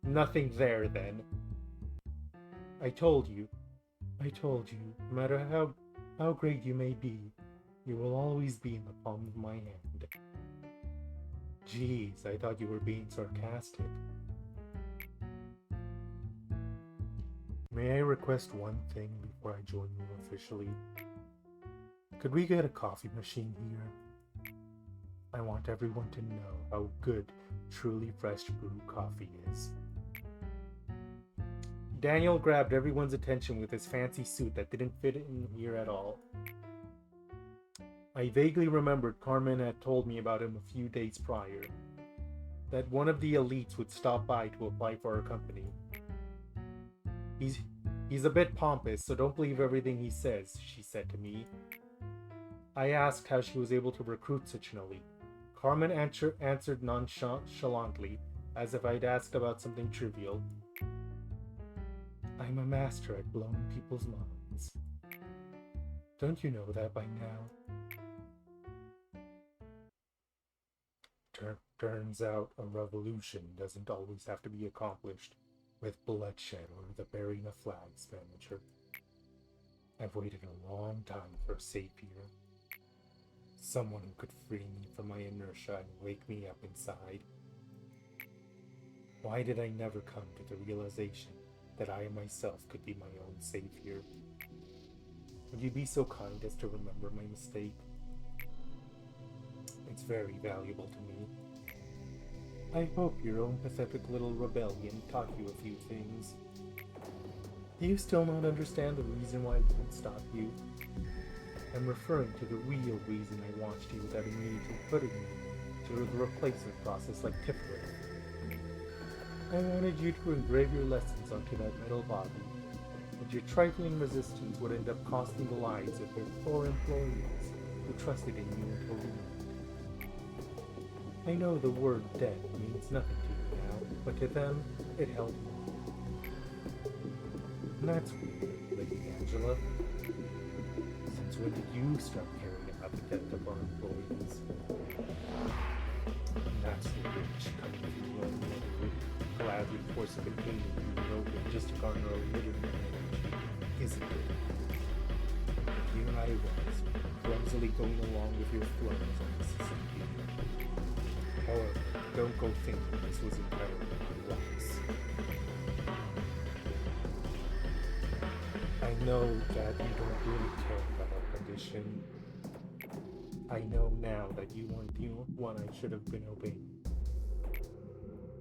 Nothing there, then. I told you, no matter how great you may be, you will always be in the palm of my hand. Jeez, I thought you were being sarcastic. May I request one thing before I join you officially? Could we get a coffee machine here? I want everyone to know how good truly fresh brew coffee is. Daniel grabbed everyone's attention with his fancy suit that didn't fit in here at all. I vaguely remembered Carmen had told me about him a few days prior. That one of the elites would stop by to apply for our company. He's a bit pompous, so don't believe everything he says, she said to me. I asked how she was able to recruit such an elite. Carmen answered nonchalantly, as if I'd asked about something trivial. I'm a master at blowing people's minds. Don't you know that by now? Turns out a revolution doesn't always have to be accomplished with bloodshed or the burying of flags, manager. I've waited a long time for a savior. Someone who could free me from my inertia and wake me up inside. Why did I never come to the realization that I myself could be my own savior? Would you be so kind as to remember my mistake? It's very valuable to me. I hope your own pathetic little rebellion taught you a few things. Do you still not understand the reason why I couldn't stop you? I'm referring to the real reason I watched you without immediately putting you through the replacement process like Tiferet. I wanted you to engrave your lessons onto that metal body, but your trifling resistance would end up costing the lives of your poor employees who trusted in you until the end. I know the word death means nothing to you now, but to them, it held more. And that's weird, Lady Angela. Since when did you start caring about the death of our employees? And that's the rich coming from your own mother, gladly forcing a kingdom you know just to garner a little more energy, isn't it? Here I was, clumsily going along with your flow as a Mississippi. However, don't go thinking this was entirely wise. I know that you don't really care about our condition. I know now that you weren't the one I should have been obeying.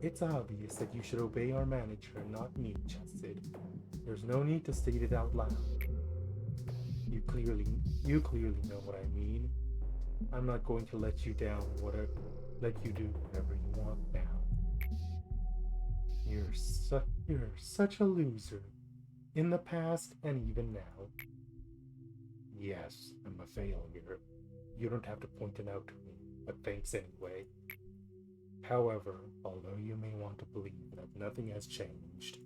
It's obvious that you should obey our manager, not me, Chesed. There's no need to state it out loud. You clearly know what I mean. I'm not going to let you down or let you do whatever you want now. You're such a loser. In the past and even now. Yes, I'm a failure. You don't have to point it out to me, but thanks anyway. However, although you may want to believe that nothing has changed,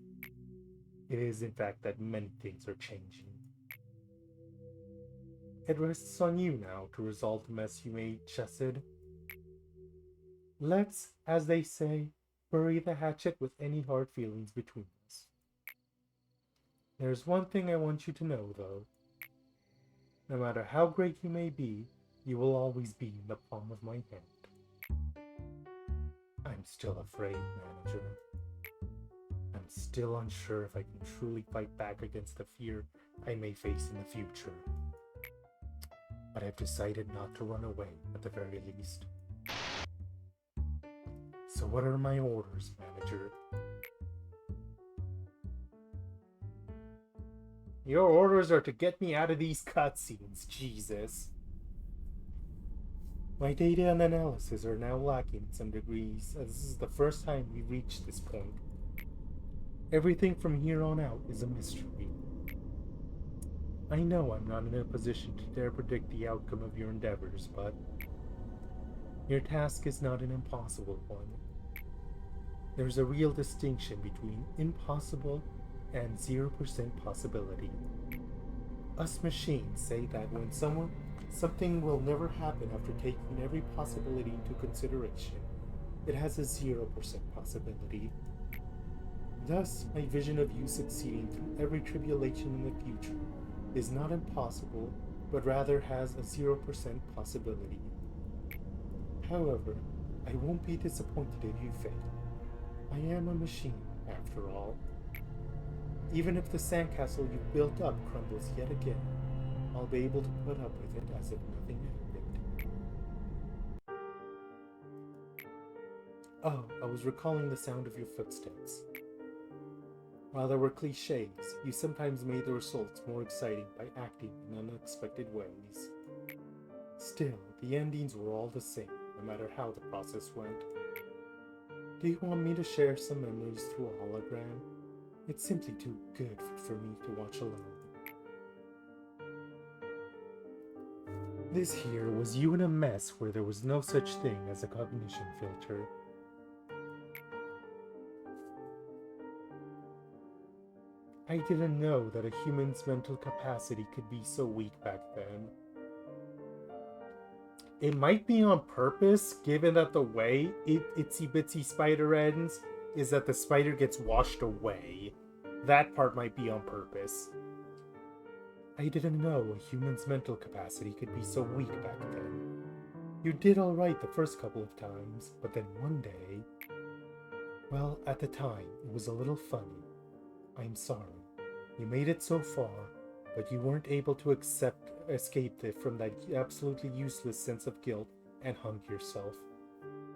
it is in fact that many things are changing. It rests on you now to resolve the mess you made, Chesed. Let's, as they say, bury the hatchet with any hard feelings between us. There's one thing I want you to know, though. No matter how great you may be, you will always be in the palm of my hand. I'm still afraid, manager. I'm still unsure if I can truly fight back against the fear I may face in the future. But I've decided not to run away, at the very least. So what are my orders, manager? Your orders are to get me out of these cutscenes, Jesus. My data and analysis are now lacking in some degrees, as this is the first time we've reached this point. Everything from here on out is a mystery. I know I'm not in a position to dare predict the outcome of your endeavors, but your task is not an impossible one. There's a real distinction between impossible and 0% possibility. Us machines say that when something will never happen after taking every possibility into consideration, it has a 0% possibility. Thus, my vision of you succeeding through every tribulation in the future is not impossible, but rather has a 0% possibility. However, I won't be disappointed if you fail. I am a machine, after all. Even if the sandcastle you've built up crumbles yet again, I'll be able to put up with it as if nothing happened. Oh, I was recalling the sound of your footsteps. While there were cliches, you sometimes made the results more exciting by acting in unexpected ways. Still, the endings were all the same, no matter how the process went. Do you want me to share some memories through a hologram? It's simply too good for me to watch alone. This here was you in a mess where there was no such thing as a cognition filter. I didn't know that a human's mental capacity could be so weak back then. It might be on purpose, given that the way Itsy Bitsy Spider ends is that the spider gets washed away. That part might be on purpose. I didn't know a human's mental capacity could be so weak back then. You did alright the first couple of times, but then one day... Well, at the time, it was a little funny. I'm sorry. You made it so far, but you weren't able to escape from that absolutely useless sense of guilt and hung yourself.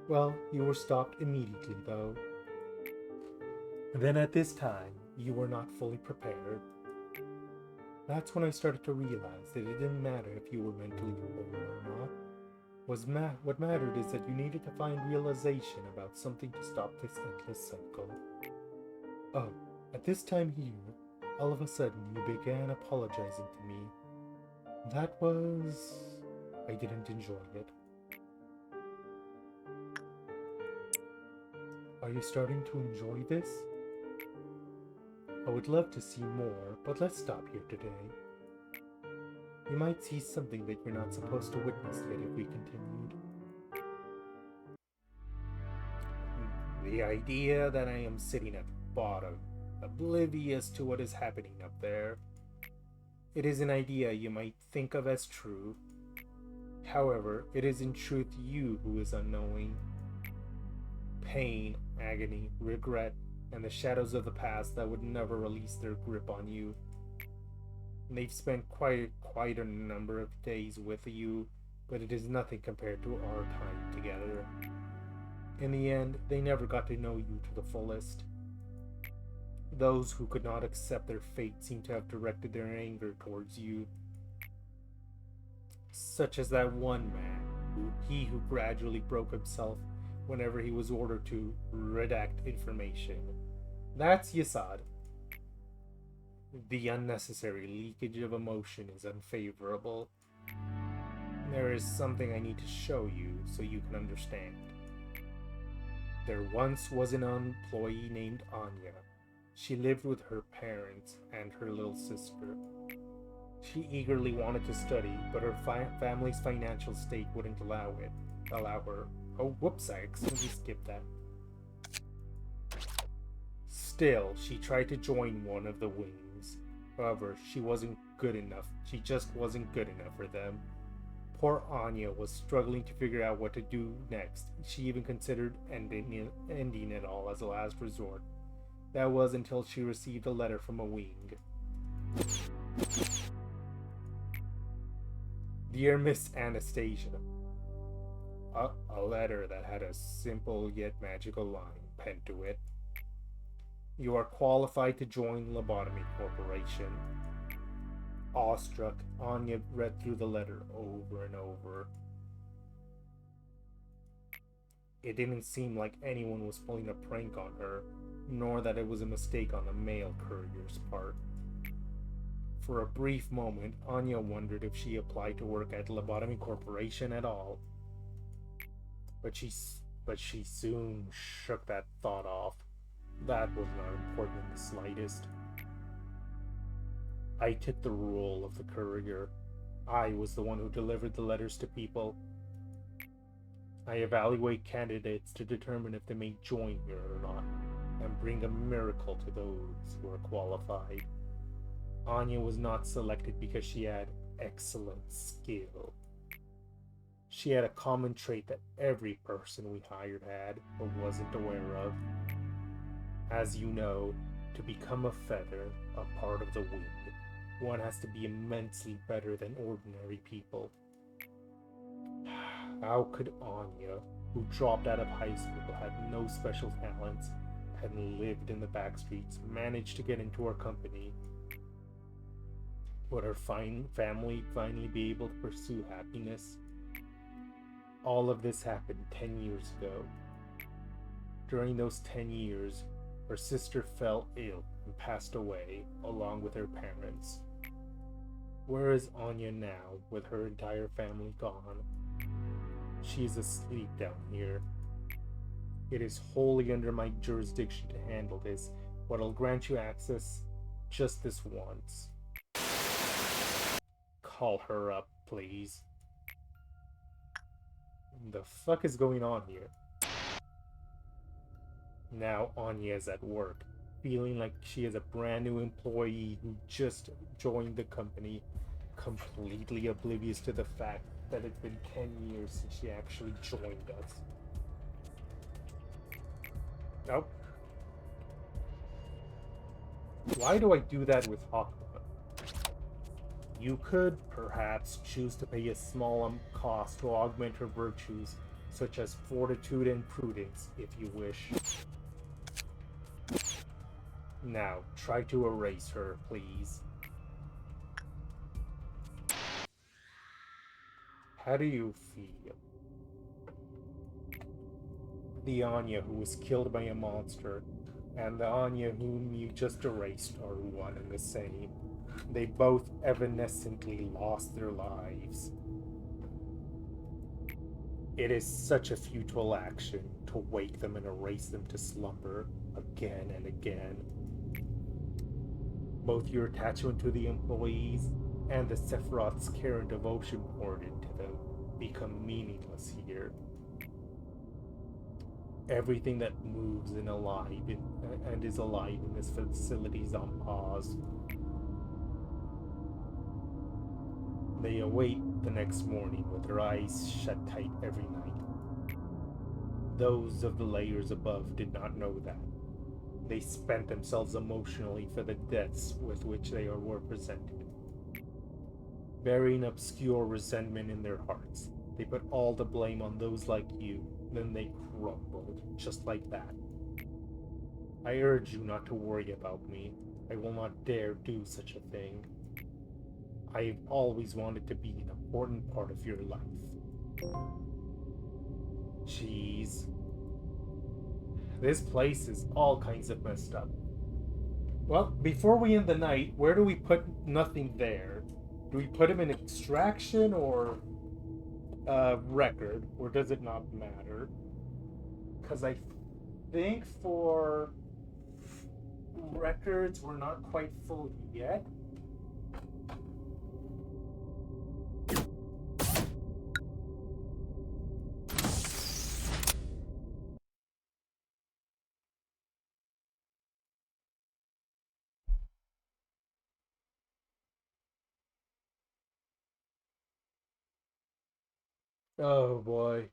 Well, you were stopped immediately, though. Then at this time, you were not fully prepared. That's when I started to realize that it didn't matter if you were mentally whole or not. What mattered is that you needed to find realization about something to stop this endless cycle. Oh, at this time here, all of a sudden you began apologizing to me. That was... I didn't enjoy it. Are you starting to enjoy this? I would love to see more, but let's stop here today. You might see something that you're not supposed to witness yet if we continued. The idea that I am sitting at the bottom, oblivious to what is happening up there. It is an idea you might think of as true. However, it is in truth you who is unknowing. Pain, agony, regret, and the shadows of the past that would never release their grip on you. They've spent quite a number of days with you, but it is nothing compared to our time together. In the end, they never got to know you to the fullest. Those who could not accept their fate seem to have directed their anger towards you. Such as that one man, who gradually broke himself whenever he was ordered to redact information. That's Yasad. The unnecessary leakage of emotion is unfavorable. There is something I need to show you so you can understand. There once was an employee named Anya. She lived with her parents and her little sister. She eagerly wanted to study, but her family's financial state wouldn't allow her. Oh, whoops, I accidentally skipped that. Still, she tried to join one of the wings. However, she wasn't good enough. She just wasn't good enough for them. Poor Anya was struggling to figure out what to do next. She even considered ending it all as a last resort. That was until she received a letter from a wing. Dear Miss Anastasia. A letter that had a simple yet magical line penned to it. You are qualified to join Lobotomy Corporation. Awestruck, Anya read through the letter over and over. It didn't seem like anyone was pulling a prank on her, nor that it was a mistake on the mail courier's part. For a brief moment, Anya wondered if she applied to work at Lobotomy Corporation at all. But she soon shook that thought off. That was not important in the slightest. I took the role of the courier. I was the one who delivered the letters to people. I evaluate candidates to determine if they may join here or not, and bring a miracle to those who are qualified. Anya was not selected because she had excellent skill. She had a common trait that every person we hired had, but wasn't aware of. As you know, to become a feather, a part of the wing, one has to be immensely better than ordinary people. How could Anya, who dropped out of high school, had no special talents, and lived in the back streets, manage to get into our company? Would her family finally be able to pursue happiness? All of this happened 10 years ago. During those 10 years, her sister fell ill and passed away, along with her parents. Where is Anya now, with her entire family gone? She is asleep down here. It is wholly under my jurisdiction to handle this, but I'll grant you access just this once. Call her up, please. The fuck is going on here? Now Anya is at work, feeling like she is a brand new employee who just joined the company, completely oblivious to the fact that it's been 10 years since she actually joined us. Nope. Why do I do that with Hakuma? You could, perhaps, choose to pay a small cost to augment her virtues, such as fortitude and prudence, if you wish. Now, try to erase her, please. How do you feel? The Anya who was killed by a monster, and the Anya whom you just erased are one and the same. They both evanescently lost their lives. It is such a futile action to wake them and erase them to slumber again and again. Both your attachment to the employees and the Sephiroth's care and devotion poured into them become meaningless here. Everything that moves and is alive in this facility is on pause. They await the next morning with their eyes shut tight every night. Those of the layers above did not know that. They spent themselves emotionally for the deaths with which they were presented. Burying obscure resentment in their hearts, they put all the blame on those like you, then they crumbled, just like that. I urge you not to worry about me. I will not dare do such a thing. I've always wanted to be an important part of your life. Jeez. This place is all kinds of messed up. Well, before we end the night, where do we put nothing there? Do we put him in extraction or record? Or does it not matter? Because I think for records, we're not quite full yet. Oh boy.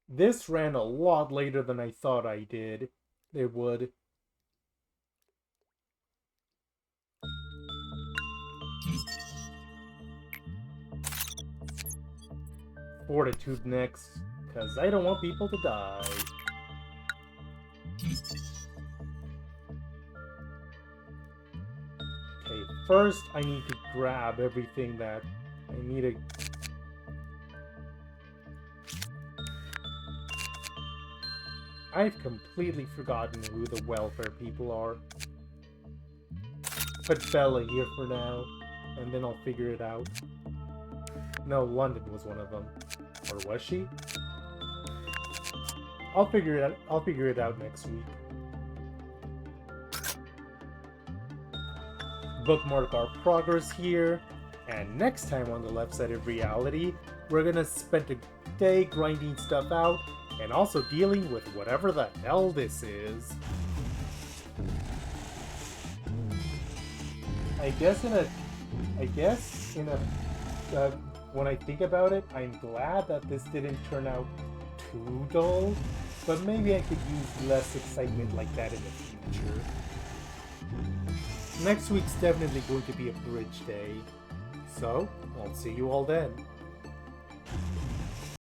This ran a lot later than I thought it would. Fortitude next, because I don't want people to die. Okay, first I need to grab everything that I need to... I've completely forgotten who the welfare people are. Put Bella here for now, and then I'll figure it out. No, London was one of them. Or was she? I'll figure it out next week. Bookmark our progress here, and next time on the left side of reality, we're gonna spend a day grinding stuff out and also dealing with whatever the hell this is. I guess when I think about it, I'm glad that this didn't turn out too dull, but maybe I could use less excitement like that in the future. Next week's definitely going to be a bridge day, so I'll see you all then.